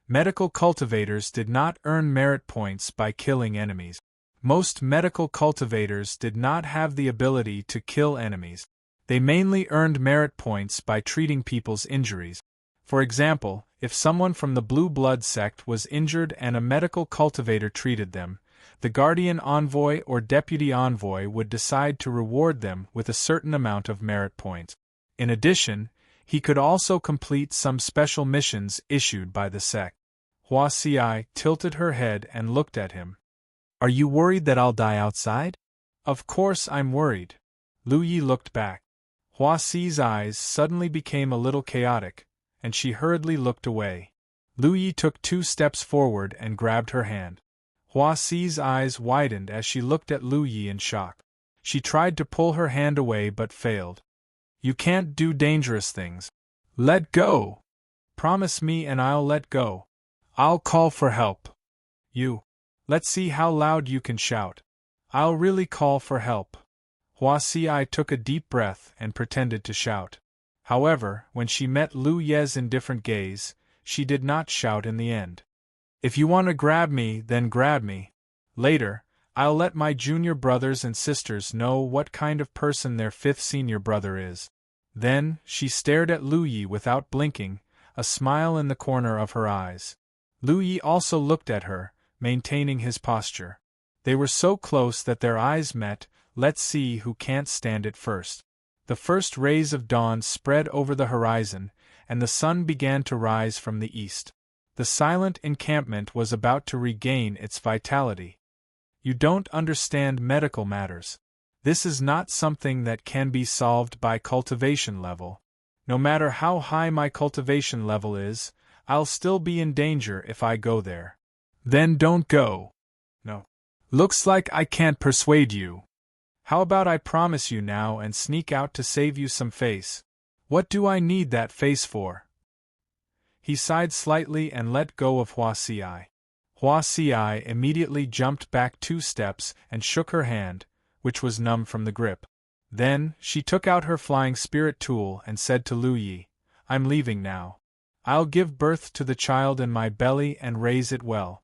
Medical cultivators did not earn merit points by killing enemies. Most medical cultivators did not have the ability to kill enemies. They mainly earned merit points by treating people's injuries. For example, if someone from the Blue Blood sect was injured and a medical cultivator treated them, the Guardian Envoy or Deputy Envoy would decide to reward them with a certain amount of merit points. In addition, he could also complete some special missions issued by the sect. Hua Xi tilted her head and looked at him. Are you worried that I'll die outside? Of course I'm worried. Lu Yi looked back. Hua Xi's eyes suddenly became a little chaotic, and she hurriedly looked away. Lu Yi took 2 steps forward and grabbed her hand. Hua Xi's eyes widened as she looked at Lu Yi in shock. She tried to pull her hand away but failed. You can't do dangerous things. Let go! Promise me and I'll let go. I'll call for help. Let's see how loud you can shout. I'll really call for help. Hua Xi took a deep breath and pretended to shout. However, when she met Lu Ye's indifferent gaze, she did not shout in the end. If you want to grab me, then grab me. Later, I'll let my junior brothers and sisters know what kind of person their 5th senior brother is. Then, she stared at Lu Yi without blinking, a smile in the corner of her eyes. Lu Yi also looked at her, maintaining his posture. They were so close that their eyes met. Let's see who can't stand it first. The first rays of dawn spread over the horizon, and the sun began to rise from the east. The silent encampment was about to regain its vitality. You don't understand medical matters. This is not something that can be solved by cultivation level. No matter how high my cultivation level is, I'll still be in danger if I go there. Then don't go. No. Looks like I can't persuade you. How about I promise you now and sneak out to save you some face? What do I need that face for? He sighed slightly and let go of Hua Xi. Hua Xi immediately jumped back 2 steps and shook her hand, which was numb from the grip. Then, she took out her flying spirit tool and said to Lu Yi, I'm leaving now. I'll give birth to the child in my belly and raise it well.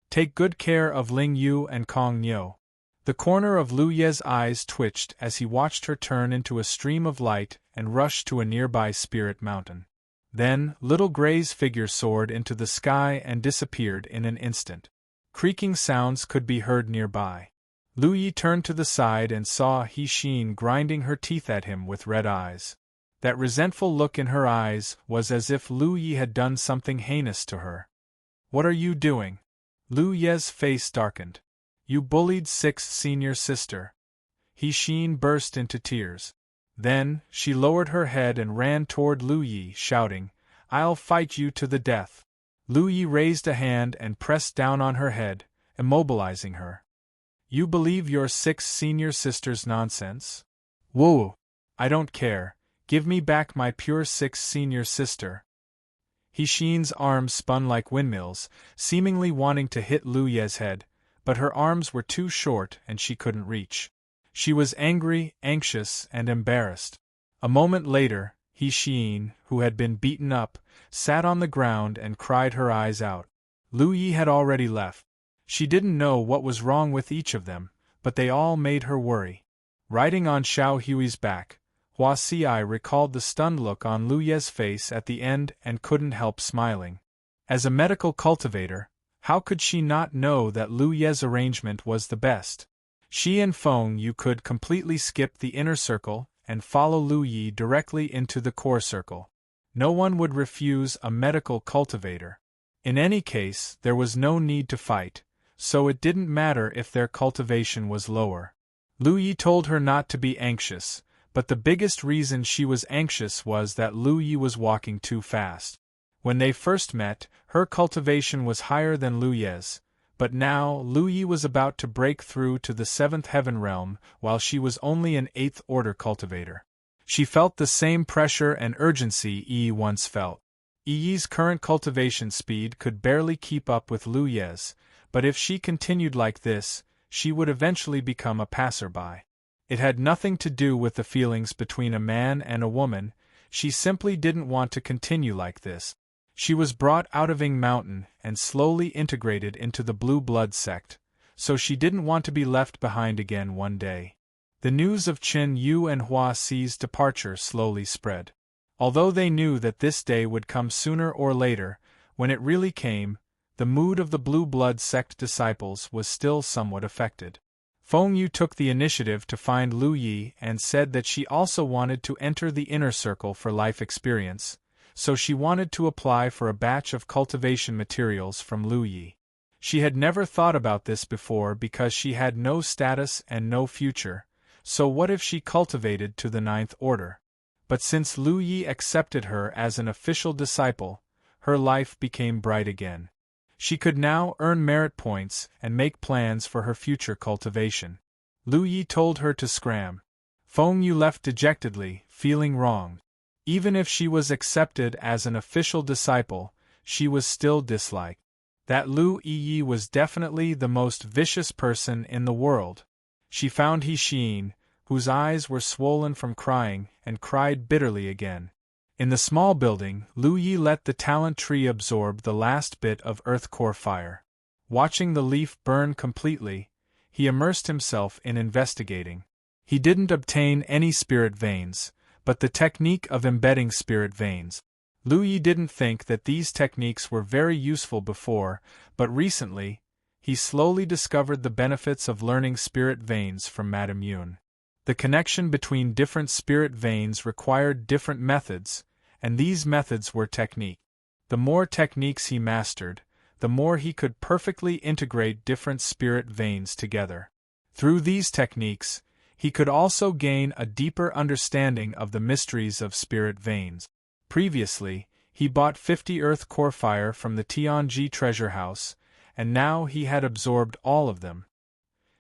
Take good care of Ling Yu and Kong Niu. The corner of Lu Ye's eyes twitched as he watched her turn into a stream of light and rush to a nearby spirit mountain. Then, little Gray's figure soared into the sky and disappeared in an instant. Creaking sounds could be heard nearby. Lu Yi turned to the side and saw He Xin grinding her teeth at him with red eyes. That resentful look in her eyes was as if Lu Yi had done something heinous to her. What are you doing? Lu Ye's face darkened. You bullied 6th senior sister. He Xin burst into tears. Then, she lowered her head and ran toward Lu Yi, shouting, I'll fight you to the death. Lu Yi raised a hand and pressed down on her head, immobilizing her. You believe your 6th senior sister's nonsense? Whoa! I don't care. Give me back my pure 6th senior sister. He Xin's arms spun like windmills, seemingly wanting to hit Lu Ye's head, but her arms were too short and she couldn't reach. She was angry, anxious, and embarrassed. A moment later, He Xin, who had been beaten up, sat on the ground and cried her eyes out. Lu Yi had already left. She didn't know what was wrong with each of them, but they all made her worry. Riding on Xiao Hui's back, Hua Xi recalled the stunned look on Lu Ye's face at the end and couldn't help smiling. As a medical cultivator, how could she not know that Lu Ye's arrangement was the best? She and Feng Yu could completely skip the inner circle and follow Lu Yi directly into the core circle. No one would refuse a medical cultivator. In any case, there was no need to fight, so it didn't matter if their cultivation was lower. Lu Yi told her not to be anxious, but the biggest reason she was anxious was that Lu Yi was walking too fast. When they first met, her cultivation was higher than Lu Ye's, but now Lu Yi was about to break through to the 7th heaven realm while she was only an 8th order cultivator. She felt the same pressure and urgency Yi once felt. Yi's current cultivation speed could barely keep up with Lu Ye's, but if she continued like this, she would eventually become a passerby. It had nothing to do with the feelings between a man and a woman, she simply didn't want to continue like this. She was brought out of Ing Mountain and slowly integrated into the Blue Blood sect, so she didn't want to be left behind again one day. The news of Qin Yu and Hua Xi's departure slowly spread. Although they knew that this day would come sooner or later, when it really came, the mood of the Blue Blood sect disciples was still somewhat affected. Feng Yu took the initiative to find Lu Yi and said that she also wanted to enter the inner circle for life experience, so she wanted to apply for a batch of cultivation materials from Lu Yi. She had never thought about this before because she had no status and no future, so what if she cultivated to the 9th order? But since Lu Yi accepted her as an official disciple, her life became bright again. She could now earn merit points and make plans for her future cultivation. Lu Yi told her to scram. Feng Yu left dejectedly, feeling wronged. Even if she was accepted as an official disciple, she was still disliked. That Lu Yi was definitely the most vicious person in the world. She found He Xian, whose eyes were swollen from crying, and cried bitterly again. In the small building, Lu Yi let the talent tree absorb the last bit of earth core fire. Watching the leaf burn completely, he immersed himself in investigating. He didn't obtain any spirit veins, but the technique of embedding spirit veins. Lu Yi didn't think that these techniques were very useful before, but recently, he slowly discovered the benefits of learning spirit veins from Madame Yun. The connection between different spirit veins required different methods, and these methods were technique. The more techniques he mastered, the more he could perfectly integrate different spirit veins together. Through these techniques, he could also gain a deeper understanding of the mysteries of spirit veins. Previously, he bought 50 earth core fire from the Tianji treasure house, and now he had absorbed all of them.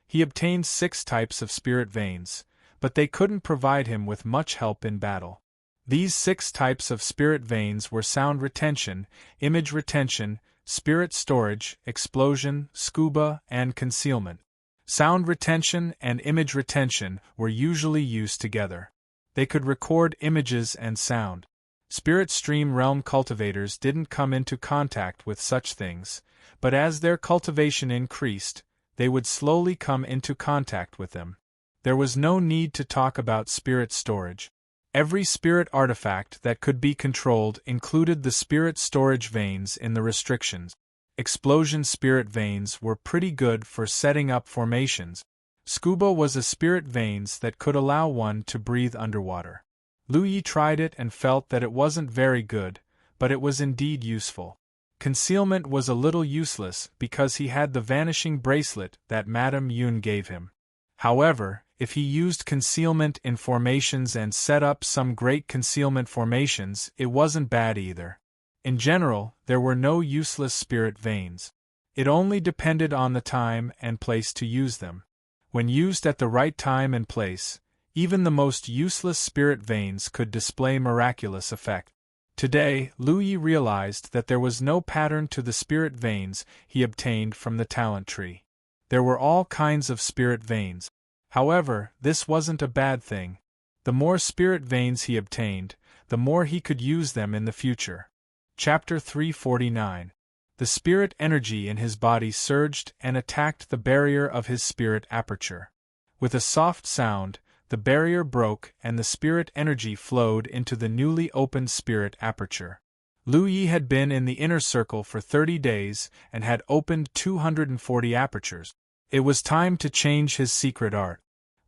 He obtained 6 types of spirit veins, but they couldn't provide him with much help in battle. These 6 types of spirit veins were sound retention, image retention, spirit storage, explosion, scuba, and concealment. Sound retention and image retention were usually used together. They could record images and sound. Spirit stream realm cultivators didn't come into contact with such things, but as their cultivation increased, they would slowly come into contact with them. There was no need to talk about spirit storage. Every spirit artifact that could be controlled included the spirit storage veins in the restrictions. Explosion spirit veins were pretty good for setting up formations. Scuba was a spirit veins that could allow one to breathe underwater. Lu Yi tried it and felt that it wasn't very good, but it was indeed useful. Concealment was a little useless because he had the vanishing bracelet that Madame Yun gave him. However, if he used concealment in formations and set up some great concealment formations, it wasn't bad either. In general, there were no useless spirit veins. It only depended on the time and place to use them. When used at the right time and place, even the most useless spirit veins could display miraculous effect. Today, Lu Yi realized that there was no pattern to the spirit veins he obtained from the talent tree. There were all kinds of spirit veins. However, this wasn't a bad thing. The more spirit veins he obtained, the more he could use them in the future. Chapter 349. The spirit energy in his body surged and attacked the barrier of his spirit aperture. With a soft sound, the barrier broke and the spirit energy flowed into the newly opened spirit aperture. Lu Yi had been in the inner circle for 30 days and had opened 240 apertures. It was time to change his secret art.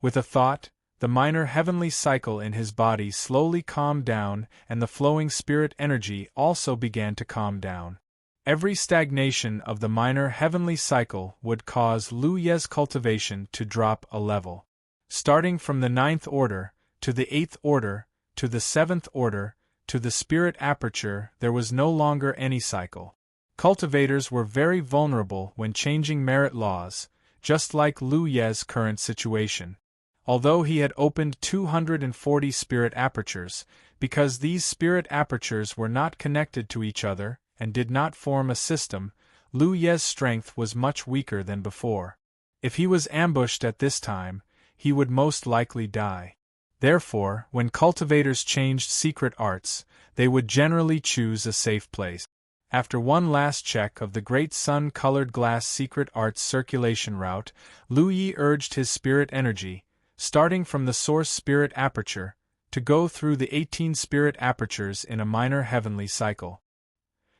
With a thought, the minor heavenly cycle in his body slowly calmed down and the flowing spirit energy also began to calm down. Every stagnation of the minor heavenly cycle would cause Lu Ye's cultivation to drop a level. Starting from the 9th order, to the 8th order, to the 7th order, to the spirit aperture, there was no longer any cycle. Cultivators were very vulnerable when changing merit laws, just like Lu Ye's current situation. Although he had opened 240 spirit apertures, because these spirit apertures were not connected to each other and did not form a system, Lu Ye's strength was much weaker than before. If he was ambushed at this time, he would most likely die. Therefore, when cultivators changed secret arts, they would generally choose a safe place. After one last check of the great sun-colored glass secret arts circulation route, Lu Yi urged his spirit energy, starting from the source spirit aperture, to go through the 18 spirit apertures in a minor heavenly cycle.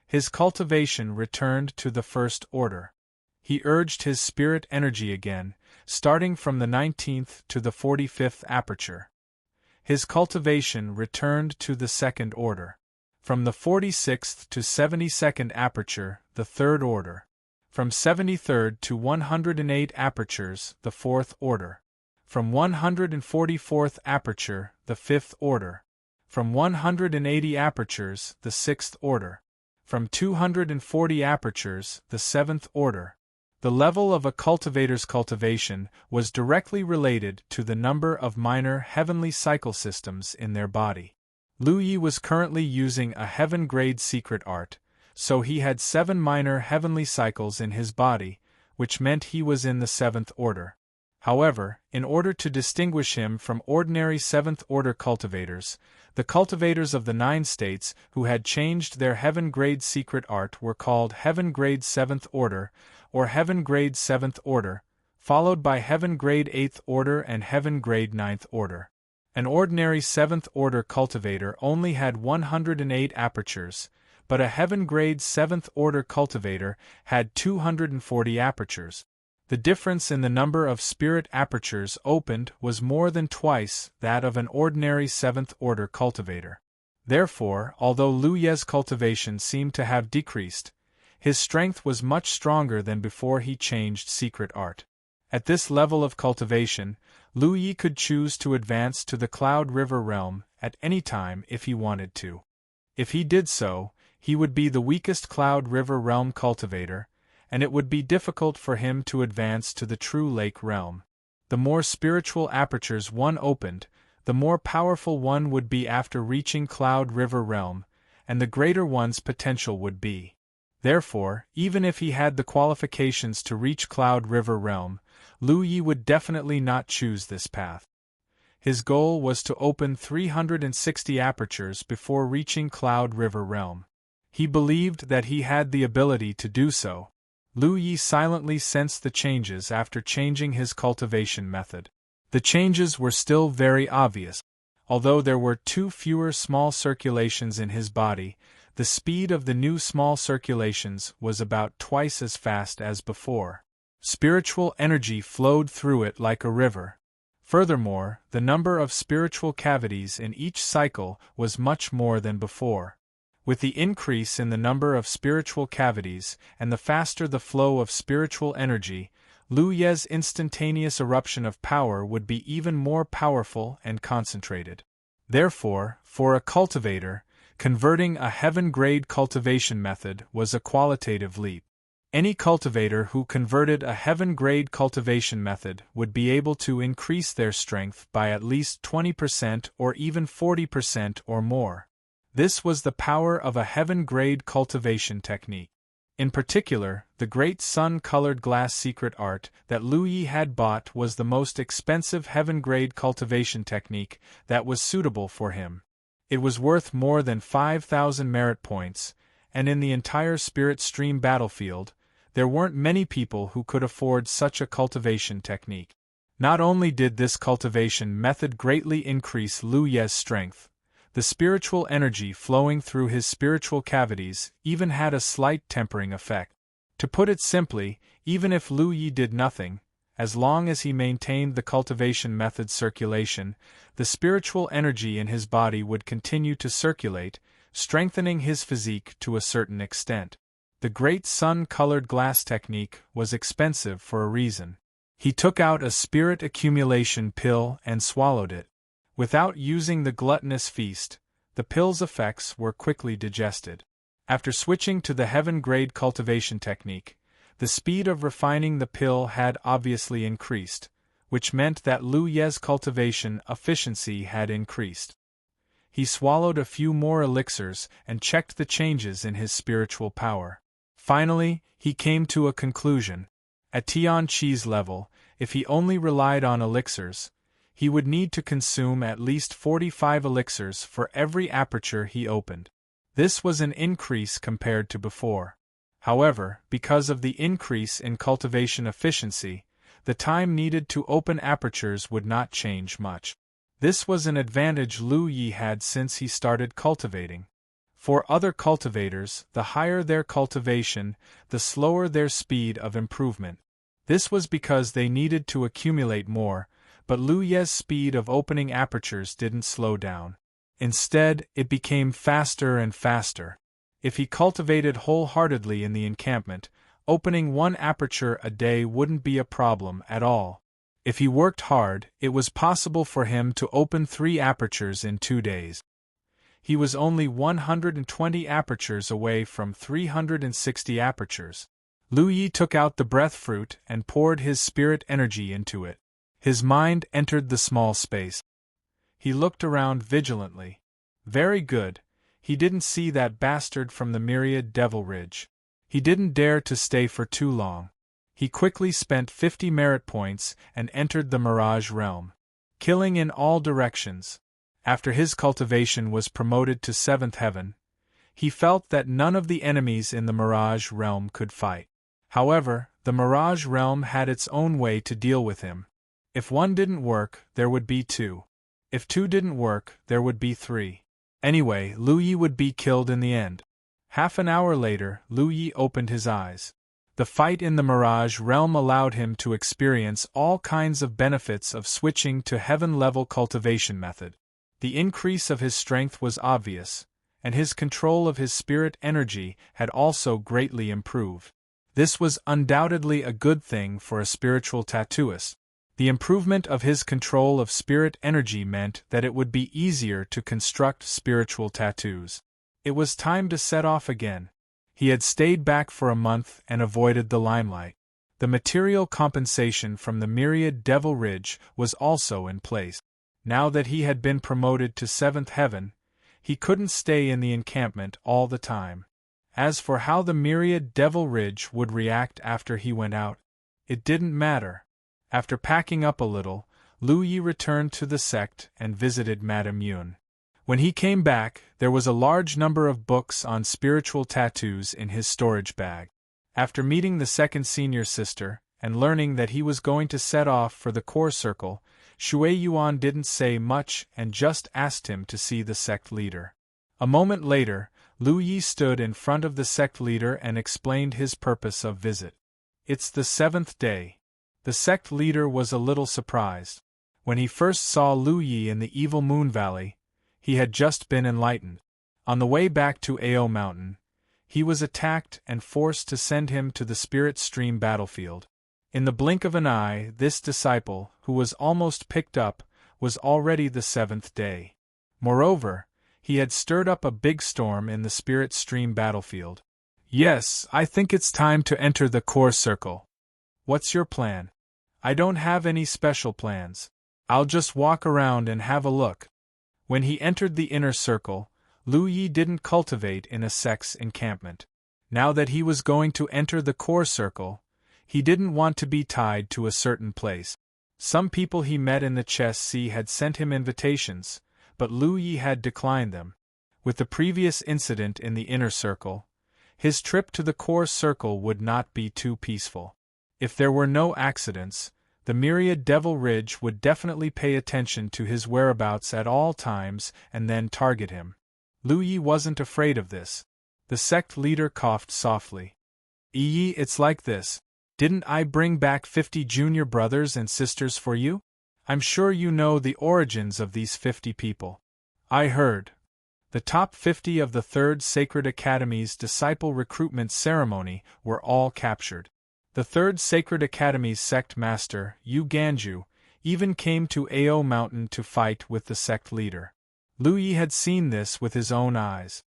His cultivation returned to the 1st order. He urged his spirit energy again, starting from the 19th to the 45th aperture. His cultivation returned to the 2nd order. From the 46th to 72nd aperture, the 3rd order. From 73rd to 108 apertures, the 4th order. From 144th aperture, the 5th order. From 180 apertures, the sixth order. From 240 apertures, the seventh order. The level of a cultivator's cultivation was directly related to the number of minor heavenly cycle systems in their body. Lu Yi was currently using a heaven-grade secret art, so he had 7 minor heavenly cycles in his body, which meant he was in the seventh order. However, in order to distinguish him from ordinary seventh-order cultivators, the cultivators of the 9 states who had changed their heaven-grade secret art were called heaven-grade seventh order, or heaven-grade seventh order, followed by heaven-grade eighth order and heaven-grade ninth order. An ordinary seventh-order cultivator only had 108 apertures, but a heaven-grade seventh-order cultivator had 240 apertures. The difference in the number of spirit apertures opened was more than twice that of an ordinary seventh-order cultivator. Therefore, although Lu Ye's cultivation seemed to have decreased, his strength was much stronger than before he changed secret art. At this level of cultivation, Lu Yi could choose to advance to the Cloud River realm at any time if he wanted to. If he did so, he would be the weakest Cloud River realm cultivator, and it would be difficult for him to advance to the true lake realm. The more spiritual apertures one opened, the more powerful one would be after reaching Cloud River realm, and the greater one's potential would be. Therefore, even if he had the qualifications to reach Cloud River realm, Lu Yi would definitely not choose this path. His goal was to open 360 apertures before reaching Cloud River realm. He believed that he had the ability to do so. Lu Yi silently sensed the changes after changing his cultivation method. The changes were still very obvious. Although there were 2 fewer small circulations in his body, the speed of the new small circulations was about twice as fast as before. Spiritual energy flowed through it like a river. Furthermore, the number of spiritual cavities in each cycle was much more than before. With the increase in the number of spiritual cavities and the faster the flow of spiritual energy, Lu Ye's instantaneous eruption of power would be even more powerful and concentrated. Therefore, for a cultivator, converting a heaven-grade cultivation method was a qualitative leap. Any cultivator who converted a heaven-grade cultivation method would be able to increase their strength by at least 20% or even 40% or more. This was the power of a heaven-grade cultivation technique. In particular, the great sun-colored glass secret art that Lu Yi had bought was the most expensive heaven-grade cultivation technique that was suitable for him. It was worth more than 5,000 merit points, and in the entire Spirit Stream battlefield, there weren't many people who could afford such a cultivation technique. Not only did this cultivation method greatly increase Lu Ye's strength, the spiritual energy flowing through his spiritual cavities even had a slight tempering effect. To put it simply, even if Lu Yi did nothing, as long as he maintained the cultivation method's circulation, the spiritual energy in his body would continue to circulate, strengthening his physique to a certain extent. The great sun-colored glass technique was expensive for a reason. He took out a spirit accumulation pill and swallowed it. Without using the gluttonous feast, the pill's effects were quickly digested. After switching to the heaven-grade cultivation technique, the speed of refining the pill had obviously increased, which meant that Lu Ye's cultivation efficiency had increased. He swallowed a few more elixirs and checked the changes in his spiritual power. Finally, he came to a conclusion. At Tian Chi's level, if he only relied on elixirs, he would need to consume at least 45 elixirs for every aperture he opened. This was an increase compared to before. However, because of the increase in cultivation efficiency, the time needed to open apertures would not change much. This was an advantage Lu Yi had since he started cultivating. For other cultivators, the higher their cultivation, the slower their speed of improvement. This was because they needed to accumulate more, but Lu Ye's speed of opening apertures didn't slow down. Instead, it became faster and faster. If he cultivated wholeheartedly in the encampment, opening 1 aperture a day wouldn't be a problem at all. If he worked hard, it was possible for him to open 3 apertures in 2 days. He was only 120 apertures away from 360 apertures. Lu Yi took out the breath fruit and poured his spirit energy into it. His mind entered the small space. He looked around vigilantly. Very good, he didn't see that bastard from the myriad Devil Ridge. He didn't dare to stay for too long. He quickly spent 50 merit points and entered the Mirage realm, killing in all directions. After his cultivation was promoted to 7th heaven, he felt that none of the enemies in the Mirage realm could fight. However, the Mirage realm had its own way to deal with him. If one didn't work, there would be two. If two didn't work, there would be three. Anyway, Lu Yi would be killed in the end. Half an hour later, Lu Yi opened his eyes. The fight in the Mirage realm allowed him to experience all kinds of benefits of switching to heaven-level cultivation method. The increase of his strength was obvious, and his control of his spirit energy had also greatly improved. This was undoubtedly a good thing for a spiritual tattooist. The improvement of his control of spirit energy meant that it would be easier to construct spiritual tattoos. It was time to set off again. He had stayed back for a month and avoided the limelight. The material compensation from the myriad Devil Ridge was also in place. Now that he had been promoted to 7th heaven, he couldn't stay in the encampment all the time. As for how the myriad Devil Ridge would react after he went out, it didn't matter. After packing up a little, Lu Yi returned to the sect and visited Madame Yun. When he came back, there was a large number of books on spiritual tattoos in his storage bag. After meeting the second senior sister, and learning that he was going to set off for the core circle, Shui Yuan didn't say much and just asked him to see the sect leader. A moment later, Lu Yi stood in front of the sect leader and explained his purpose of visit. It's the 7th day. The sect leader was a little surprised. When he first saw Lu Yi in the Evil Moon Valley, he had just been enlightened. On the way back to Ao Mountain, he was attacked and forced to send him to the Spirit Stream battlefield. In the blink of an eye, this disciple, who was almost picked up, was already the 7th day. Moreover, he had stirred up a big storm in the Spirit Stream battlefield. Yes, I think it's time to enter the core circle. What's your plan? I don't have any special plans. I'll just walk around and have a look. When he entered the inner circle, Lu Yi didn't cultivate in a sect's encampment. Now that he was going to enter the core circle, he didn't want to be tied to a certain place. Some people he met in the chess sea had sent him invitations, but Lu Yi had declined them. With the previous incident in the inner circle, his trip to the core circle would not be too peaceful. If there were no accidents, the myriad Devil Ridge would definitely pay attention to his whereabouts at all times and then target him. Lu Yi wasn't afraid of this. The sect leader coughed softly. Yi, it's like this. Didn't I bring back 50 junior brothers and sisters for you? I'm sure you know the origins of these 50 people. I heard. The top 50 of the 3rd Sacred Academy's disciple recruitment ceremony were all captured. The 3rd Sacred Academy's sect master, Yu Ganju, even came to Ao Mountain to fight with the sect leader. Lu Yi had seen this with his own eyes.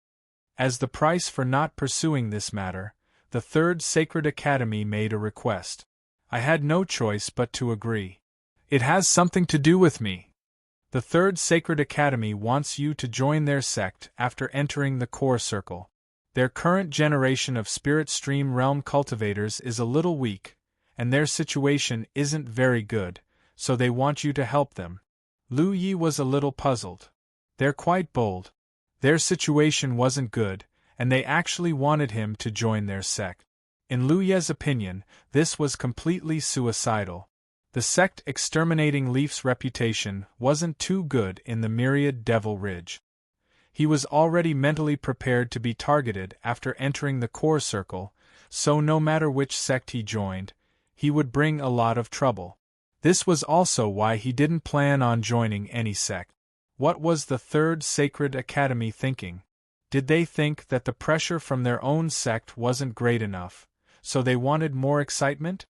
As the price for not pursuing this matter, the 3rd Sacred Academy made a request. I had no choice but to agree. It has something to do with me. The 3rd Sacred Academy wants you to join their sect after entering the core circle. Their current generation of Spirit Stream realm cultivators is a little weak, and their situation isn't very good, so they want you to help them. Lu Yi was a little puzzled. They're quite bold. Their situation wasn't good, and they actually wanted him to join their sect. In Lu Ye's opinion, this was completely suicidal. The sect exterminating Leaf's reputation wasn't too good in the myriad Devil Ridge. He was already mentally prepared to be targeted after entering the core circle, so no matter which sect he joined, he would bring a lot of trouble. This was also why he didn't plan on joining any sect. What was the 3rd Sacred Academy thinking? Did they think that the pressure from their own sect wasn't great enough, so they wanted more excitement?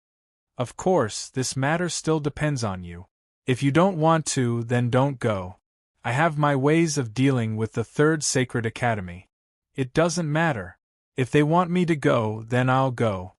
Of course, this matter still depends on you. If you don't want to, then don't go. I have my ways of dealing with the Third Sacred Academy. It doesn't matter. If they want me to go, then I'll go.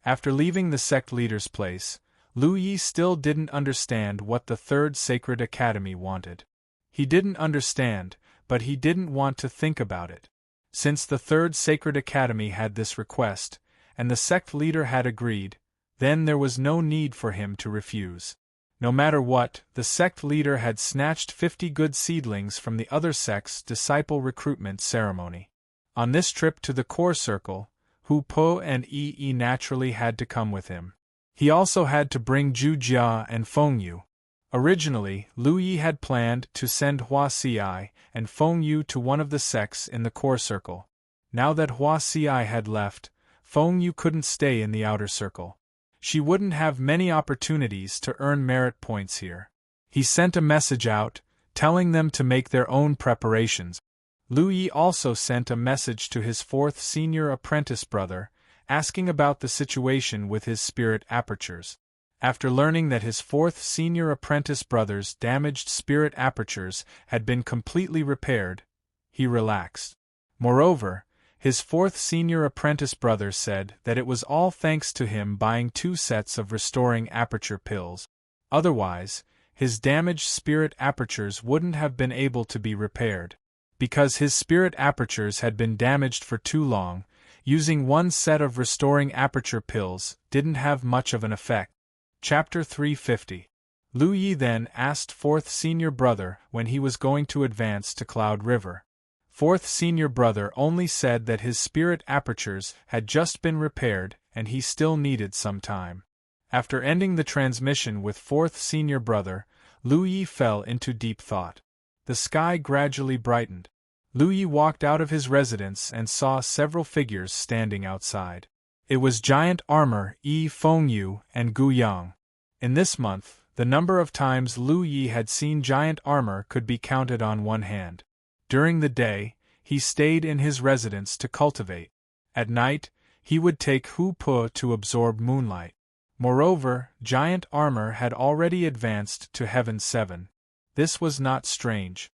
After leaving the sect leader's place, Lu Yi still didn't understand what the Third Sacred Academy wanted. He didn't understand, but he didn't want to think about it. Since the Third Sacred Academy had this request, and the sect leader had agreed, then there was no need for him to refuse. No matter what, the sect leader had snatched 50 good seedlings from the other sect's disciple recruitment ceremony. On this trip to the core circle, Hu Po and Yi naturally had to come with him. He also had to bring Zhu Jia and Feng Yu. Originally, Lu Yi had planned to send Hua Xi and Feng Yu to one of the sects in the core circle. Now that Hua Xi had left, Feng Yu couldn't stay in the outer circle. She wouldn't have many opportunities to earn merit points here. He sent a message out, telling them to make their own preparations. Lu Yi also sent a message to his fourth senior apprentice brother, asking about the situation with his spirit apertures. After learning that his fourth senior apprentice brother's damaged spirit apertures had been completely repaired, he relaxed. Moreover, his fourth senior apprentice brother said that it was all thanks to him buying 2 sets of restoring aperture pills. Otherwise, his damaged spirit apertures wouldn't have been able to be repaired. Because his spirit apertures had been damaged for too long, using 1 set of restoring aperture pills didn't have much of an effect. Chapter 350. Lu Yi then asked fourth senior brother when he was going to advance to Cloud River. Fourth senior brother only said that his spirit apertures had just been repaired and he still needed some time. After ending the transmission with fourth senior brother, Lu Yi fell into deep thought. The sky gradually brightened. Lu Yi walked out of his residence and saw several figures standing outside. It was Giant Armor, Yi Fengyu, and Gu Yang. In this month, the number of times Lu Yi had seen Giant Armor could be counted on one hand. During the day, he stayed in his residence to cultivate. At night, he would take Hu Po to absorb moonlight. Moreover, Giant Armor had already advanced to Heaven 7. This was not strange.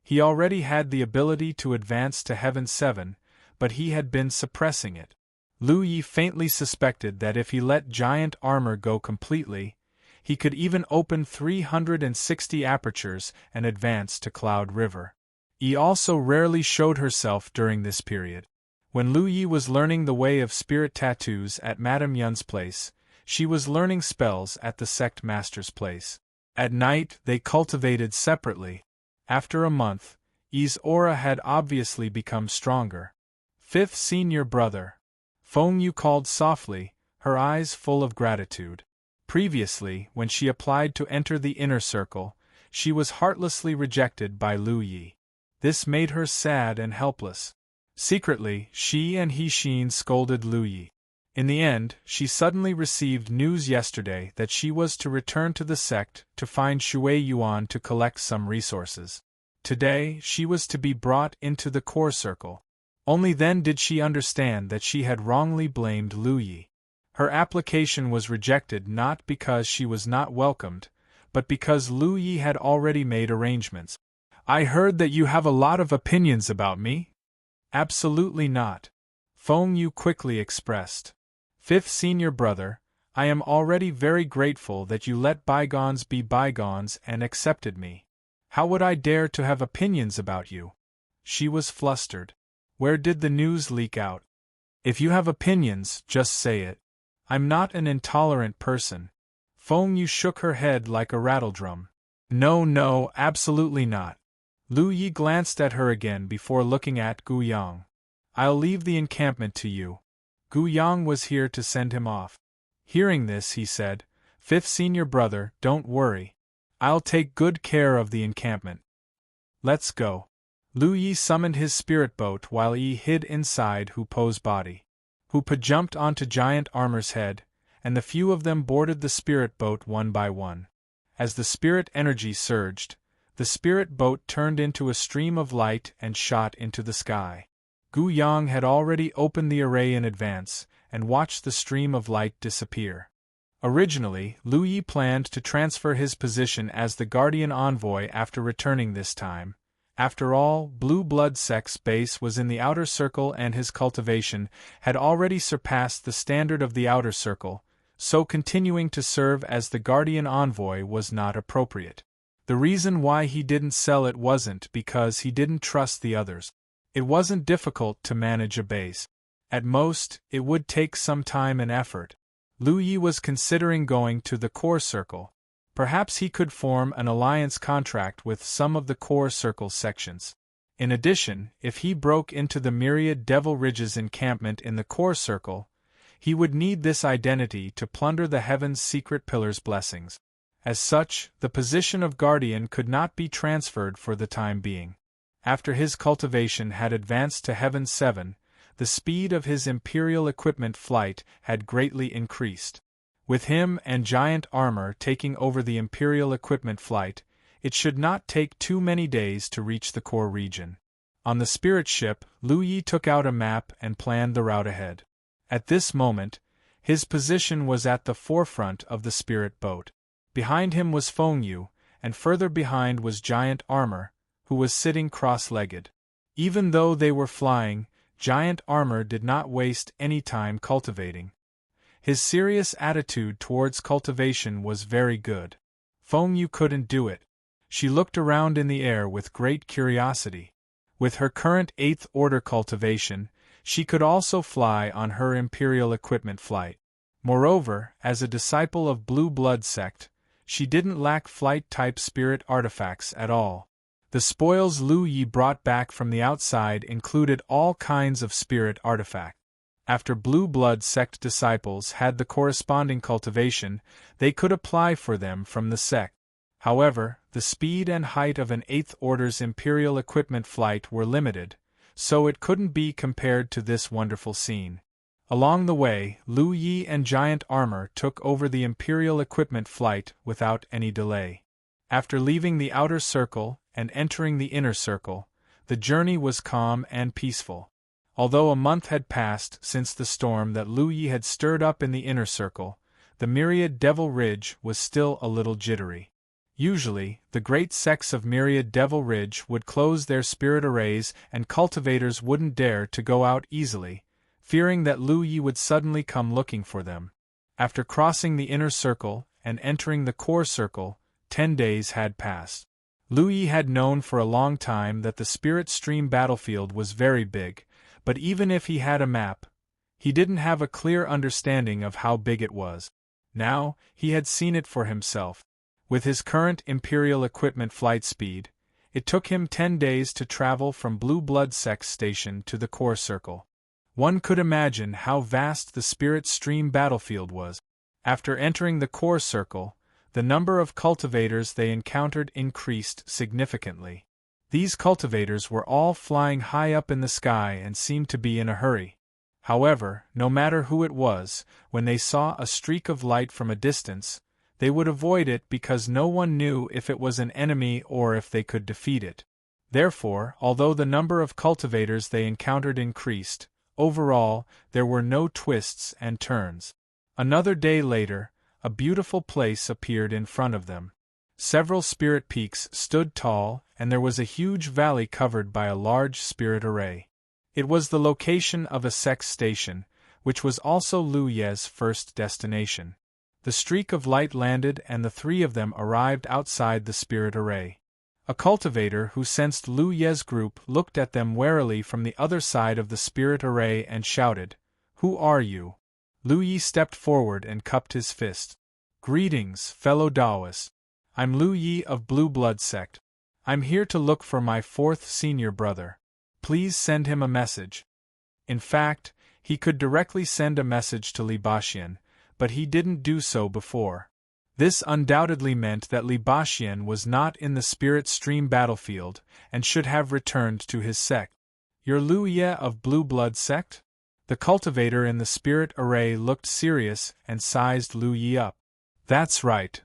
He already had the ability to advance to Heaven 7, but he had been suppressing it. Lu Yi faintly suspected that if he let Giant Armor go completely, he could even open 360 apertures and advance to Cloud River. Yi also rarely showed herself during this period. When Lu Yi was learning the way of spirit tattoos at Madame Yun's place, she was learning spells at the sect master's place. At night, they cultivated separately. After a month, Yi's aura had obviously become stronger. Fifth senior brother. Feng Yu called softly, her eyes full of gratitude. Previously, when she applied to enter the inner circle, she was heartlessly rejected by Lu Yi. This made her sad and helpless. Secretly, she and Hixin scolded Lu Yi. In the end, she suddenly received news yesterday that she was to return to the sect to find Shui Yuan to collect some resources. Today, she was to be brought into the core circle. Only then did she understand that she had wrongly blamed Lu Yi. Her application was rejected not because she was not welcomed, but because Lu Yi had already made arrangements. I heard that you have a lot of opinions about me? Absolutely not. Feng Yu quickly expressed. Fifth senior brother, I am already very grateful that you let bygones be bygones and accepted me. How would I dare to have opinions about you? She was flustered. Where did the news leak out? If you have opinions, just say it. I'm not an intolerant person. Feng Yu shook her head like a rattledrum. No, absolutely not. Lu Yi glanced at her again before looking at Gu Yang. I'll leave the encampment to you. Gu Yang was here to send him off. Hearing this, he said, Fifth senior brother, don't worry. I'll take good care of the encampment. Let's go. Lu Yi summoned his spirit boat while Yi hid inside Hu Po's body. Hu Po jumped onto Giant Armor's head, and the few of them boarded the spirit boat one by one. As the spirit energy surged, the spirit boat turned into a stream of light and shot into the sky. Gu Yang had already opened the array in advance and watched the stream of light disappear. Originally, Lu Yi planned to transfer his position as the Guardian Envoy after returning this time. After all, Blue Blood Sect's base was in the Outer Circle and his cultivation had already surpassed the standard of the Outer Circle, so continuing to serve as the Guardian Envoy was not appropriate. The reason why he didn't sell it wasn't because he didn't trust the others. It wasn't difficult to manage a base. At most, it would take some time and effort. Lu Yi was considering going to the Core Circle. Perhaps he could form an alliance contract with some of the Core Circle sections. In addition, if he broke into the Myriad Devil Ridge's encampment in the Core Circle, he would need this identity to plunder the Heaven's Secret Pillar's blessings. As such, the position of Guardian could not be transferred for the time being. After his cultivation had advanced to Heaven 7, the speed of his Imperial equipment flight had greatly increased. With him and Giant Armor taking over the Imperial equipment flight, it should not take too many days to reach the core region. On the spirit ship, Lu Yi took out a map and planned the route ahead. At this moment, his position was at the forefront of the spirit boat. Behind him was Feng Yu, and further behind was Giant Armor, who was sitting cross-legged. Even though they were flying, Giant Armor did not waste any time cultivating. His serious attitude towards cultivation was very good. Feng Yu couldn't do it. She looked around in the air with great curiosity. With her current 8th Order cultivation, she could also fly on her Imperial equipment flight. Moreover, as a disciple of Blue Blood Sect, she didn't lack flight-type spirit artifacts at all. The spoils Lu Yi brought back from the outside included all kinds of spirit artifacts. After Blue Blood Sect disciples had the corresponding cultivation, they could apply for them from the sect. However, the speed and height of an 8th Order's Imperial equipment flight were limited, so it couldn't be compared to this wonderful scene. Along the way, Lu Yi and Giant Armor took over the Imperial equipment flight without any delay. After leaving the Outer Circle and entering the Inner Circle, the journey was calm and peaceful. Although a month had passed since the storm that Lu Yi had stirred up in the Inner Circle, the Myriad Devil Ridge was still a little jittery. Usually, the great sects of Myriad Devil Ridge would close their spirit arrays and cultivators wouldn't dare to go out easily, fearing that Lu Yi would suddenly come looking for them. After crossing the Inner Circle and entering the Core Circle, 10 days had passed. Lu Yi had known for a long time that the Spirit Stream battlefield was very big, but even if he had a map, he didn't have a clear understanding of how big it was. Now, he had seen it for himself. With his current Imperial equipment flight speed, it took him 10 days to travel from Blue Blood Sect Station to the Core Circle. One could imagine how vast the Spirit Stream battlefield was. After entering the Core Circle, the number of cultivators they encountered increased significantly. These cultivators were all flying high up in the sky and seemed to be in a hurry. However, no matter who it was, when they saw a streak of light from a distance, they would avoid it because no one knew if it was an enemy or if they could defeat it. Therefore, although the number of cultivators they encountered increased, overall, there were no twists and turns. Another day later, a beautiful place appeared in front of them. Several spirit peaks stood tall, and there was a huge valley covered by a large spirit array. It was the location of a sex station, which was also Lu Ye's first destination. The streak of light landed and the three of them arrived outside the spirit array. A cultivator who sensed Lu Ye's group looked at them warily from the other side of the spirit array and shouted, "Who are you?" Lu Yi stepped forward and cupped his fist. "Greetings, fellow Taoists. I'm Lu Yi of Blue Blood Sect. I'm here to look for my 4th senior brother. Please send him a message." In fact, he could directly send a message to Li Baxian, but he didn't do so before. This undoubtedly meant that Li Baxian was not in the Spirit Stream battlefield and should have returned to his sect. "You're Lu Ye of Blue Blood Sect?" The cultivator in the spirit array looked serious and sized Lu Yi up. "That's right."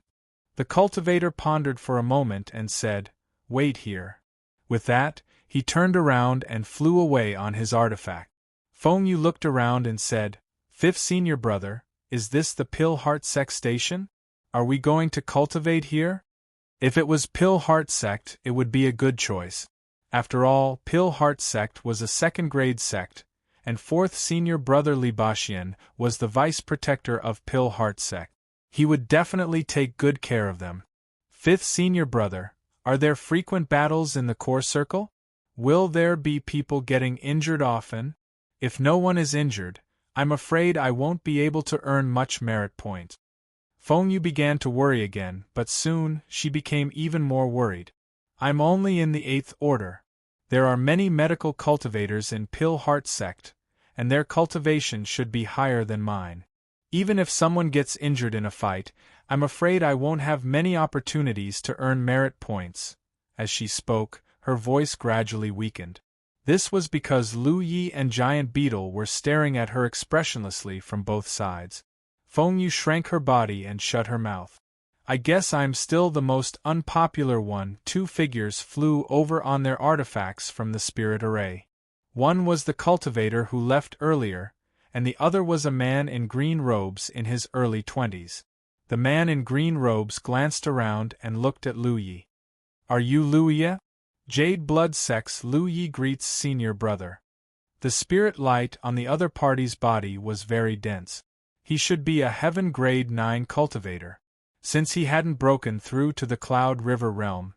The cultivator pondered for a moment and said, "Wait here." With that, he turned around and flew away on his artifact. Feng Yu looked around and said, "5th senior brother, Is this the Pill Heart Sect station? Are we going to cultivate here? If it was Pill Heart Sect, it would be a good choice. After all, Pill Heart Sect was a second-grade sect, and fourth senior brother Libashien was the vice protector of Pill Heart Sect. He would definitely take good care of them. Fifth senior brother, are there frequent battles in the core circle? Will there be people getting injured often? If no one is injured, I'm afraid I won't be able to earn much merit point. Feng Yu began to worry again, but soon she became even more worried. I'm only in the 8th order. There are many medical cultivators in Pill Heart Sect, and their cultivation should be higher than mine. Even if someone gets injured in a fight, I'm afraid I won't have many opportunities to earn merit points. As she spoke, her voice gradually weakened. This was because Lu Yi and Giant Beetle were staring at her expressionlessly from both sides. Feng Yu shrank her body and shut her mouth. I guess I'm still the most unpopular one. 2 figures flew over on their artifacts from the spirit array. One was the cultivator who left earlier, and the other was a man in green robes in his early 20s. The man in green robes glanced around and looked at Lu Yi. Are you Lu Yi? Jade Blood Sect's Lu Yi greets senior brother. The spirit light on the other party's body was very dense. He should be a Heaven Grade 9 cultivator. Since he hadn't broken through to the Cloud River realm,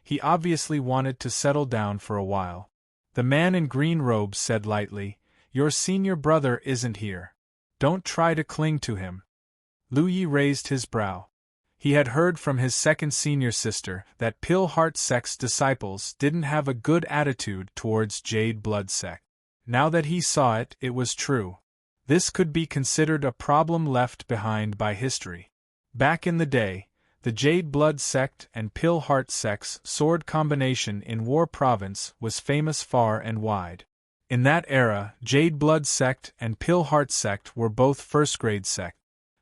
he obviously wanted to settle down for a while. The man in green robes said lightly, Your senior brother isn't here. Don't try to cling to him. Lu Yi raised his brow. He had heard from his second senior sister that Pill Heart Sect's disciples didn't have a good attitude towards Jade Blood Sect. Now that he saw it, it was true. This could be considered a problem left behind by history. Back in the day, the Jade Blood Sect and Pill Heart Sect's sword combination in War Province was famous far and wide. In that era, Jade Blood Sect and Pill Heart Sect were both first-grade sects.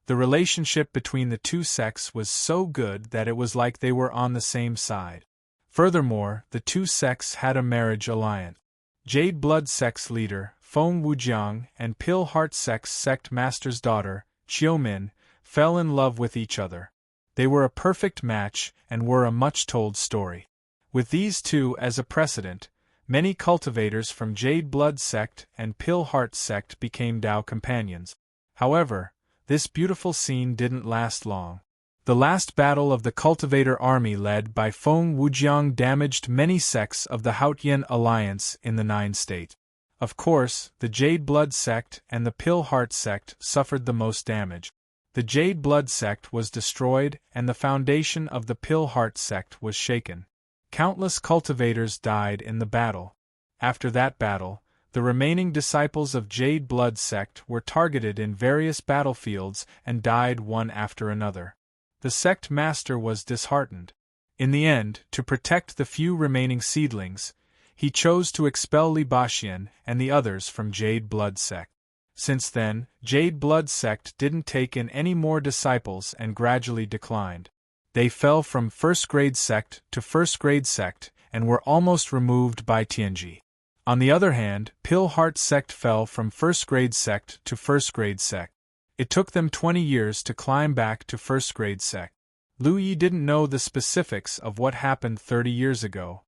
The relationship between the two sects was so good that it was like they were on the same side. Furthermore, the two sects had a marriage alliance. Jade Blood Sect's leader, Feng Wujiang, and Pill Heart Sect's sect master's daughter, Qiumin, fell in love with each other. They were a perfect match and were a much-told story. With these two as a precedent, many cultivators from Jade Blood Sect and Pill Heart Sect became Dao companions. However, this beautiful scene didn't last long. The last battle of the cultivator army led by Feng Wujiang damaged many sects of the Haotian alliance in the 9 states. Of course, the Jade Blood Sect and the Pill Heart Sect suffered the most damage. The Jade Blood Sect was destroyed and the foundation of the Pill Heart Sect was shaken. Countless cultivators died in the battle. After that battle, the remaining disciples of Jade Blood Sect were targeted in various battlefields and died one after another. The sect master was disheartened. In the end, to protect the few remaining seedlings, he chose to expel Libashien and the others from Jade Blood Sect. Since then, Jade Blood Sect didn't take in any more disciples and gradually declined. They fell from first-grade sect to first-grade sect and were almost removed by Tianji. On the other hand, Pill Heart Sect fell from first-grade sect to first-grade sect. It took them 20 years to climb back to first-grade sect. Lu Yi didn't know the specifics of what happened 30 years ago.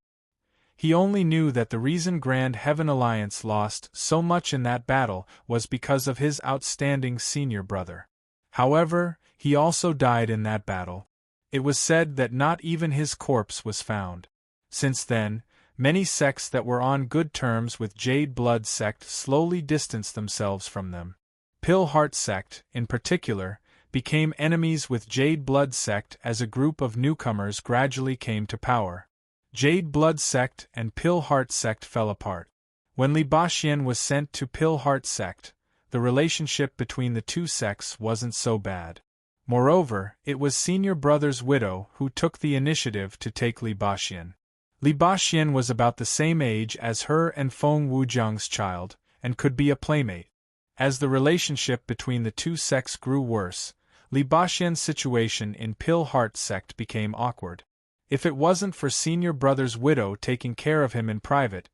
He only knew that the reason Grand Heaven Alliance lost so much in that battle was because of his outstanding senior brother. However, he also died in that battle. It was said that not even his corpse was found. Since then, many sects that were on good terms with Jade Blood Sect slowly distanced themselves from them. Pill Heart Sect, in particular, became enemies with Jade Blood Sect as a group of newcomers gradually came to power. Jade Blood Sect and Pill Heart Sect fell apart. When Libashien was sent to Pill Heart Sect, the relationship between the two sects wasn't so bad. Moreover, it was senior brother's widow who took the initiative to take Libashien. Libashien was about the same age as her and Feng Wujiang's child, and could be a playmate. As the relationship between the two sects grew worse, Libashien's situation in Pill Heart Sect became awkward. If it wasn't for senior brother's widow taking care of him in private,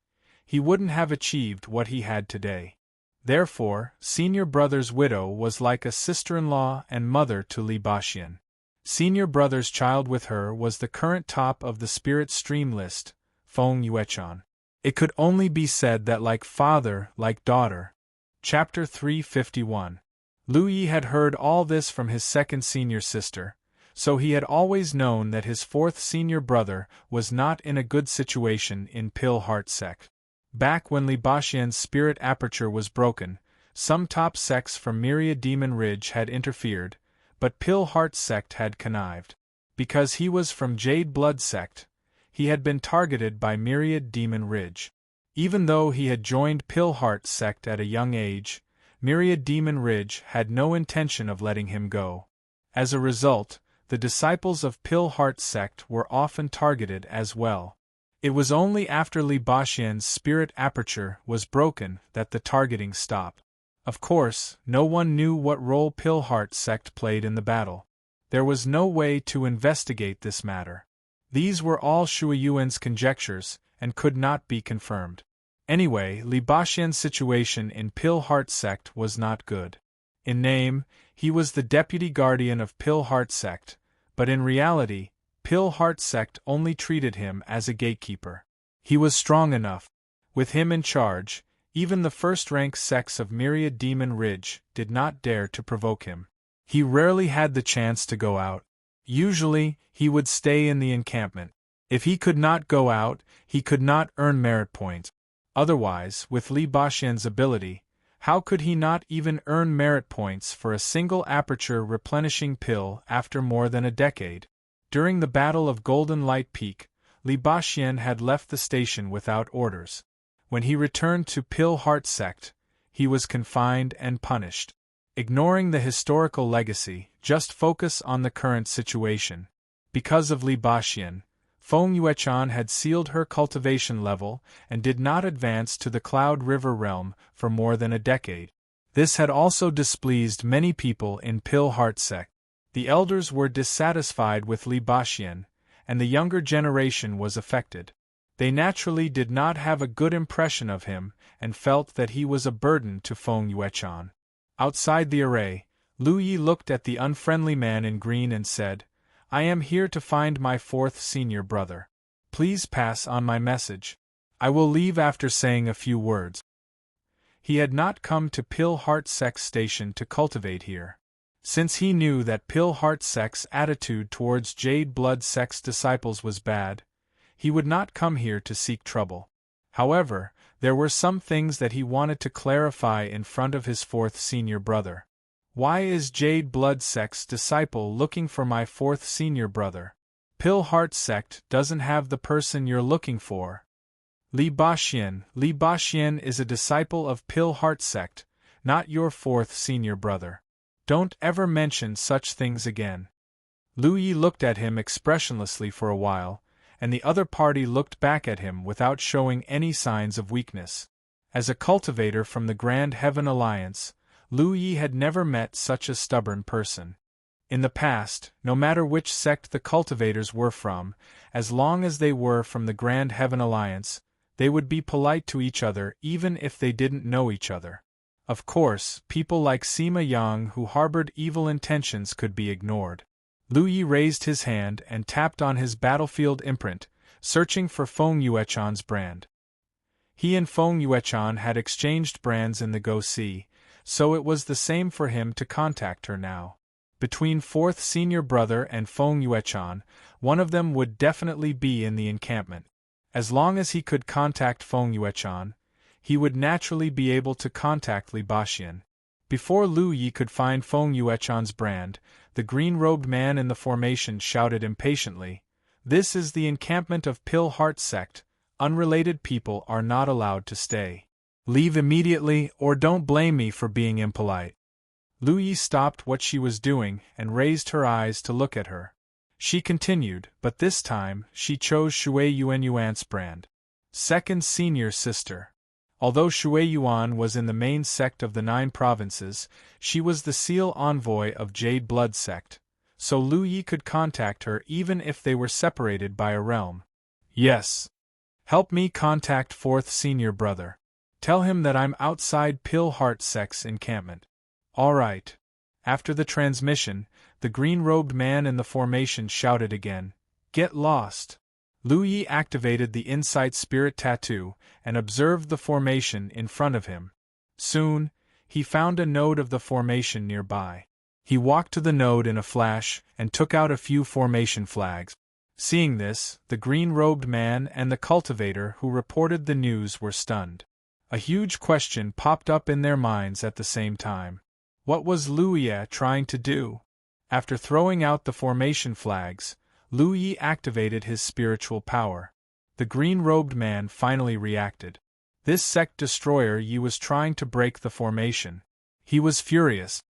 he wouldn't have achieved what he had today. Therefore, senior brother's widow was like a sister-in-law and mother to Li Baxin. Senior brother's child with her was the current top of the spirit stream list, Feng Yuechan. It could only be said that like father, like daughter. Chapter 351. Lu Yi had heard all this from his second senior sister, so he had always known that his fourth senior brother was not in a good situation in Pill Heart sect. Back when Li Baxian's spirit aperture was broken, some top sects from Myriad Demon Ridge had interfered, but Pill Heart sect had connived. Because he was from Jade Blood sect, he had been targeted by Myriad Demon Ridge. Even though he had joined Pill Heart sect at a young age, Myriad Demon Ridge had no intention of letting him go. As a result, the disciples of Pill Heart sect were often targeted as well. It was only after Li Baxian's spirit aperture was broken that the targeting stopped. Of course, no one knew what role Pill Heart sect played in the battle. There was no way to investigate this matter. These were all Shui Yuan's conjectures, and could not be confirmed. Anyway, Li Baxian's situation in Pill Heart sect was not good. In name, he was the deputy guardian of Pill Heart sect, but in reality, Pill Heart sect only treated him as a gatekeeper. He was strong enough. With him in charge, even the first-rank sects of Myriad Demon Ridge did not dare to provoke him. He rarely had the chance to go out. Usually, he would stay in the encampment. If he could not go out, he could not earn merit points. Otherwise, with Li Baxian's ability, how could he not even earn merit points for a single aperture replenishing pill after more than a decade? During the Battle of Golden Light Peak, Li Baxian had left the station without orders. When he returned to Pill Heart sect, he was confined and punished. Ignoring the historical legacy, just focus on the current situation. Because of Li Baxian, Feng Yuechan had sealed her cultivation level and did not advance to the Cloud River realm for more than a decade. This had also displeased many people in Pill Heart sect. The elders were dissatisfied with Li Baxian, and the younger generation was affected. They naturally did not have a good impression of him and felt that he was a burden to Feng Yuechan. Outside the array, Lu Yi looked at the unfriendly man in green and said, "I am here to find my fourth senior brother. Please pass on my message. I will leave after saying a few words." He had not come to Pill Heart sect's station to cultivate here. Since he knew that Pill Heart sect's attitude towards Jade Blood sect's disciples was bad, he would not come here to seek trouble. However, there were some things that he wanted to clarify in front of his fourth senior brother. "Why is Jade Blood sect's disciple looking for my fourth senior brother? Pill Heart sect doesn't have the person you're looking for." Li Baxian is a disciple of Pill Heart sect, not your fourth senior brother. Don't ever mention such things again. Lu Yi looked at him expressionlessly for a while, and the other party looked back at him without showing any signs of weakness. As a cultivator from the Grand Heaven Alliance, Lu Yi had never met such a stubborn person. In the past, no matter which sect the cultivators were from, as long as they were from the Grand Heaven Alliance, they would be polite to each other even if they didn't know each other. Of course, people like Sima Yang who harbored evil intentions could be ignored. Lu Yi raised his hand and tapped on his battlefield imprint, searching for Feng Yuechan's brand. He and Feng Yuechan had exchanged brands in the Go Sea, so it was the same for him to contact her now. Between fourth senior brother and Feng Yuechan, one of them would definitely be in the encampment. As long as he could contact Feng Yuechan, he would naturally be able to contact Li Baxian. Before Lu Yi could find Feng Yuechan's brand, the green-robed man in the formation shouted impatiently, "This is the encampment of Pill Heart sect. Unrelated people are not allowed to stay. Leave immediately or don't blame me for being impolite." Lu Yi stopped what she was doing and raised her eyes to look at her. She continued, but this time she chose Shui Yuan's brand. Second senior sister. Although Shui Yuan was in the main sect of the 9 provinces, she was the seal envoy of Jade Blood sect, so Lu Yi could contact her even if they were separated by a realm. "Yes. Help me contact fourth senior brother. Tell him that I'm outside Pill Heart Sex encampment. All right. After the transmission, the green-robed man in the formation shouted again, "Get lost!" Lu Yi activated the Insight Spirit Tattoo and observed the formation in front of him. Soon, he found a node of the formation nearby. He walked to the node in a flash and took out a few formation flags. Seeing this, the green-robed man and the cultivator who reported the news were stunned. A huge question popped up in their minds at the same time. What was Lu Yi trying to do? After throwing out the formation flags, Lu Yi activated his spiritual power. The green-robed man finally reacted. This sect destroyer Yi was trying to break the formation. He was furious.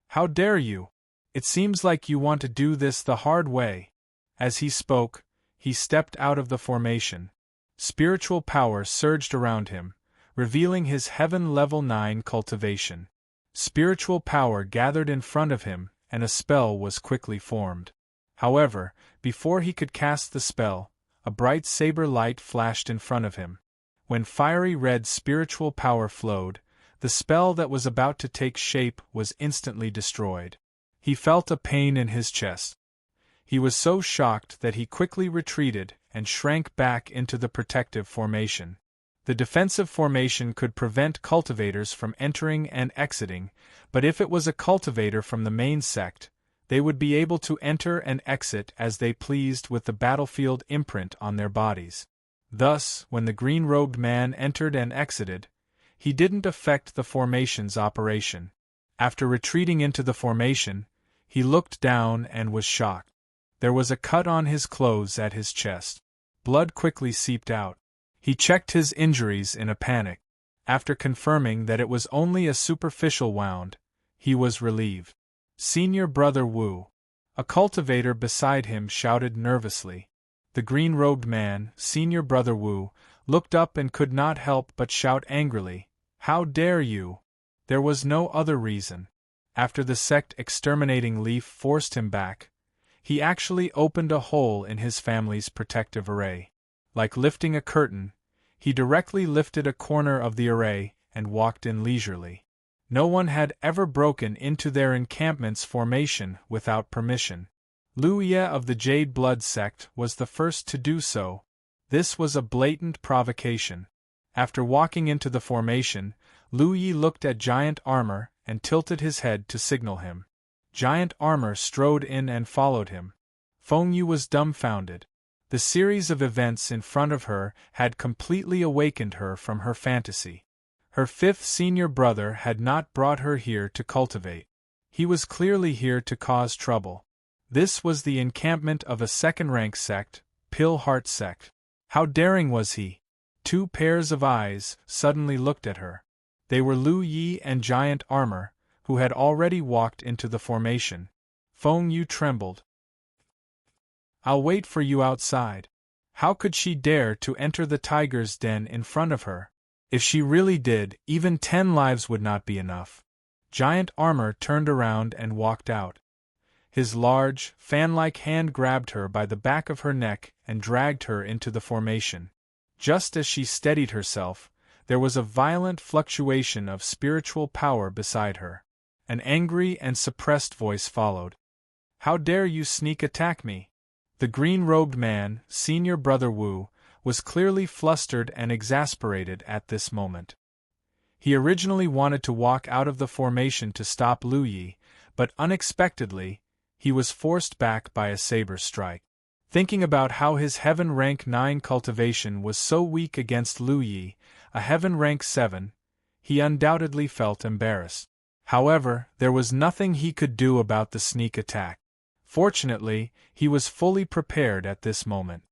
How dare you? It seems like you want to do this the hard way. As he spoke, he stepped out of the formation. Spiritual power surged around him, revealing his Heaven Level 9 cultivation. Spiritual power gathered in front of him, and a spell was quickly formed. However, before he could cast the spell, a bright saber light flashed in front of him. When fiery red spiritual power flowed, the spell that was about to take shape was instantly destroyed. He felt a pain in his chest. He was so shocked that he quickly retreated and shrank back into the protective formation. The defensive formation could prevent cultivators from entering and exiting, but if it was a cultivator from the main sect, they would be able to enter and exit as they pleased with the battlefield imprint on their bodies. Thus, when the green-robed man entered and exited, he didn't affect the formation's operation. After retreating into the formation, he looked down and was shocked. There was a cut on his clothes at his chest. Blood quickly seeped out. He checked his injuries in a panic. After confirming that it was only a superficial wound, he was relieved. "Senior Brother Wu." A cultivator beside him shouted nervously. The green-robed man, Senior Brother Wu, looked up and could not help but shout angrily, "How dare you!" There was no other reason. After the sect exterminating leaf forced him back, he actually opened a hole in his family's protective array. Like lifting a curtain, he directly lifted a corner of the array and walked in leisurely. No one had ever broken into their encampment's formation without permission. Lu Yi of the Jade Blood sect was the first to do so. This was a blatant provocation. After walking into the formation, Lu Yi looked at Giant Armor and tilted his head to signal him. Giant Armor strode in and followed him. Feng Yu was dumbfounded. The series of events in front of her had completely awakened her from her fantasy. Her fifth senior brother had not brought her here to cultivate. He was clearly here to cause trouble. This was the encampment of a second-rank sect, Pill Heart sect. How daring was he? Two pairs of eyes suddenly looked at her. They were Lu Yi and Giant Armor, who had already walked into the formation. Feng Yu trembled. "I'll wait for you outside." How could she dare to enter the tiger's den in front of her? If she really did, even 10 lives would not be enough. Giant Armor turned around and walked out. His large, fan-like hand grabbed her by the back of her neck and dragged her into the formation. Just as she steadied herself, there was a violent fluctuation of spiritual power beside her. An angry and suppressed voice followed. "How dare you sneak attack me?" The green-robed man, Senior Brother Wu, was clearly flustered and exasperated at this moment. He originally wanted to walk out of the formation to stop Lu Yi, but unexpectedly, he was forced back by a saber strike. Thinking about how his Heaven Rank 9 cultivation was so weak against Lu Yi, a Heaven Rank 7, he undoubtedly felt embarrassed. However, there was nothing he could do about the sneak attack. Fortunately, he was fully prepared at this moment.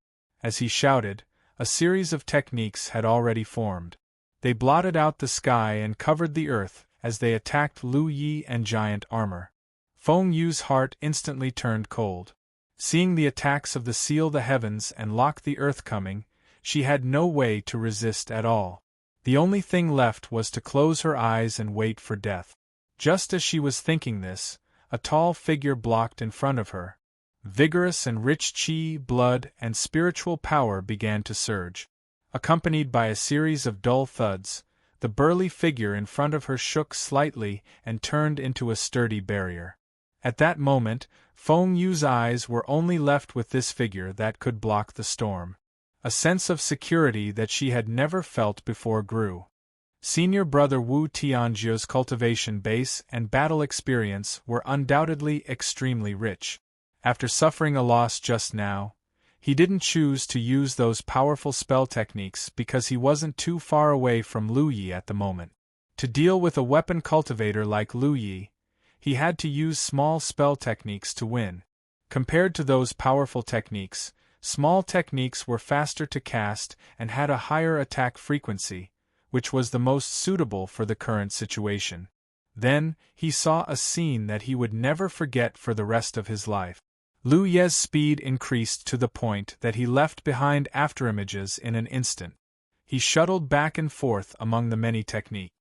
As he shouted, a series of techniques had already formed. They blotted out the sky and covered the earth as they attacked Lu Yi and Giant Armor. Feng Yu's heart instantly turned cold. Seeing the attacks of the Seal the Heavens and Lock the Earth coming, she had no way to resist at all. The only thing left was to close her eyes and wait for death. Just as she was thinking this, a tall figure blocked in front of her. Vigorous and rich qi, blood, and spiritual power began to surge. Accompanied by a series of dull thuds, the burly figure in front of her shook slightly and turned into a sturdy barrier. At that moment, Feng Yu's eyes were only left with this figure that could block the storm. A sense of security that she had never felt before grew. Senior Brother Wu Tianjiu's cultivation base and battle experience were undoubtedly extremely rich. After suffering a loss just now, he didn't choose to use those powerful spell techniques because he wasn't too far away from Lu Yi at the moment. To deal with a weapon cultivator like Lu Yi, he had to use small spell techniques to win. Compared to those powerful techniques, small techniques were faster to cast and had a higher attack frequency, which was the most suitable for the current situation. Then, he saw a scene that he would never forget for the rest of his life. Lu Ye's speed increased to the point that he left behind afterimages in an instant. He shuttled back and forth among the many techniques.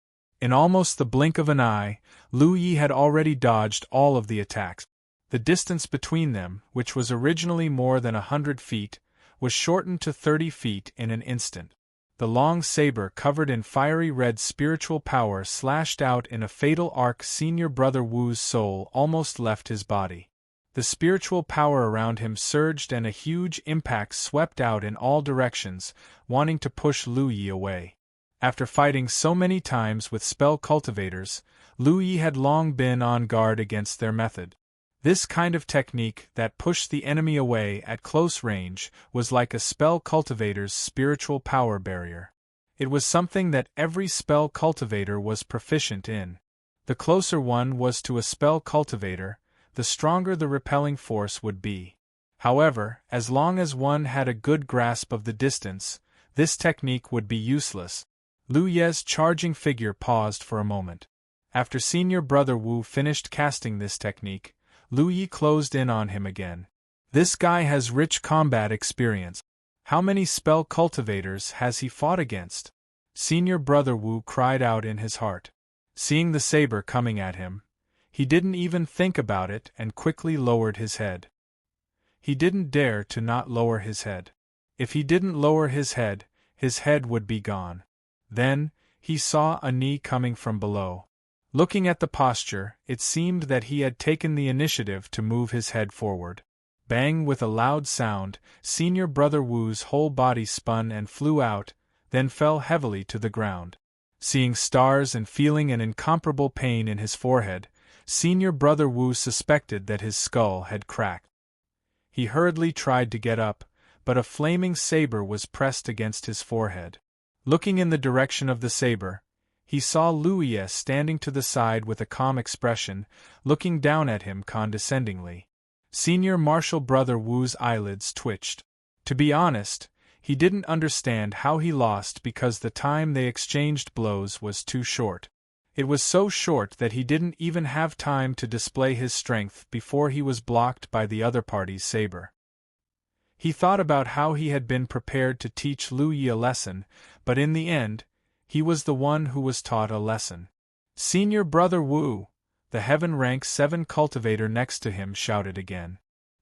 In almost the blink of an eye, Lu Yi had already dodged all of the attacks. The distance between them, which was originally more than 100 feet, was shortened to 30 feet in an instant. The long saber covered in fiery red spiritual power slashed out in a fatal arc. Senior Brother Wu's soul almost left his body. The spiritual power around him surged and a huge impact swept out in all directions, wanting to push Lu Yi away. After fighting so many times with spell cultivators, Lu Yi had long been on guard against their method. This kind of technique that pushed the enemy away at close range was like a spell cultivator's spiritual power barrier. It was something that every spell cultivator was proficient in. The closer one was to a spell cultivator, the stronger the repelling force would be. However, as long as one had a good grasp of the distance, this technique would be useless. Lu Ye's charging figure paused for a moment. After Senior Brother Wu finished casting this technique, Lu Yi closed in on him again. This guy has rich combat experience. How many spell cultivators has he fought against? Senior Brother Wu cried out in his heart. Seeing the saber coming at him, he didn't even think about it and quickly lowered his head. He didn't dare to not lower his head. If he didn't lower his head would be gone. Then, he saw a knee coming from below. Looking at the posture, it seemed that he had taken the initiative to move his head forward. Bang! With a loud sound, Senior Brother Wu's whole body spun and flew out, then fell heavily to the ground. Seeing stars and feeling an incomparable pain in his forehead, Senior Brother Wu suspected that his skull had cracked. He hurriedly tried to get up, but a flaming saber was pressed against his forehead. Looking in the direction of the saber, he saw Lu Yi standing to the side with a calm expression, looking down at him condescendingly. Senior Martial Brother Wu's eyelids twitched. To be honest, he didn't understand how he lost because the time they exchanged blows was too short. It was so short that he didn't even have time to display his strength before he was blocked by the other party's saber. He thought about how he had been prepared to teach Lu Yi a lesson, but in the end, he was the one who was taught a lesson. Senior Brother Wu, the Heaven Rank 7 cultivator next to him, shouted again.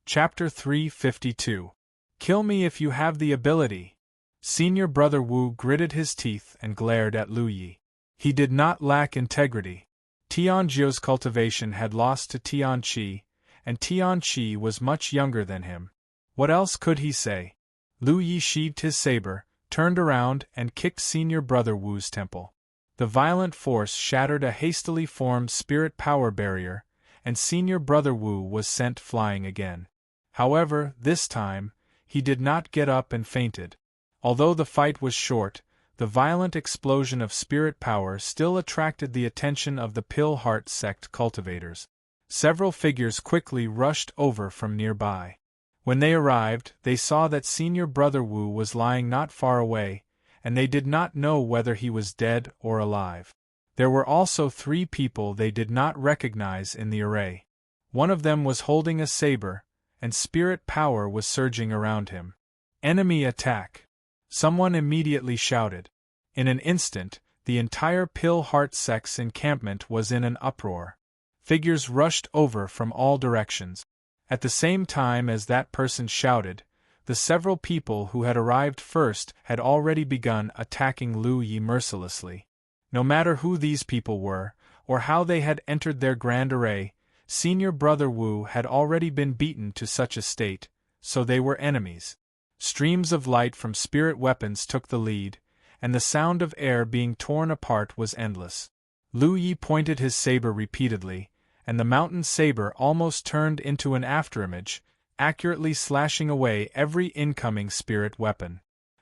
Chapter 352. Kill me if you have the ability. Senior Brother Wu gritted his teeth and glared at Lu Yi. He did not lack integrity. Tianjiu's cultivation had lost to Tianqi, and Tianqi was much younger than him. What else could he say? Lu Yi sheathed his saber, turned around and kicked Senior Brother Wu's temple. The violent force shattered a hastily formed spirit power barrier, and Senior Brother Wu was sent flying again. However, this time, he did not get up and fainted. Although the fight was short, the violent explosion of spirit power still attracted the attention of the Pill Heart sect cultivators. Several figures quickly rushed over from nearby. When they arrived, they saw that Senior Brother Wu was lying not far away, and they did not know whether he was dead or alive. There were also 3 people they did not recognize in the array. One of them was holding a saber, and spirit power was surging around him. Enemy attack! Someone immediately shouted. In an instant, the entire Pill Heart sect's encampment was in an uproar. Figures rushed over from all directions. At the same time as that person shouted, the several people who had arrived first had already begun attacking Lu Yi mercilessly. No matter who these people were, or how they had entered their grand array, senior brother Wu had already been beaten to such a state, so they were enemies. Streams of light from spirit weapons took the lead, and the sound of air being torn apart was endless. Lu Yi pointed his saber repeatedly, and the mountain saber almost turned into an afterimage, accurately slashing away every incoming spirit weapon.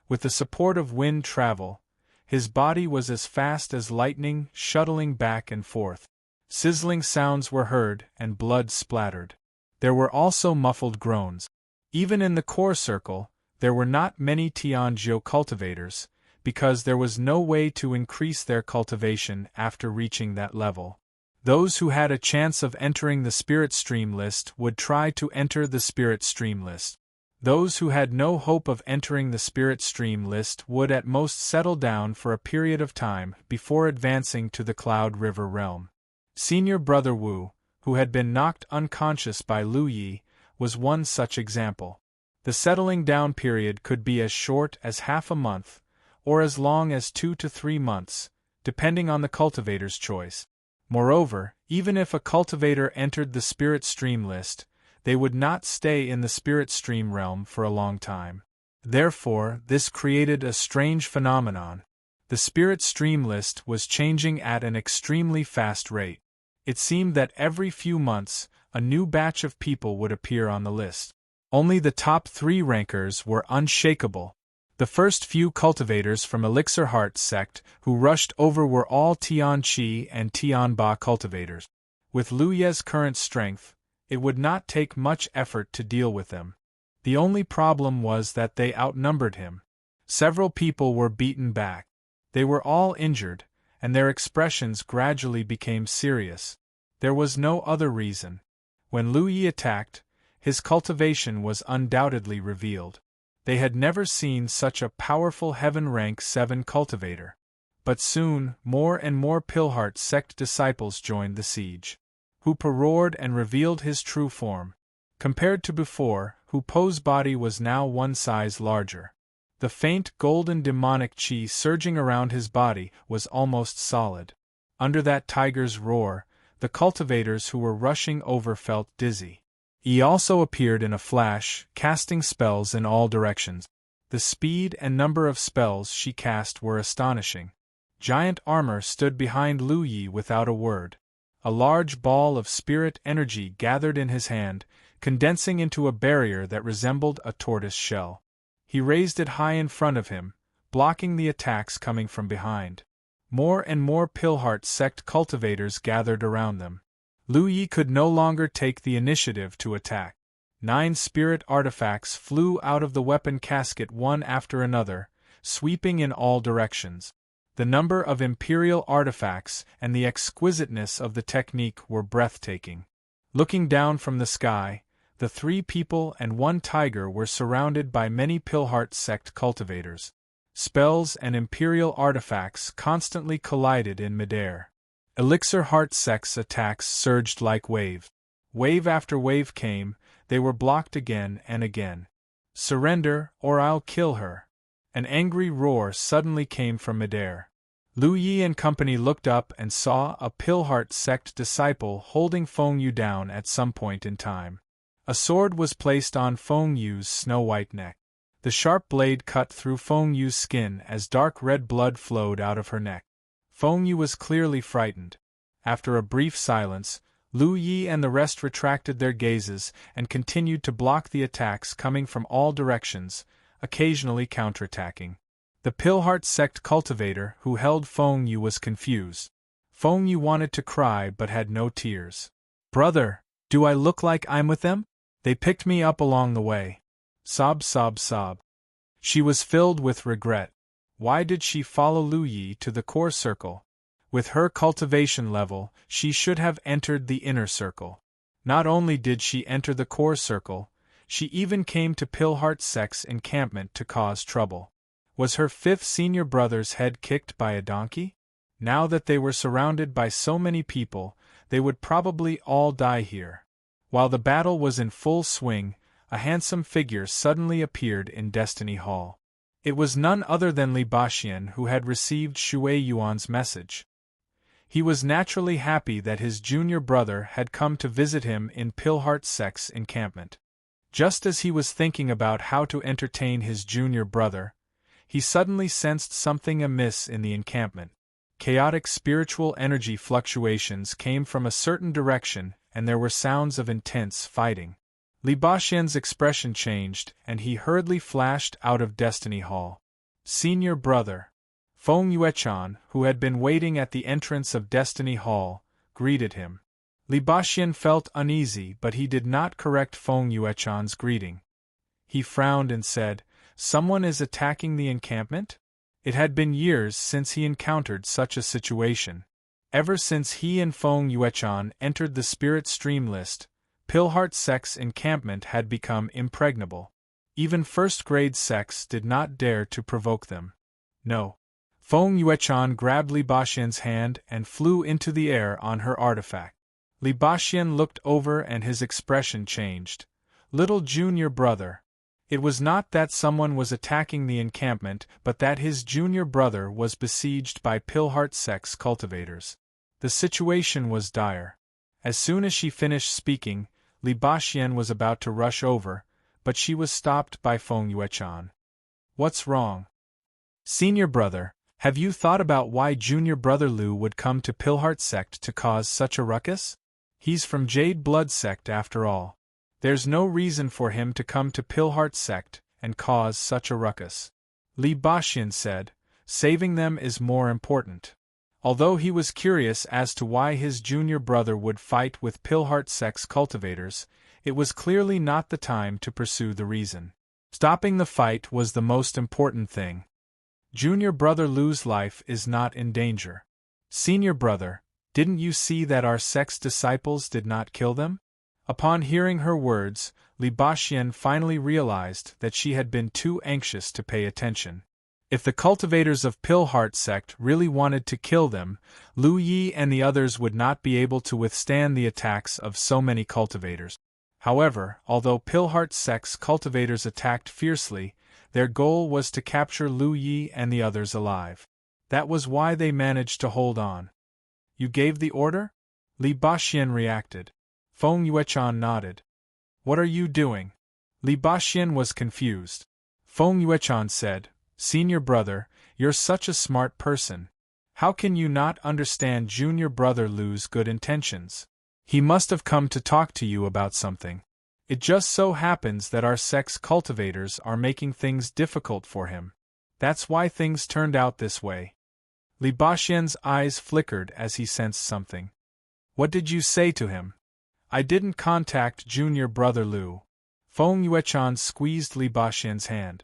With the support of wind travel, his body was as fast as lightning, shuttling back and forth. Sizzling sounds were heard, and blood splattered. There were also muffled groans. Even in the core circle, there were not many Tianzhou cultivators, because there was no way to increase their cultivation after reaching that level. Those who had a chance of entering the Spirit Stream list would try to enter the Spirit Stream list. Those who had no hope of entering the Spirit Stream list would at most settle down for a period of time before advancing to the Cloud River realm. Senior brother Wu, who had been knocked unconscious by Lu Yi, was one such example. The settling down period could be as short as half a month, or as long as 2 to 3 months, depending on the cultivator's choice. Moreover, even if a cultivator entered the Spirit Stream list, they would not stay in the Spirit Stream realm for a long time. Therefore, this created a strange phenomenon. The Spirit Stream list was changing at an extremely fast rate. It seemed that every few months, a new batch of people would appear on the list. Only the top 3 rankers were unshakable. The first few cultivators from Elixir Heart sect who rushed over were all Tianqi and Tianba cultivators. With Lu Ye's current strength, it would not take much effort to deal with them. The only problem was that they outnumbered him. Several people were beaten back. They were all injured, and their expressions gradually became serious. There was no other reason. When Lu Yi attacked, his cultivation was undoubtedly revealed. They had never seen such a powerful Heaven Rank 7 cultivator. But soon, more and more Pilheart sect disciples joined the siege. Hoopa roared and revealed his true form. Compared to before, Hoopo's body was now one size larger. The faint golden demonic chi surging around his body was almost solid. Under that tiger's roar, the cultivators who were rushing over felt dizzy. He also appeared in a flash, casting spells in all directions. The speed and number of spells she cast were astonishing. Giant armor stood behind Lu Yi without a word. A large ball of spirit energy gathered in his hand, condensing into a barrier that resembled a tortoise shell. He raised it high in front of him, blocking the attacks coming from behind. More and more Pilheart sect cultivators gathered around them. Lu Yi could no longer take the initiative to attack. 9 spirit artifacts flew out of the weapon casket one after another, sweeping in all directions. The number of imperial artifacts and the exquisiteness of the technique were breathtaking. Looking down from the sky, the 3 people and 1 tiger were surrounded by many Pilheart sect cultivators. Spells and imperial artifacts constantly collided in midair. Elixir Heart sect's attacks surged like waves. Wave after wave came, they were blocked again and again. Surrender, or I'll kill her. An angry roar suddenly came from midair. Lu Yi and company looked up and saw a Pilheart sect disciple holding Feng Yu down at some point in time. A sword was placed on Feng Yu's snow-white neck. The sharp blade cut through Feng Yu's skin as dark red blood flowed out of her neck. Feng Yu was clearly frightened. After a brief silence, Lu Yi and the rest retracted their gazes and continued to block the attacks coming from all directions, occasionally counterattacking. The Pilheart sect cultivator who held Feng Yu was confused. Feng Yu wanted to cry but had no tears. "Brother, do I look like I'm with them? They picked me up along the way." Sob, sob, sob. She was filled with regret. Why did she follow Lu Yi to the core circle? With her cultivation level, she should have entered the inner circle. Not only did she enter the core circle, she even came to Pilheart sect's encampment to cause trouble. Was her 5th senior brother's head kicked by a donkey? Now that they were surrounded by so many people, they would probably all die here. While the battle was in full swing, a handsome figure suddenly appeared in Destiny Hall. It was none other than Li Baxian who had received Shui Yuan's message. He was naturally happy that his junior brother had come to visit him in Pilhart Sek's encampment. Just as he was thinking about how to entertain his junior brother, he suddenly sensed something amiss in the encampment. Chaotic spiritual energy fluctuations came from a certain direction, and there were sounds of intense fighting. Li Baxian's expression changed, and he hurriedly flashed out of Destiny Hall. Senior brother Feng Yuechan, who had been waiting at the entrance of Destiny Hall, greeted him. Li Baxian felt uneasy, but he did not correct Feng Yuechan's greeting. He frowned and said, "Someone is attacking the encampment?" It had been years since he encountered such a situation. Ever since he and Feng Yuechan entered the Spirit Stream list, Pilhart Sek's encampment had become impregnable. Even first-grade sects did not dare to provoke them. No. Feng Yuechan grabbed Li Baxian's hand and flew into the air on her artifact. Li Baxian looked over and his expression changed. Little junior brother. It was not that someone was attacking the encampment, but that his junior brother was besieged by Pilhart Sek's cultivators. The situation was dire. As soon as she finished speaking, Li Baxian was about to rush over, but she was stopped by Feng Yuechan. "What's wrong? Senior brother, have you thought about why junior brother Lu would come to Pilhart Sect to cause such a ruckus? He's from Jade Blood Sect after all. There's no reason for him to come to Pilhart Sect and cause such a ruckus." Li Baxian said, "Saving them is more important." Although he was curious as to why his junior brother would fight with Pilhart Sect's cultivators, it was clearly not the time to pursue the reason. Stopping the fight was the most important thing. Junior brother Lu's life is not in danger. Senior brother, didn't you see that our sect's disciples did not kill them? Upon hearing her words, Li Baxian finally realized that she had been too anxious to pay attention. If the cultivators of Pilhart Sect really wanted to kill them, Lu Yi and the others would not be able to withstand the attacks of so many cultivators. However, although Pilhart Sect's cultivators attacked fiercely, their goal was to capture Lu Yi and the others alive. That was why they managed to hold on. "You gave the order?" Li Baxian reacted. Feng Yuechan nodded. "What are you doing?" Li Baxian was confused. Feng Yuechan said, "Senior brother, you're such a smart person. How can you not understand junior brother Lu's good intentions? He must have come to talk to you about something. It just so happens that our sect's cultivators are making things difficult for him. That's why things turned out this way." Li Baxian's eyes flickered as he sensed something. "What did you say to him?" "I didn't contact junior brother Lu." Feng Yuechan squeezed Li Baxian's hand.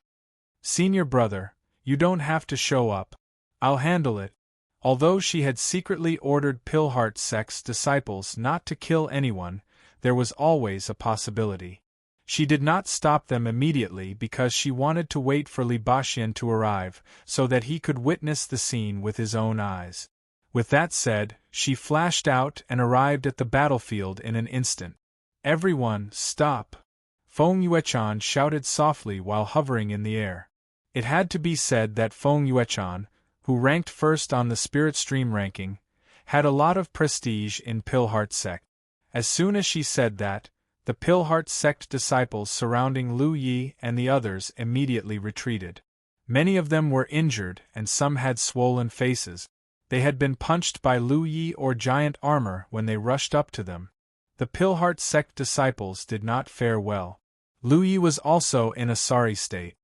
"Senior brother, you don't have to show up. I'll handle it." Although she had secretly ordered Pilhart Sect's disciples not to kill anyone, there was always a possibility. She did not stop them immediately because she wanted to wait for Li Baxian to arrive, so that he could witness the scene with his own eyes. With that said, she flashed out and arrived at the battlefield in an instant. "Everyone, stop!" Feng Yuechan shouted softly while hovering in the air. It had to be said that Feng Yuechan, who ranked first on the Spirit Stream ranking, had a lot of prestige in Pilhart Sect. As soon as she said that, the Pilhart Sect disciples surrounding Lu Yi and the others immediately retreated. Many of them were injured and some had swollen faces. They had been punched by Lu Yi or giant armor when they rushed up to them. The Pilhart Sect disciples did not fare well. Lu Yi was also in a sorry state.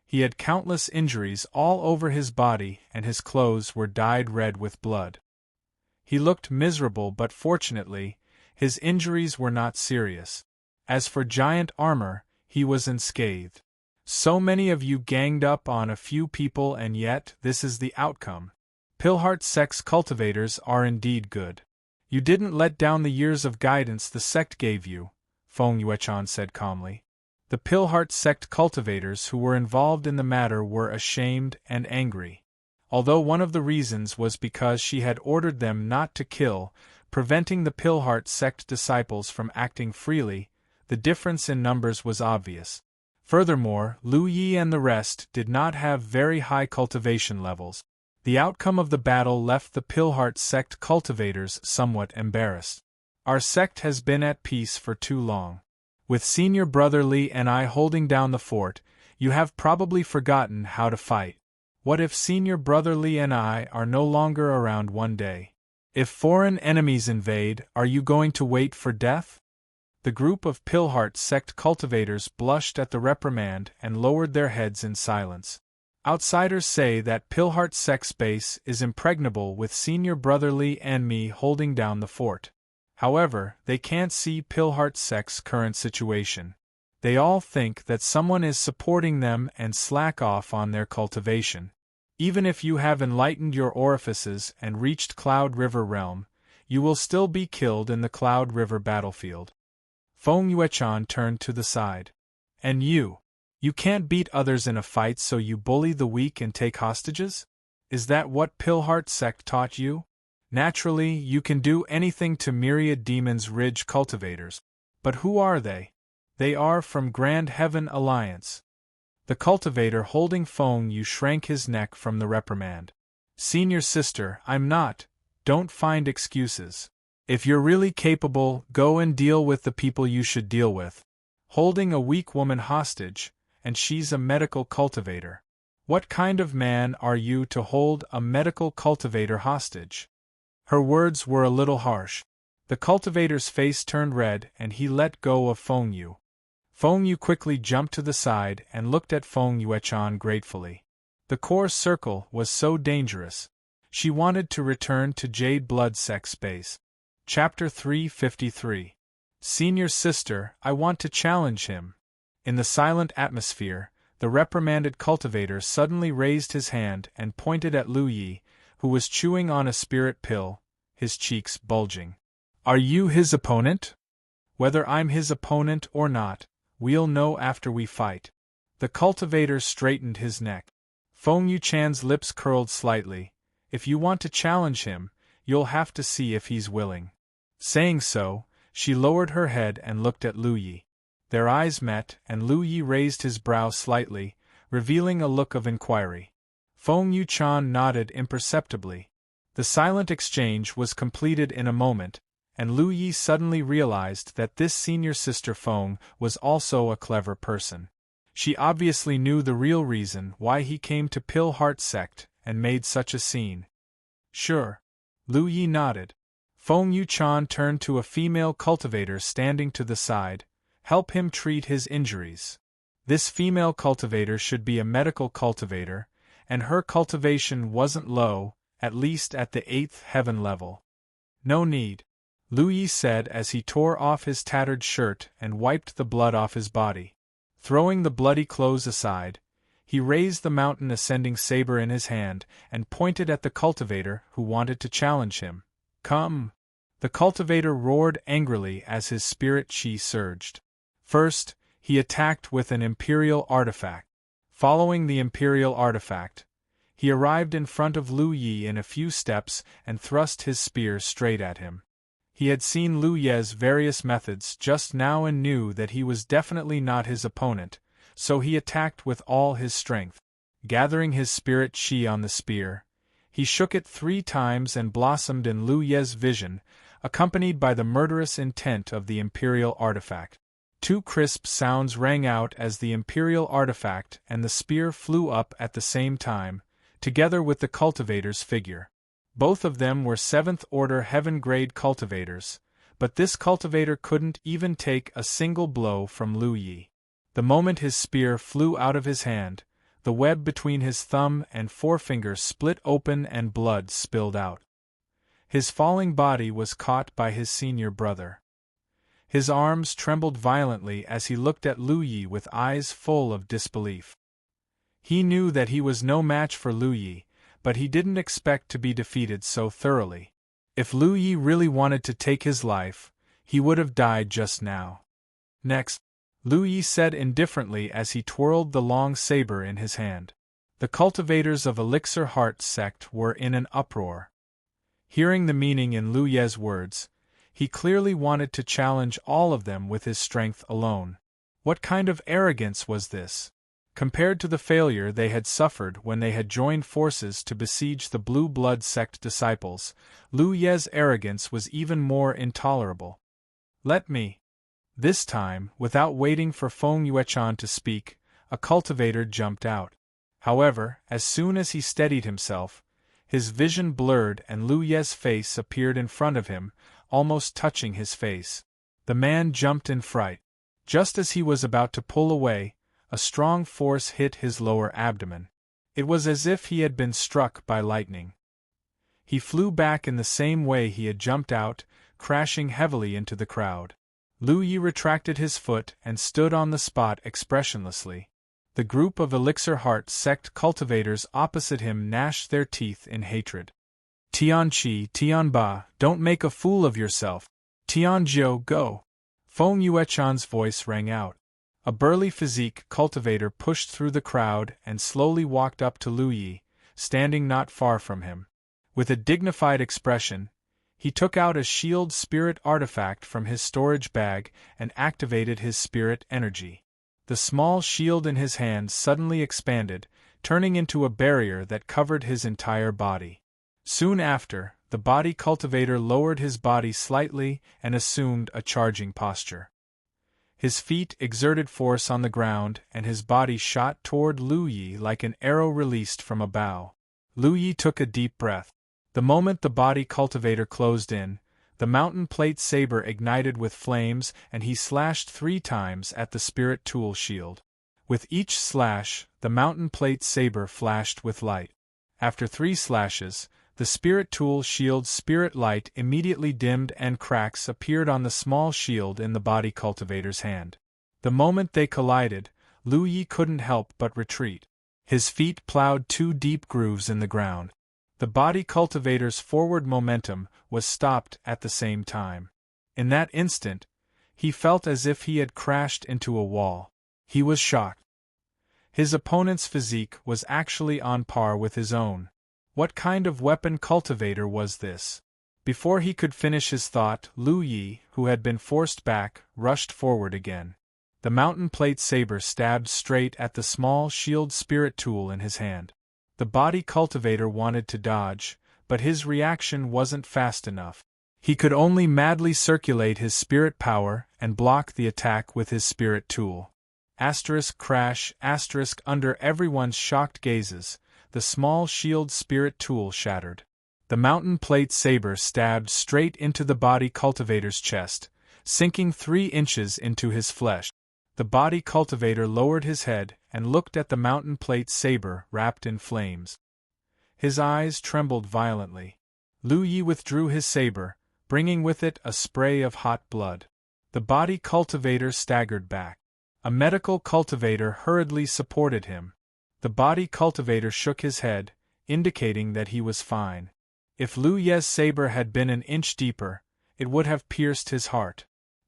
He had countless injuries all over his body and his clothes were dyed red with blood. He looked miserable, but fortunately, his injuries were not serious. As for giant armor, he was unscathed. "So many of you ganged up on a few people and yet this is the outcome. Pilhart Sect's cultivators are indeed good. You didn't let down the years of guidance the sect gave you," Feng Yuechan said calmly. The Pilhart Sect cultivators who were involved in the matter were ashamed and angry. Although one of the reasons was because she had ordered them not to kill, preventing the Pilhart Sect disciples from acting freely, the difference in numbers was obvious. Furthermore, Lu Yi and the rest did not have very high cultivation levels. The outcome of the battle left the Pilheart sect cultivators somewhat embarrassed. Our sect has been at peace for too long. With Senior Brother Li and I holding down the fort, you have probably forgotten how to fight. What if Senior Brother Li and I are no longer around one day? If foreign enemies invade, are you going to wait for death? The group of Pilheart sect cultivators blushed at the reprimand and lowered their heads in silence. Outsiders say that Pilheart sect's base is impregnable with Senior Brother Li and me holding down the fort. However, they can't see Pilheart sect's current situation. They all think that someone is supporting them and slack off on their cultivation. Even if you have enlightened your orifices and reached Cloud River Realm, you will still be killed in the Cloud River battlefield. Feng Yuechan turned to the side. And you? You can't beat others in a fight, so you bully the weak and take hostages? Is that what Pilheart sect taught you? Naturally, you can do anything to Myriad Demon's Ridge cultivators. But who are they? They are from Grand Heaven Alliance. The cultivator holding Feng Yu shrank his neck from the reprimand. Senior sister, I'm not. Don't find excuses. If you're really capable, go and deal with the people you should deal with. Holding a weak woman hostage, and she's a medical cultivator. What kind of man are you to hold a medical cultivator hostage? Her words were a little harsh. The cultivator's face turned red and he let go of Feng Yu. Feng Yu quickly jumped to the side and looked at Feng Yuechan gratefully. The core circle was so dangerous. She wanted to return to Jade Blood Sect's base. Chapter 353. Senior sister, I want to challenge him. In the silent atmosphere, the reprimanded cultivator suddenly raised his hand and pointed at Lu Yi, who was chewing on a spirit pill, his cheeks bulging. Are you his opponent? Whether I'm his opponent or not, we'll know after we fight. The cultivator straightened his neck. Feng Yuchan's lips curled slightly. If you want to challenge him, you'll have to see if he's willing. Saying so, she lowered her head and looked at Lu Yi. Their eyes met, and Lu Yi raised his brow slightly, revealing a look of inquiry. Feng Yuchan nodded imperceptibly. The silent exchange was completed in a moment, and Lu Yi suddenly realized that this senior sister Feng was also a clever person. She obviously knew the real reason why he came to Pilheart sect and made such a scene. Sure. Lu Yi nodded. Feng Yuchan turned to a female cultivator standing to the side. Help him treat his injuries. This female cultivator should be a medical cultivator, and her cultivation wasn't low, at least at the 8th heaven level. No need, Lu Yi said as he tore off his tattered shirt and wiped the blood off his body. Throwing the bloody clothes aside, he raised the mountain ascending saber in his hand and pointed at the cultivator who wanted to challenge him. Come! The cultivator roared angrily as his spirit chi surged. First, he attacked with an imperial artifact. Following the imperial artifact, he arrived in front of Lu Yi in a few steps and thrust his spear straight at him. He had seen Lu Ye's various methods just now and knew that he was definitely not his opponent, so he attacked with all his strength. Gathering his spirit chi on the spear, he shook it 3 times and blossomed in Lu Ye's vision, accompanied by the murderous intent of the imperial artifact. 2 crisp sounds rang out as the imperial artifact and the spear flew up at the same time, together with the cultivator's figure. Both of them were 7th-order heaven-grade cultivators, but this cultivator couldn't even take a single blow from Lu Yi. The moment his spear flew out of his hand, the web between his thumb and forefinger split open and blood spilled out. His falling body was caught by his senior brother. His arms trembled violently as he looked at Lu Yi with eyes full of disbelief. He knew that he was no match for Lu Yi, but he didn't expect to be defeated so thoroughly. If Lu Yi really wanted to take his life, he would have died just now. Next, Lu Yi said indifferently as he twirled the long saber in his hand. The cultivators of Elixir Heart sect were in an uproar. Hearing the meaning in Lu Ye's words, he clearly wanted to challenge all of them with his strength alone. What kind of arrogance was this? Compared to the failure they had suffered when they had joined forces to besiege the Blue Blood sect disciples, Lu Ye's arrogance was even more intolerable. Let me. This time, without waiting for Feng Yuechan to speak, a cultivator jumped out. However, as soon as he steadied himself, his vision blurred and Lu Ye's face appeared in front of him, almost touching his face. The man jumped in fright. Just as he was about to pull away, a strong force hit his lower abdomen. It was as if he had been struck by lightning. He flew back in the same way he had jumped out, crashing heavily into the crowd. Lu Yi retracted his foot and stood on the spot expressionlessly. The group of Elixir Heart sect cultivators opposite him gnashed their teeth in hatred. Tianqi, Tianba, don't make a fool of yourself. Tianjiu, go! Feng Yuechan's voice rang out. A burly physique cultivator pushed through the crowd and slowly walked up to Lu Yi, standing not far from him. With a dignified expression, he took out a shield spirit artifact from his storage bag and activated his spirit energy. The small shield in his hand suddenly expanded, turning into a barrier that covered his entire body. Soon after, the body cultivator lowered his body slightly and assumed a charging posture. His feet exerted force on the ground and his body shot toward Lu Yi like an arrow released from a bow. Lu Yi took a deep breath. The moment the body cultivator closed in, the mountain plate saber ignited with flames and he slashed 3 times at the spirit tool shield. With each slash, the mountain plate saber flashed with light. After 3 slashes, the spirit tool shield's spirit light immediately dimmed and cracks appeared on the small shield in the body cultivator's hand. The moment they collided, Lu Yi couldn't help but retreat. His feet plowed 2 deep grooves in the ground. The body cultivator's forward momentum was stopped at the same time. In that instant, he felt as if he had crashed into a wall. He was shocked. His opponent's physique was actually on par with his own. What kind of weapon cultivator was this? Before he could finish his thought, Lu Yi, who had been forced back, rushed forward again. The mountain plate saber stabbed straight at the small shield spirit tool in his hand. The body cultivator wanted to dodge, but his reaction wasn't fast enough. He could only madly circulate his spirit power and block the attack with his spirit tool. Crash, under everyone's shocked gazes, the small shield spirit tool shattered. The mountain plate saber stabbed straight into the body cultivator's chest, sinking 3 inches into his flesh. The body cultivator lowered his head and looked at the mountain plate saber wrapped in flames. His eyes trembled violently. Lu Yi withdrew his saber, bringing with it a spray of hot blood. The body cultivator staggered back. A medical cultivator hurriedly supported him. The body cultivator shook his head, indicating that he was fine. If Lu Ye's saber had been an inch deeper, it would have pierced his heart.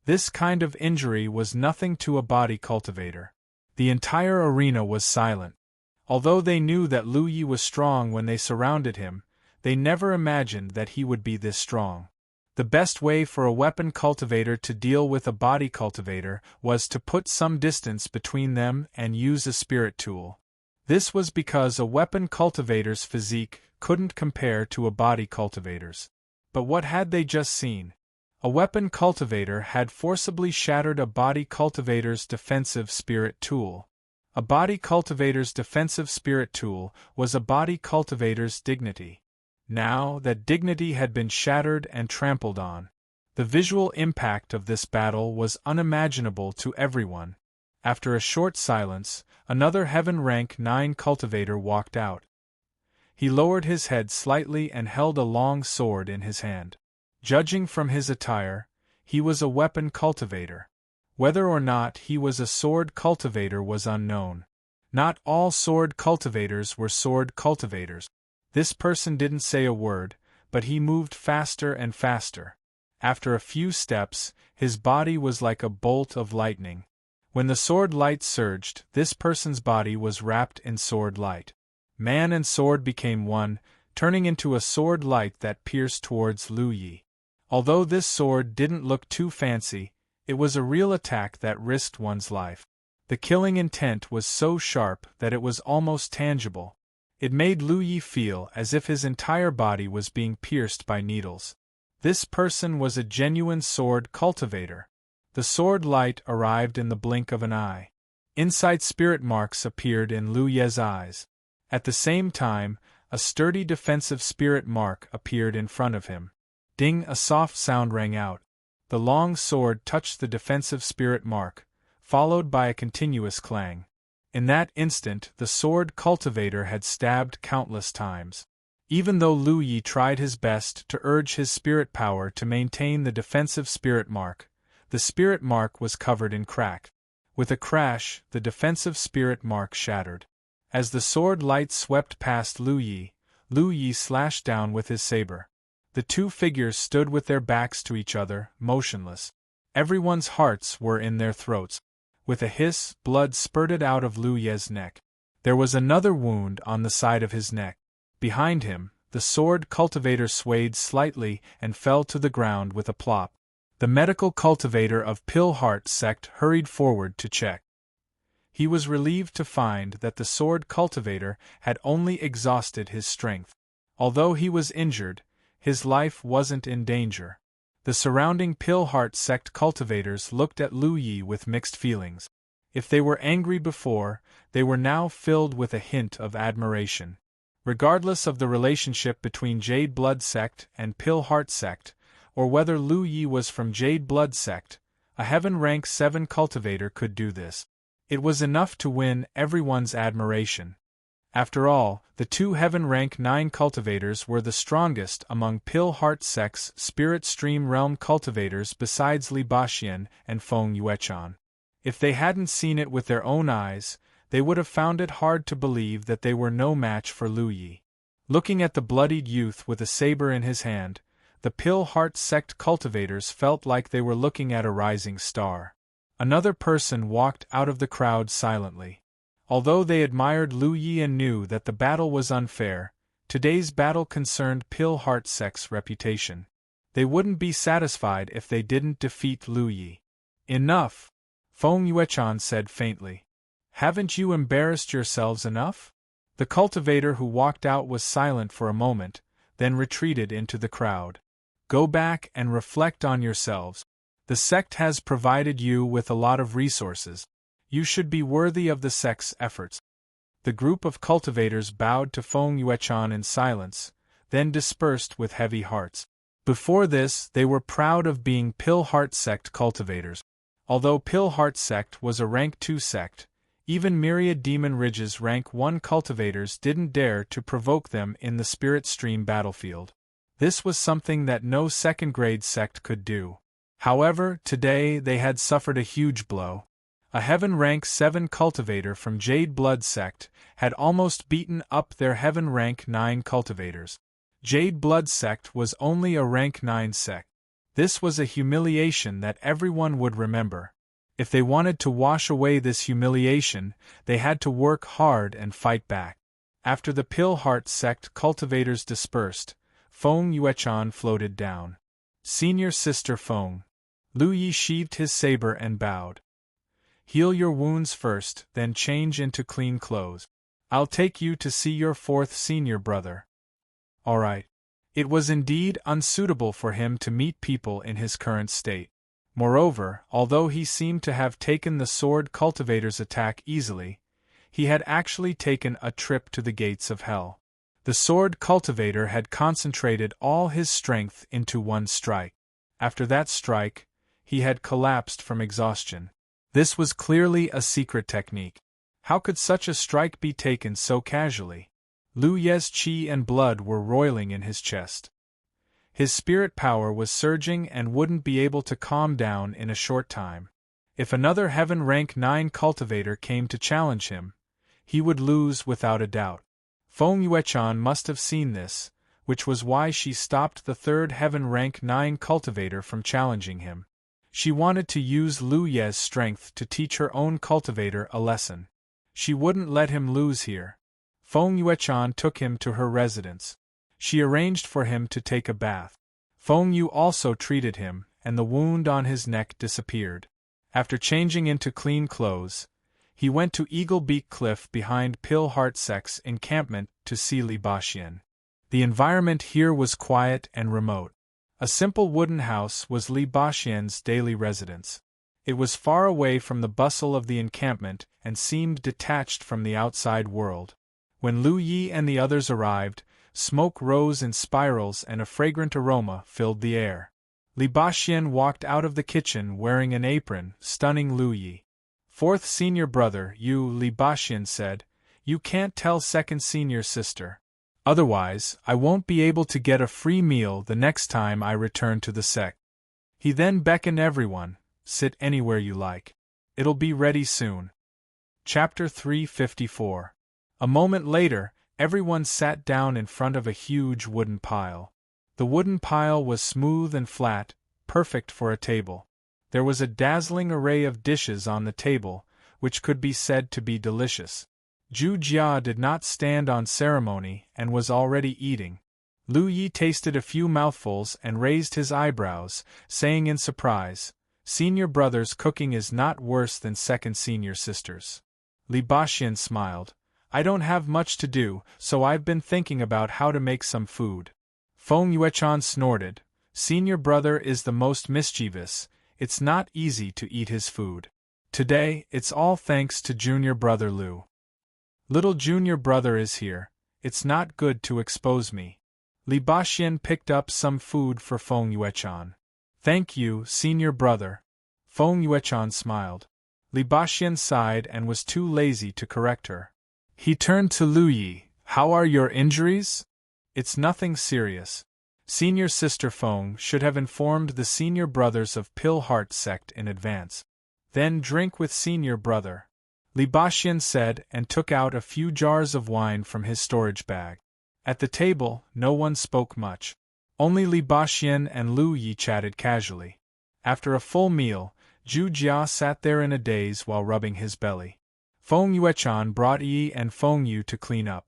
This kind of injury was nothing to a body cultivator. The entire arena was silent. Although they knew that Lu Yi was strong when they surrounded him, they never imagined that he would be this strong. The best way for a weapon cultivator to deal with a body cultivator was to put some distance between them and use a spirit tool. This was because a weapon cultivator's physique couldn't compare to a body cultivator's. But what had they just seen? A weapon cultivator had forcibly shattered a body cultivator's defensive spirit tool. A body cultivator's defensive spirit tool was a body cultivator's dignity. Now that dignity had been shattered and trampled on, the visual impact of this battle was unimaginable to everyone. After a short silence, another Heaven Rank 9 cultivator walked out. He lowered his head slightly and held a long sword in his hand. Judging from his attire, he was a weapon cultivator. Whether or not he was a sword cultivator was unknown. Not all sword cultivators were sword cultivators. This person didn't say a word, but he moved faster and faster. After a few steps, his body was like a bolt of lightning. When the sword light surged, this person's body was wrapped in sword light. Man and sword became one, turning into a sword light that pierced towards Lu Yi. Although this sword didn't look too fancy, It was a real attack that risked one's life. The killing intent was so sharp that it was almost tangible. It made Lu Yi feel as if his entire body was being pierced by needles. This person was a genuine sword cultivator. The sword light arrived in the blink of an eye. Inside spirit marks appeared in Lu Ye's eyes. At the same time, a sturdy defensive spirit mark appeared in front of him. Ding! A soft sound rang out. The long sword touched the defensive spirit mark, followed by a continuous clang. In that instant, the sword cultivator had stabbed countless times. Even though Lu Yi tried his best to urge his spirit power to maintain the defensive spirit mark, the spirit mark was covered in crack. With a crash, the defensive spirit mark shattered. As the sword light swept past Lu Yi slashed down with his saber. The two figures stood with their backs to each other, motionless. Everyone's hearts were in their throats. With a hiss, blood spurted out of Lu Ye's neck. There was another wound on the side of his neck. Behind him, the sword cultivator swayed slightly and fell to the ground with a plop. The medical cultivator of Pillheart sect hurried forward to check. He was relieved to find that the sword cultivator had only exhausted his strength. Although he was injured, his life wasn't in danger. The surrounding Pillheart sect cultivators looked at Lu Yi with mixed feelings. If they were angry before, they were now filled with a hint of admiration. Regardless of the relationship between Jade Blood sect and Pillheart sect, or whether Lu Yi was from Jade Blood sect, a Heaven Rank 7 cultivator could do this. It was enough to win everyone's admiration. After all, the two Heaven Rank 9 cultivators were the strongest among Pillheart sect's Spirit Stream Realm cultivators besides Li Baxian and Feng Yuechan. If they hadn't seen it with their own eyes, they would have found it hard to believe that they were no match for Lu Yi. Looking at the bloodied youth with a saber in his hand, the Pillheart sect cultivators felt like they were looking at a rising star. Another person walked out of the crowd silently. Although they admired Lu Yi and knew that the battle was unfair, today's battle concerned Pillheart sect's reputation. They wouldn't be satisfied if they didn't defeat Lu Yi. Enough, Feng Yuechan said faintly. Haven't you embarrassed yourselves enough? The cultivator who walked out was silent for a moment, then retreated into the crowd. Go back and reflect on yourselves. The sect has provided you with a lot of resources. You should be worthy of the sect's efforts. The group of cultivators bowed to Feng Yuechan in silence, then dispersed with heavy hearts. Before this, they were proud of being Pillheart sect cultivators. Although Pillheart sect was a rank 2 sect, even Myriad Demon Ridge's rank 1 cultivators didn't dare to provoke them in the Spirit Stream battlefield. This was something that no second-grade sect could do. However, today they had suffered a huge blow. A Heaven Rank 7 cultivator from Jade Blood sect had almost beaten up their Heaven Rank 9 cultivators. Jade Blood sect was only a Rank 9 sect. This was a humiliation that everyone would remember. If they wanted to wash away this humiliation, they had to work hard and fight back. After the Pillheart sect cultivators dispersed, Feng Yuechan floated down. Senior Sister Feng. Lu Yi sheathed his saber and bowed. Heal your wounds first, then change into clean clothes. I'll take you to see your fourth senior brother. All right. It was indeed unsuitable for him to meet people in his current state. Moreover, although he seemed to have taken the sword cultivator's attack easily, he had actually taken a trip to the gates of hell. The sword cultivator had concentrated all his strength into one strike. After that strike, he had collapsed from exhaustion. This was clearly a secret technique. How could such a strike be taken so casually? Lu Ye's chi and blood were roiling in his chest. His spirit power was surging and wouldn't be able to calm down in a short time. If another Heaven Rank 9 cultivator came to challenge him, he would lose without a doubt. Feng Yuechan must have seen this, which was why she stopped the third Heaven Rank 9 cultivator from challenging him. She wanted to use Lu Ye's strength to teach her own cultivator a lesson. She wouldn't let him lose here. Feng Yuechan took him to her residence. She arranged for him to take a bath. Feng Yu also treated him, and the wound on his neck disappeared. After changing into clean clothes, he went to Eaglebeak Cliff behind Pilhartsek's encampment to see Libashien. The environment here was quiet and remote. A simple wooden house was Libashien's daily residence. It was far away from the bustle of the encampment and seemed detached from the outside world. When Lu Yi and the others arrived, smoke rose in spirals and a fragrant aroma filled the air. Libashien walked out of the kitchen wearing an apron, stunning Lu Yi. "Fourth senior brother, you," Libashien said. "You can't tell second senior sister. Otherwise, I won't be able to get a free meal the next time I return to the sect." He then beckoned everyone, "Sit anywhere you like. It'll be ready soon." Chapter 354. A moment later, everyone sat down in front of a huge wooden pile. The wooden pile was smooth and flat, perfect for a table. There was a dazzling array of dishes on the table, which could be said to be delicious. Zhu Jia did not stand on ceremony and was already eating. Lu Yi tasted a few mouthfuls and raised his eyebrows, saying in surprise, "Senior brother's cooking is not worse than second senior sister's." Libashien smiled. "I don't have much to do, so I've been thinking about how to make some food." Feng Yuechan snorted. "Senior brother is the most mischievous. It's not easy to eat his food. Today, it's all thanks to junior brother Lu. Little junior brother is here. It's not good to expose me." Libashien picked up some food for Feng Yuechan. "Thank you, senior brother." Feng Yuechan smiled. Libashien sighed and was too lazy to correct her. He turned to Lu Yi. "How are your injuries?" "It's nothing serious." Senior sister Feng should have informed the senior brothers of Pilhart sect in advance. "Then drink with senior brother," Libashien said and took out a few jars of wine from his storage bag. At the table, no one spoke much. Only Libashien and Lu Yi chatted casually. After a full meal, Zhu Jia sat there in a daze while rubbing his belly. Feng Yuechan brought Yi and Feng Yu to clean up.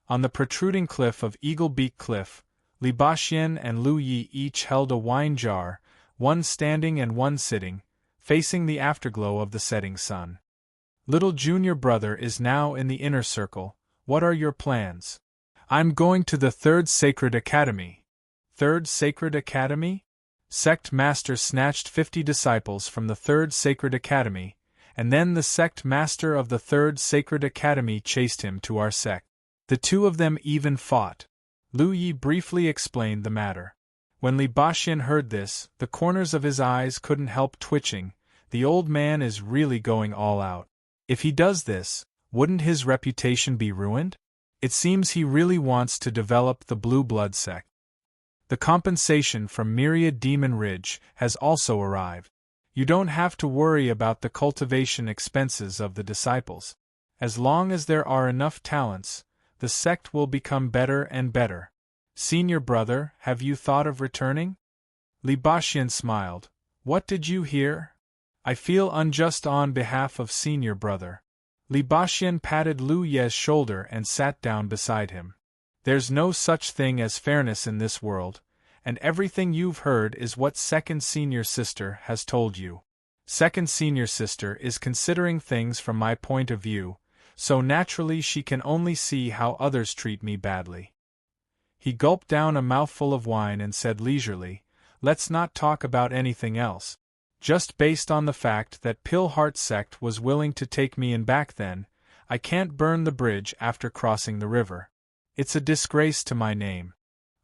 On the protruding cliff of Eaglebeak Cliff, Libashien and Lu Yi each held a wine jar, one standing and one sitting, facing the afterglow of the setting sun. "Little junior brother is now in the inner circle. What are your plans?" "I'm going to the Third Sacred Academy." "Third Sacred Academy?" Sect Master snatched 50 disciples from the Third Sacred Academy, and then the sect master of the Third Sacred Academy chased him to our sect. The two of them even fought. Lu Yi briefly explained the matter. When Libashien heard this, the corners of his eyes couldn't help twitching. The old man is really going all out. If he does this, wouldn't his reputation be ruined? It seems he really wants to develop the Blue Blood sect. The compensation from Myriad Demon Ridge has also arrived. You don't have to worry about the cultivation expenses of the disciples. As long as there are enough talents, the sect will become better and better. Senior brother, have you thought of returning? Libashien smiled. What did you hear? I feel unjust on behalf of senior brother. Libashien patted Lu Ye's shoulder and sat down beside him. There's no such thing as fairness in this world, and everything you've heard is what second senior sister has told you. Second senior sister is considering things from my point of view, so naturally she can only see how others treat me badly. He gulped down a mouthful of wine and said leisurely, "Let's not talk about anything else. Just based on the fact that Pilhart sect was willing to take me in back then, I can't burn the bridge after crossing the river. It's a disgrace to my name.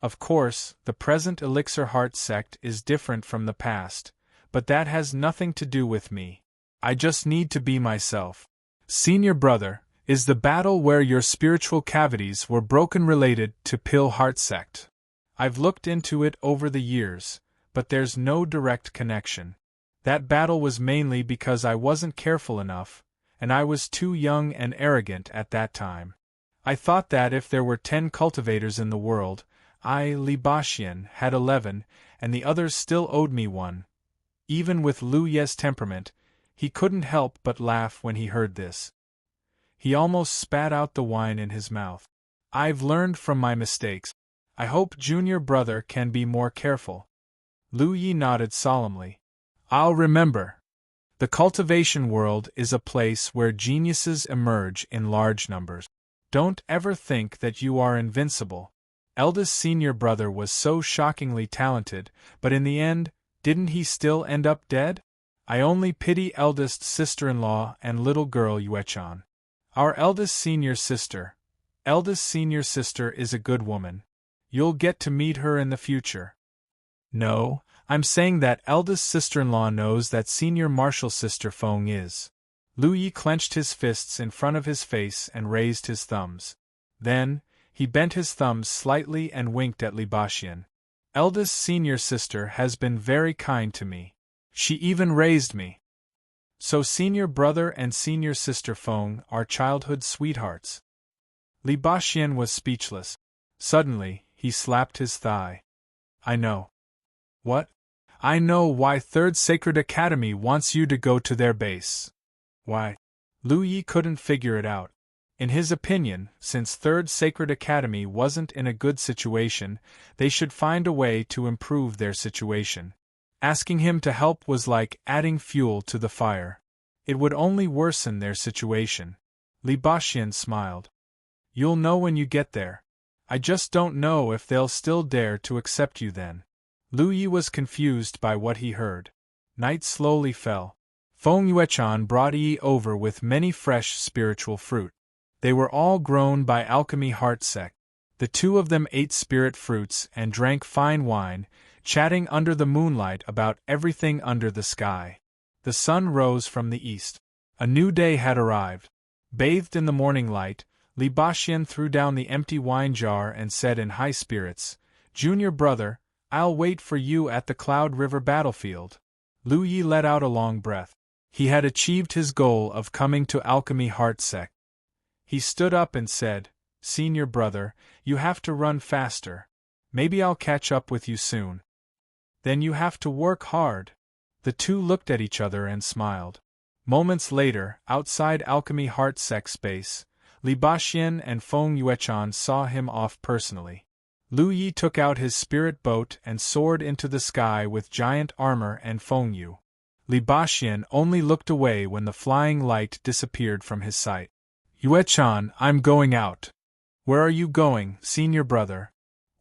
Of course, the present Elixir Heart sect is different from the past, but that has nothing to do with me. I just need to be myself. Senior brother, is the battle where your spiritual cavities were broken related to Pilhart sect? I've looked into it over the years, but there's no direct connection. That battle was mainly because I wasn't careful enough, and I was too young and arrogant at that time. I thought that if there were 10 cultivators in the world, I, Libashien, had 11, and the others still owed me one. Even with Lu Ye's temperament, he couldn't help but laugh when he heard this. He almost spat out the wine in his mouth. I've learned from my mistakes. I hope junior brother can be more careful. Lu Yi nodded solemnly. I'll remember. The cultivation world is a place where geniuses emerge in large numbers. Don't ever think that you are invincible. Eldest senior brother was so shockingly talented, but in the end, didn't he still end up dead? I only pity eldest sister-in-law and little girl Yuechan. Our eldest senior sister is a good woman. You'll get to meet her in the future. No, I'm saying that eldest sister-in-law knows that senior martial sister Feng is. Lu Yi clenched his fists in front of his face and raised his thumbs. Then, he bent his thumbs slightly and winked at Li Baxian. Eldest senior sister has been very kind to me. She even raised me. So senior brother and senior sister Feng are childhood sweethearts. Li Baxian was speechless. Suddenly, he slapped his thigh. I know. What? I know why Third Sacred Academy wants you to go to their base. Why? Lu Yi couldn't figure it out. In his opinion, since Third Sacred Academy wasn't in a good situation, they should find a way to improve their situation. Asking him to help was like adding fuel to the fire. It would only worsen their situation. Li Baxian smiled. You'll know when you get there. I just don't know if they'll still dare to accept you then. Lu Yi was confused by what he heard. Night slowly fell. Feng Yuechan brought Yi over with many fresh spiritual fruit. They were all grown by Alchemy Heart Sect. The two of them ate spirit fruits and drank fine wine, chatting under the moonlight about everything under the sky. The sun rose from the east. A new day had arrived. Bathed in the morning light, Li Baxian threw down the empty wine jar and said in high spirits, Junior brother, I'll wait for you at the Cloud River battlefield. Lu Yi let out a long breath. He had achieved his goal of coming to Alchemy Heart Sect. He stood up and said, Senior brother, you have to run faster. Maybe I'll catch up with you soon. Then you have to work hard. The two looked at each other and smiled. Moments later, outside Alchemy Heart Sect space, Li Baxian and Feng Yuechan saw him off personally. Lu Yi took out his spirit boat and soared into the sky with giant armor and Feng Yu. Li Baxian only looked away when the flying light disappeared from his sight. Yuechan, I'm going out. Where are you going, senior brother?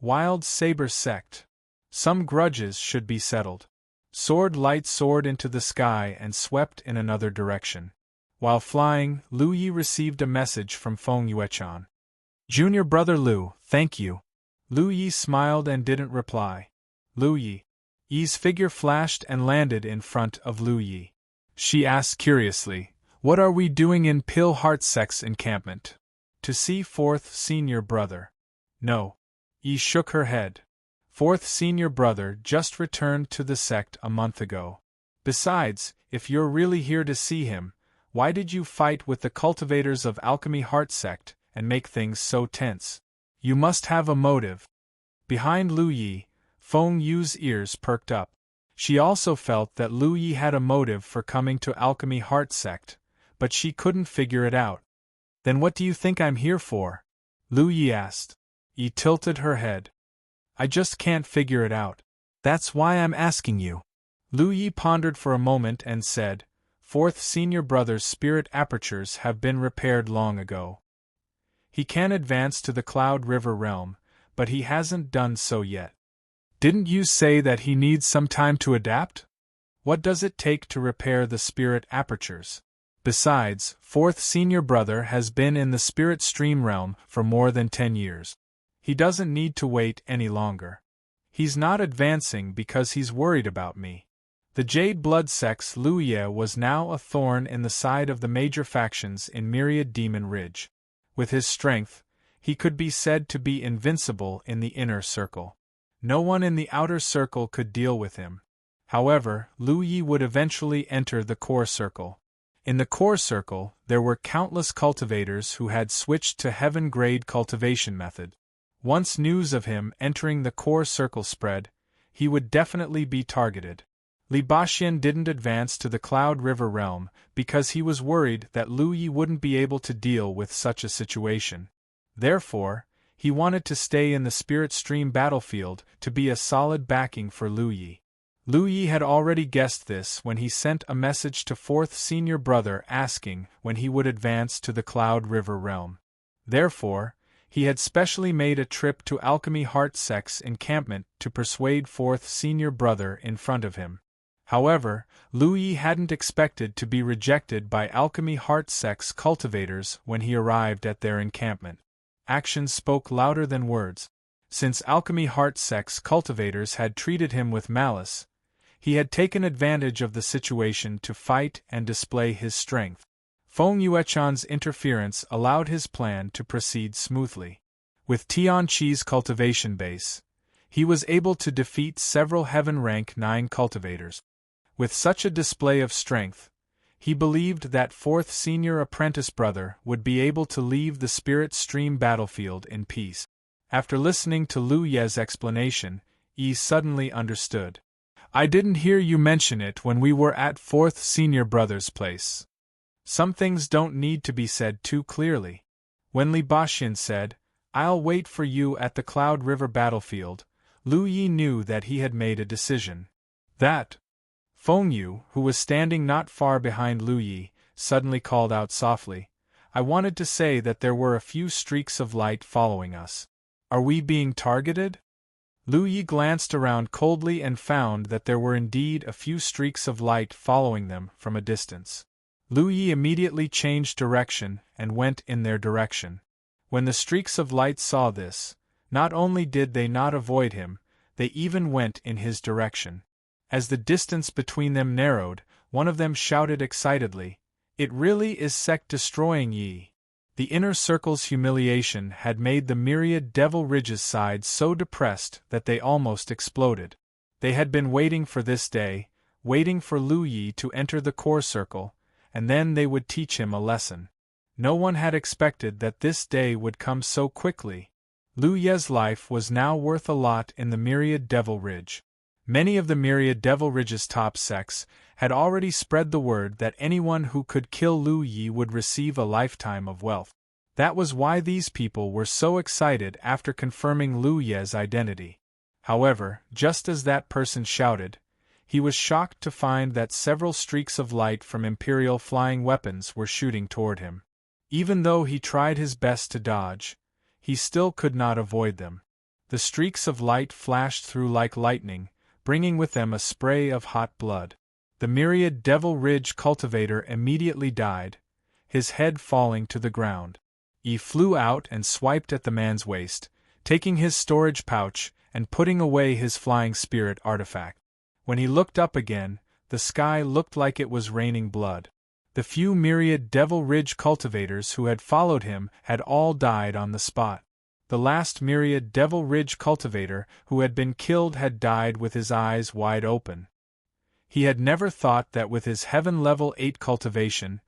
Wild Saber Sect. Some grudges should be settled. Sword light soared into the sky and swept in another direction. While flying, Lu Yi received a message from Feng Yuechan. Junior brother Lu, thank you. Lu Yi smiled and didn't reply. Lu Yi's figure flashed and landed in front of Lu Yi. She asked curiously, What are we doing in Pill Heart Sect's encampment? To see fourth senior brother. No. Yi shook her head. Fourth senior brother just returned to the sect a month ago. Besides, if you're really here to see him, why did you fight with the cultivators of Alchemy Heart Sect and make things so tense? You must have a motive. Behind Lu Yi, Feng Yu's ears perked up. She also felt that Lu Yi had a motive for coming to Alchemy Heart Sect, but she couldn't figure it out. Then what do you think I'm here for? Lu Yi asked. Yi tilted her head. I just can't figure it out. That's why I'm asking you. Lu Yi pondered for a moment and said, Fourth senior brother's spirit apertures have been repaired long ago. He can advance to the Cloud River realm, but he hasn't done so yet. Didn't you say that he needs some time to adapt? What does it take to repair the spirit apertures? Besides, fourth senior brother has been in the spirit stream realm for more than 10 years. He doesn't need to wait any longer. He's not advancing because he's worried about me. The Jade Blood Sect's Lu Ye was now a thorn in the side of the major factions in Myriad Demon Ridge. With his strength, he could be said to be invincible in the inner circle. No one in the outer circle could deal with him. However, Lu Yi would eventually enter the core circle. In the core circle, there were countless cultivators who had switched to heaven-grade cultivation method. Once news of him entering the core circle spread, he would definitely be targeted. Li Baxian didn't advance to the Cloud River realm because he was worried that Lu Yi wouldn't be able to deal with such a situation. Therefore, he wanted to stay in the Spirit Stream battlefield to be a solid backing for Lu Yi. Lu Yi had already guessed this when he sent a message to fourth senior brother asking when he would advance to the Cloud River realm. Therefore, he had specially made a trip to Alchemy Heartsek's encampment to persuade fourth senior brother in front of him. However, Lu Yi hadn't expected to be rejected by Alchemy Heartsek's cultivators when he arrived at their encampment. Actions spoke louder than words. Since Alchemy Heartsek's cultivators had treated him with malice, he had taken advantage of the situation to fight and display his strength. Feng Yuechan's interference allowed his plan to proceed smoothly. With Tianqi's cultivation base, he was able to defeat several Heaven Rank 9 cultivators. With such a display of strength, he believed that fourth senior apprentice brother would be able to leave the Spirit Stream battlefield in peace. After listening to Lu Ye's explanation, Yi suddenly understood. I didn't hear you mention it when we were at fourth senior brother's place. Some things don't need to be said too clearly. When Li Baxian said, I'll wait for you at the Cloud River battlefield, Lu Yi knew that he had made a decision. That Feng Yu, who was standing not far behind Lu Yi, suddenly called out softly, I wanted to say that there were a few streaks of light following us. Are we being targeted? Lu Yi glanced around coldly and found that there were indeed a few streaks of light following them from a distance. Lu Yi immediately changed direction and went in their direction. When the streaks of light saw this, not only did they not avoid him, they even went in his direction. As the distance between them narrowed, one of them shouted excitedly, It really is sect-destroying Yi. The inner circle's humiliation had made the myriad Devil Ridge's sides so depressed that they almost exploded. They had been waiting for this day, waiting for Lu Yi to enter the core circle, and then they would teach him a lesson. No one had expected that this day would come so quickly. Lu Ye's life was now worth a lot in the myriad Devil Ridge. Many of the myriad Devil Ridge's top sects had already spread the word that anyone who could kill Lu Yi would receive a lifetime of wealth. That was why these people were so excited after confirming Lu Ye's identity. However, just as that person shouted, he was shocked to find that several streaks of light from Imperial flying weapons were shooting toward him. Even though he tried his best to dodge, he still could not avoid them. The streaks of light flashed through like lightning, bringing with them a spray of hot blood. The myriad Devil Ridge cultivator immediately died, his head falling to the ground. He flew out and swiped at the man's waist, taking his storage pouch and putting away his flying spirit artifact. When he looked up again, the sky looked like it was raining blood. The few myriad Devil Ridge cultivators who had followed him had all died on the spot. The last myriad Devil Ridge cultivator who had been killed had died with his eyes wide open. He had never thought that with his Heaven Level 8 cultivation,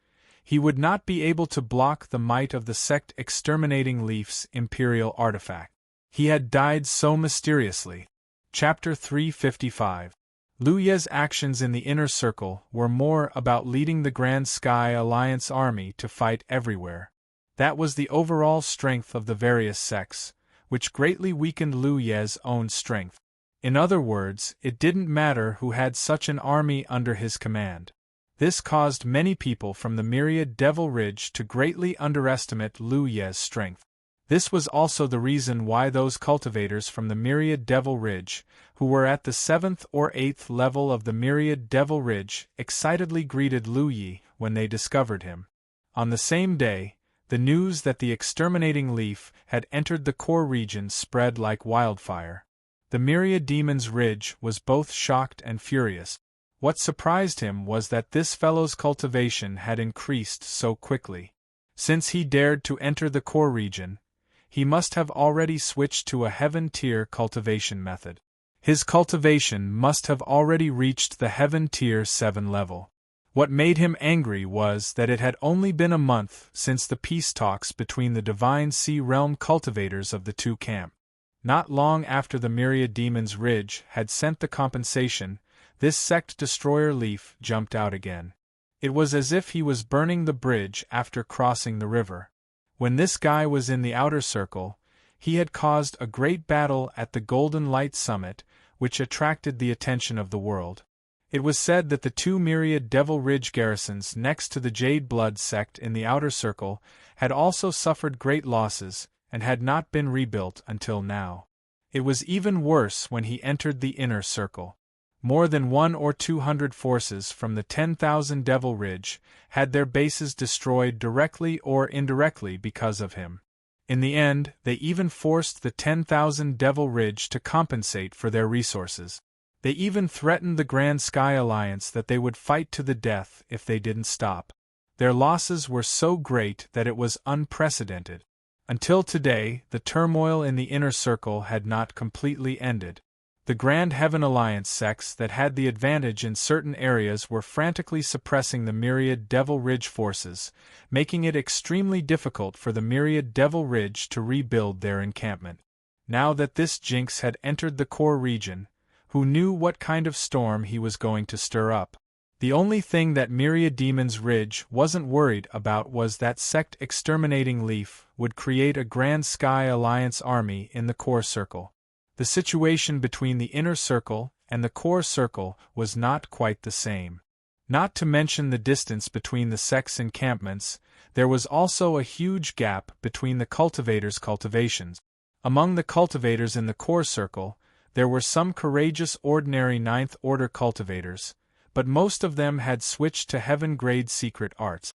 he would not be able to block the might of the sect exterminating Leaf's imperial artifact. He had died so mysteriously. Chapter 355. Lu Ye's actions in the inner circle were more about leading the Grand Sky Alliance army to fight everywhere. That was the overall strength of the various sects, which greatly weakened Lu Ye's own strength. In other words, it didn't matter who had such an army under his command. This caused many people from the myriad Devil Ridge to greatly underestimate Lu Ye's strength. This was also the reason why those cultivators from the myriad Devil Ridge, who were at the 7th or 8th level of the myriad Devil Ridge, excitedly greeted Lu Yi when they discovered him. On the same day, the news that the exterminating Leaf had entered the core region spread like wildfire. The myriad Demon's Ridge was both shocked and furious. What surprised him was that this fellow's cultivation had increased so quickly. Since he dared to enter the core region, he must have already switched to a Heaven Tier cultivation method. His cultivation must have already reached the Heaven Tier 7 level. What made him angry was that it had only been a month since the peace talks between the Divine Sea Realm cultivators of the two camps. Not long after the myriad Demon's Ridge had sent the compensation, this sect destroyer Leaf jumped out again. It was as if he was burning the bridge after crossing the river. When this guy was in the outer circle, he had caused a great battle at the Golden Light Summit, which attracted the attention of the world. It was said that the 2 myriad Devil Ridge garrisons next to the Jade Blood sect in the outer circle had also suffered great losses and had not been rebuilt until now. It was even worse when he entered the inner circle. More than 100 or 200 forces from the 10,000 Devil Ridge had their bases destroyed directly or indirectly because of him. In the end, they even forced the 10,000 Devil Ridge to compensate for their resources. They even threatened the Grand Sky Alliance that they would fight to the death if they didn't stop. Their losses were so great that it was unprecedented. Until today, the turmoil in the inner circle had not completely ended. The Grand Heaven Alliance sects that had the advantage in certain areas were frantically suppressing the myriad Devil Ridge forces, making it extremely difficult for the myriad Devil Ridge to rebuild their encampment. Now that this jinx had entered the core region, who knew what kind of storm he was going to stir up? The only thing that Myriad Demon's Ridge wasn't worried about was that sect exterminating Leaf would create a Grand Sky Alliance army in the core circle. The situation between the inner circle and the core circle was not quite the same. Not to mention the distance between the sect's encampments, there was also a huge gap between the cultivators' cultivations. Among the cultivators in the core circle, there were some courageous ordinary 9th Order cultivators, but most of them had switched to heaven-grade secret arts.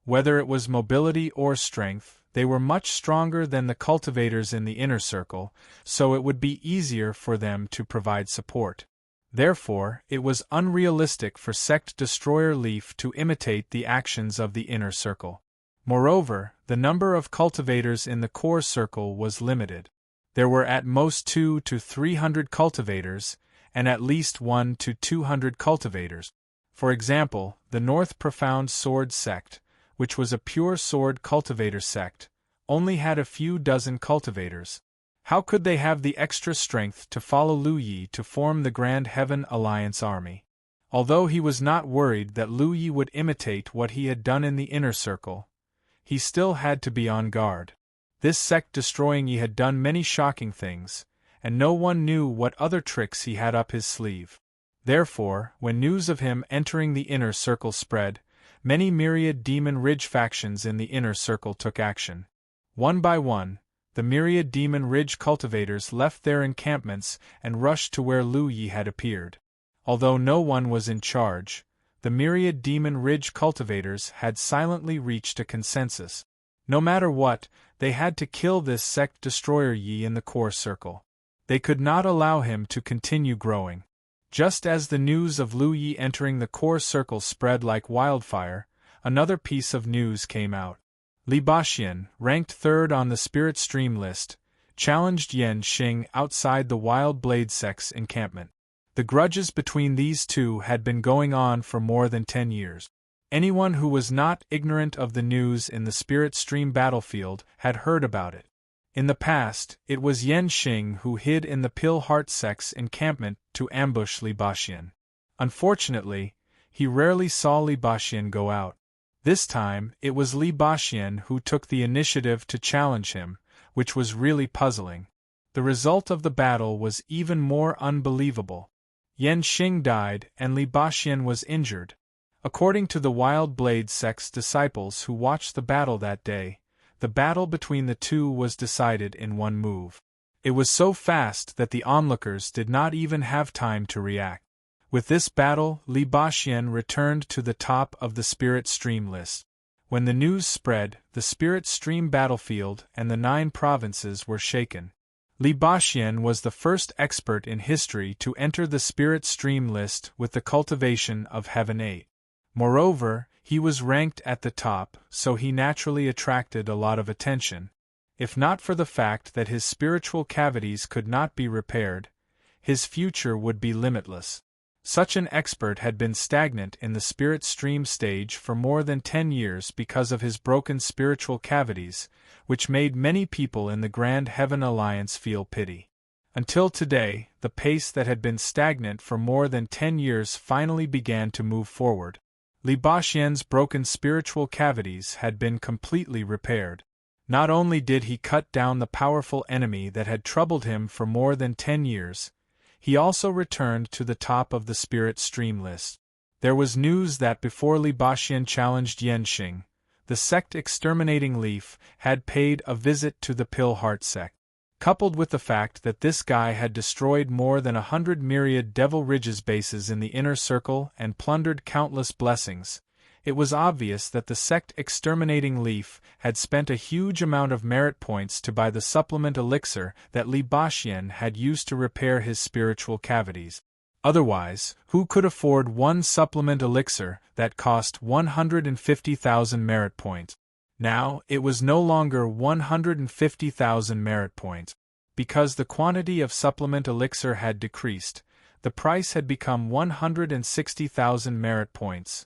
Whether it was mobility or strength, they were much stronger than the cultivators in the inner circle, so it would be easier for them to provide support. Therefore, it was unrealistic for Sect Destroyer Leaf to imitate the actions of the inner circle. Moreover, the number of cultivators in the core circle was limited. There were at most 200 to 300 cultivators, and at least 100 to 200 cultivators. For example, the North Profound Sword sect, which was a pure sword cultivator sect, only had a few dozen cultivators. How could they have the extra strength to follow Lu Yi to form the Grand Heaven Alliance army? Although he was not worried that Lu Yi would imitate what he had done in the inner circle, he still had to be on guard. This sect destroying Yi had done many shocking things, and no one knew what other tricks he had up his sleeve. Therefore, when news of him entering the inner circle spread, many Myriad Demon Ridge factions in the inner circle took action. One by one, the Myriad Demon Ridge cultivators left their encampments and rushed to where Lu Yi had appeared. Although no one was in charge, the Myriad Demon Ridge cultivators had silently reached a consensus. No matter what, they had to kill this sect destroyer Yi in the core circle. They could not allow him to continue growing. Just as the news of Lu Yi entering the core circle spread like wildfire, another piece of news came out. Li Baxian, ranked 3rd on the Spirit Stream list, challenged Yan Xing outside the Wild Blade sect's encampment. The grudges between these two had been going on for more than 10 years. Anyone who was not ignorant of the news in the Spirit Stream battlefield had heard about it. In the past, it was Yan Xing who hid in the Pill Heart sect's encampment to ambush Li Baxian. Unfortunately, he rarely saw Li Baxian go out. This time, it was Li Baxian who took the initiative to challenge him, which was really puzzling. The result of the battle was even more unbelievable. Yan Xing died and Li Baxian was injured. According to the Wild Blade sect's disciples who watched the battle that day, the battle between the two was decided in one move. It was so fast that the onlookers did not even have time to react. With this battle, Li Baxian returned to the top of the Spirit Stream list. When the news spread, the Spirit Stream battlefield and the 9 provinces were shaken. Li Baxian was the first expert in history to enter the Spirit Stream list with the cultivation of Heaven 8. Moreover, he was ranked at the top, so he naturally attracted a lot of attention. If not for the fact that his spiritual cavities could not be repaired, his future would be limitless. Such an expert had been stagnant in the Spirit Stream stage for more than 10 years because of his broken spiritual cavities, which made many people in the Grand Heaven Alliance feel pity. Until today, the pace that had been stagnant for more than 10 years finally began to move forward. Li Baxian's broken spiritual cavities had been completely repaired. Not only did he cut down the powerful enemy that had troubled him for more than 10 years, He also returned to the top of the spirit stream list. There was news that before Li Baxuan challenged Yanxing, the sect exterminating Leaf had paid a visit to the Pill Heart sect. Coupled with the fact that this guy had destroyed more than 100 myriad Devil Ridge's bases in the inner circle and plundered countless blessings, it was obvious that the sect exterminating Leaf had spent a huge amount of merit points to buy the supplement elixir that Li Baxuan had used to repair his spiritual cavities. Otherwise, who could afford one supplement elixir that cost 150,000 merit points? Now, it was no longer 150,000 merit points. Because the quantity of supplement elixir had decreased, the price had become 160,000 merit points.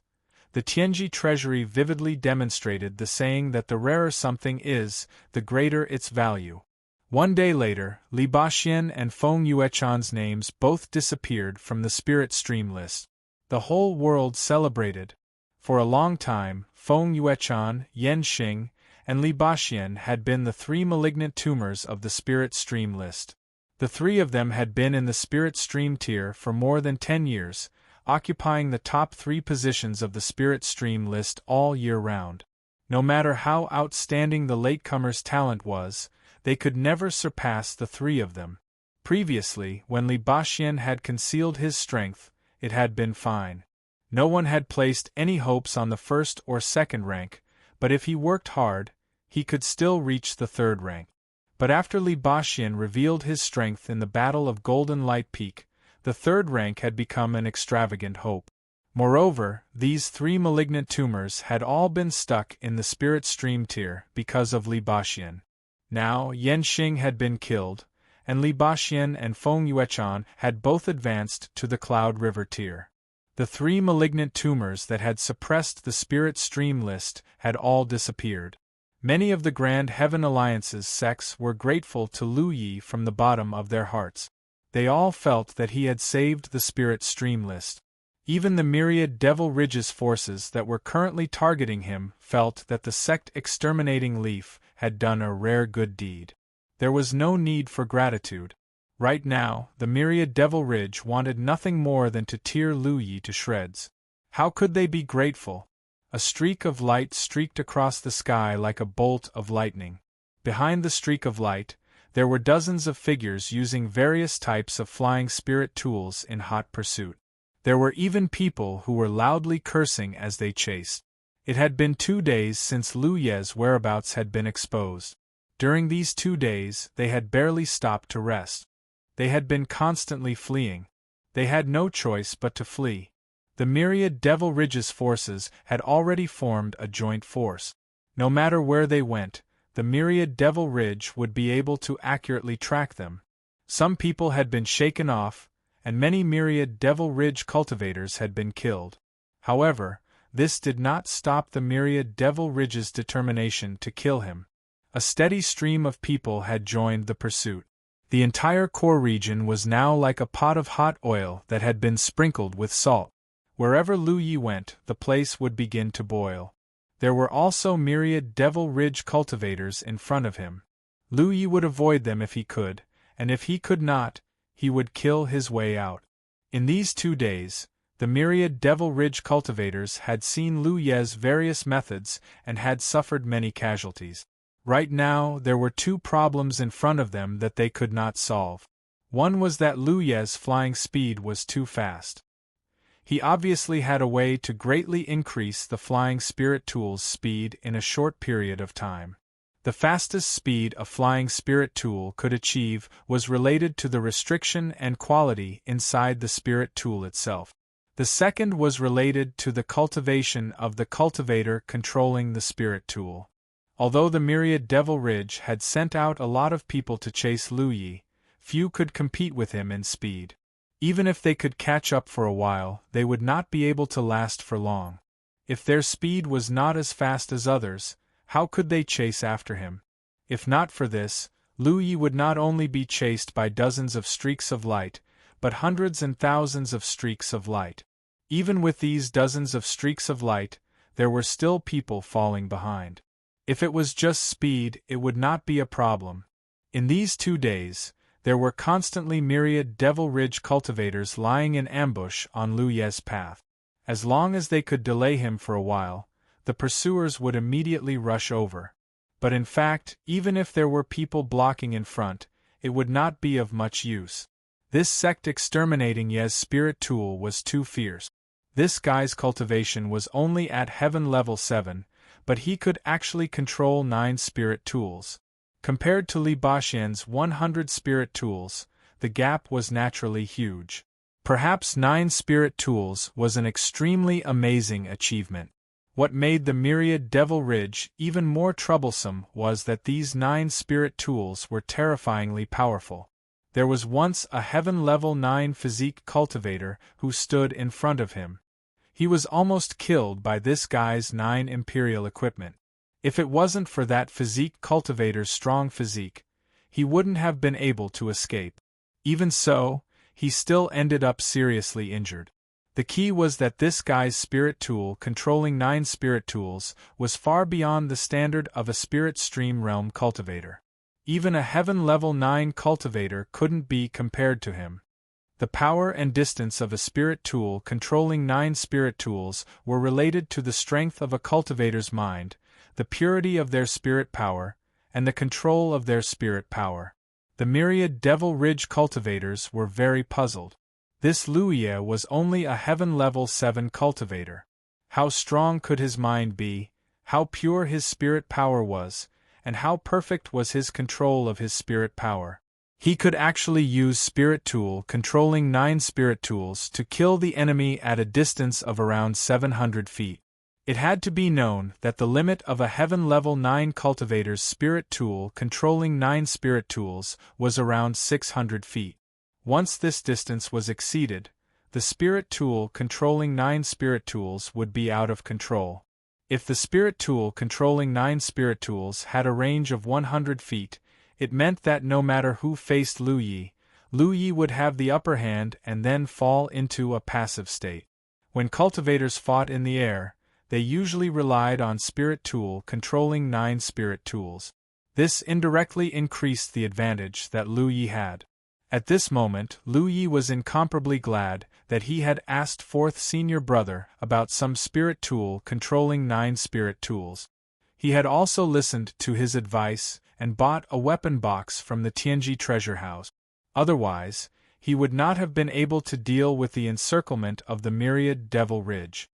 The Tianji treasury vividly demonstrated the saying that the rarer something is, the greater its value. One day later, Li Baxuan and Feng Yuechan's names both disappeared from the spirit stream list. The whole world celebrated. For a long time, Feng Yuechan, Yanxing, and Li Baxuan had been the three malignant tumors of the spirit stream list. The three of them had been in the spirit stream tier for more than 10 years, occupying the top 3 positions of the spirit stream list all year round. No matter how outstanding the latecomer's talent was, they could never surpass the 3 of them. Previously, when Li Baxuan had concealed his strength, it had been fine. No one had placed any hopes on the 1st or 2nd rank, but if he worked hard, he could still reach the 3rd rank. But after Li Baxuan revealed his strength in the Battle of Golden Light Peak, the 3rd rank had become an extravagant hope. Moreover, these 3 malignant tumors had all been stuck in the spirit stream tier because of Li Baxuan. Now, Yanxing had been killed, and Li Baxuan and Feng Yuechan had both advanced to the Cloud River tier. The 3 malignant tumors that had suppressed the spirit stream list had all disappeared. Many of the Grand Heaven Alliance's sects were grateful to Lu Yi from the bottom of their hearts. They all felt that he had saved the spirit stream list. Even the myriad Devil Ridge's forces that were currently targeting him felt that the sect exterminating Leaf had done a rare good deed. There was no need for gratitude. Right now, the myriad Devil Ridge wanted nothing more than to tear Lu Yi to shreds. How could they be grateful? A streak of light streaked across the sky like a bolt of lightning. Behind the streak of light, there were dozens of figures using various types of flying spirit tools in hot pursuit. There were even people who were loudly cursing as they chased. It had been 2 days since Lu Ye's whereabouts had been exposed. During these 2 days, they had barely stopped to rest. They had been constantly fleeing. They had no choice but to flee. The myriad Devil Ridge's forces had already formed a joint force. No matter where they went, the myriad Devil Ridge would be able to accurately track them. Some people had been shaken off, and many myriad Devil Ridge cultivators had been killed. However, this did not stop the myriad Devil Ridge's determination to kill him. A steady stream of people had joined the pursuit. The entire core region was now like a pot of hot oil that had been sprinkled with salt. Wherever Lu Yi went, the place would begin to boil. There were also myriad Devil Ridge cultivators in front of him. Lu Yi would avoid them if he could, and if he could not, he would kill his way out. In these 2 days, the myriad Devil Ridge cultivators had seen Lu Ye's various methods and had suffered many casualties. Right now, there were 2 problems in front of them that they could not solve. One was that Lu Ye's flying speed was too fast. He obviously had a way to greatly increase the flying spirit tool's speed in a short period of time. The fastest speed a flying spirit tool could achieve was related to the restriction and quality inside the spirit tool itself. The second was related to the cultivation of the cultivator controlling the spirit tool. Although the myriad Devil Ridge had sent out a lot of people to chase Lu Yi, few could compete with him in speed. Even if they could catch up for a while, they would not be able to last for long. If their speed was not as fast as others, how could they chase after him? If not for this, Lu Yi would not only be chased by dozens of streaks of light, but hundreds and thousands of streaks of light. Even with these dozens of streaks of light, there were still people falling behind. If it was just speed, it would not be a problem. In these 2 days, There were constantly myriad Devil Ridge cultivators lying in ambush on Lu Ye's path. As long as they could delay him for a while, the pursuers would immediately rush over. But in fact, even if there were people blocking in front, it would not be of much use. This sect exterminating Ye's spirit tool was too fierce. This guy's cultivation was only at heaven level 7, but he could actually control 9 spirit tools. Compared to Li Baxian's 100 spirit tools, the gap was naturally huge. Perhaps 9 spirit tools was an extremely amazing achievement. What made the myriad Devil Ridge even more troublesome was that these 9 spirit tools were terrifyingly powerful. There was once a heaven level 9 physique cultivator who stood in front of him. He was almost killed by this guy's 9 imperial equipment. If it wasn't for that physique cultivator's strong physique, he wouldn't have been able to escape. Even so, he still ended up seriously injured. The key was that this guy's spirit tool controlling 9 spirit tools was far beyond the standard of a spirit stream realm cultivator. Even a heaven level 9 cultivator couldn't be compared to him. The power and distance of a spirit tool controlling 9 spirit tools were related to the strength of a cultivator's mind, the purity of their spirit power, and the control of their spirit power. The myriad Devil Ridge cultivators were very puzzled. This Lu Ye was only a heaven level 7 cultivator. How strong could his mind be, how pure his spirit power was, and how perfect was his control of his spirit power. He could actually use spirit tool controlling 9 spirit tools to kill the enemy at a distance of around 700 feet. It had to be known that the limit of a heaven level 9 cultivator's spirit tool controlling 9 spirit tools was around 600 feet. Once this distance was exceeded, the spirit tool controlling 9 spirit tools would be out of control. If the spirit tool controlling 9 spirit tools had a range of 100 feet, it meant that no matter who faced Lu Ye would have the upper hand and then fall into a passive state. When cultivators fought in the air, they usually relied on spirit tool controlling 9 spirit tools. This indirectly increased the advantage that Lu Ye had. At this moment, Lu Ye was incomparably glad that he had asked fourth senior brother about some spirit tool controlling 9 spirit tools. He had also listened to his advice and bought a weapon box from the Tianji treasure house. Otherwise, he would not have been able to deal with the encirclement of the myriad Devil Ridge.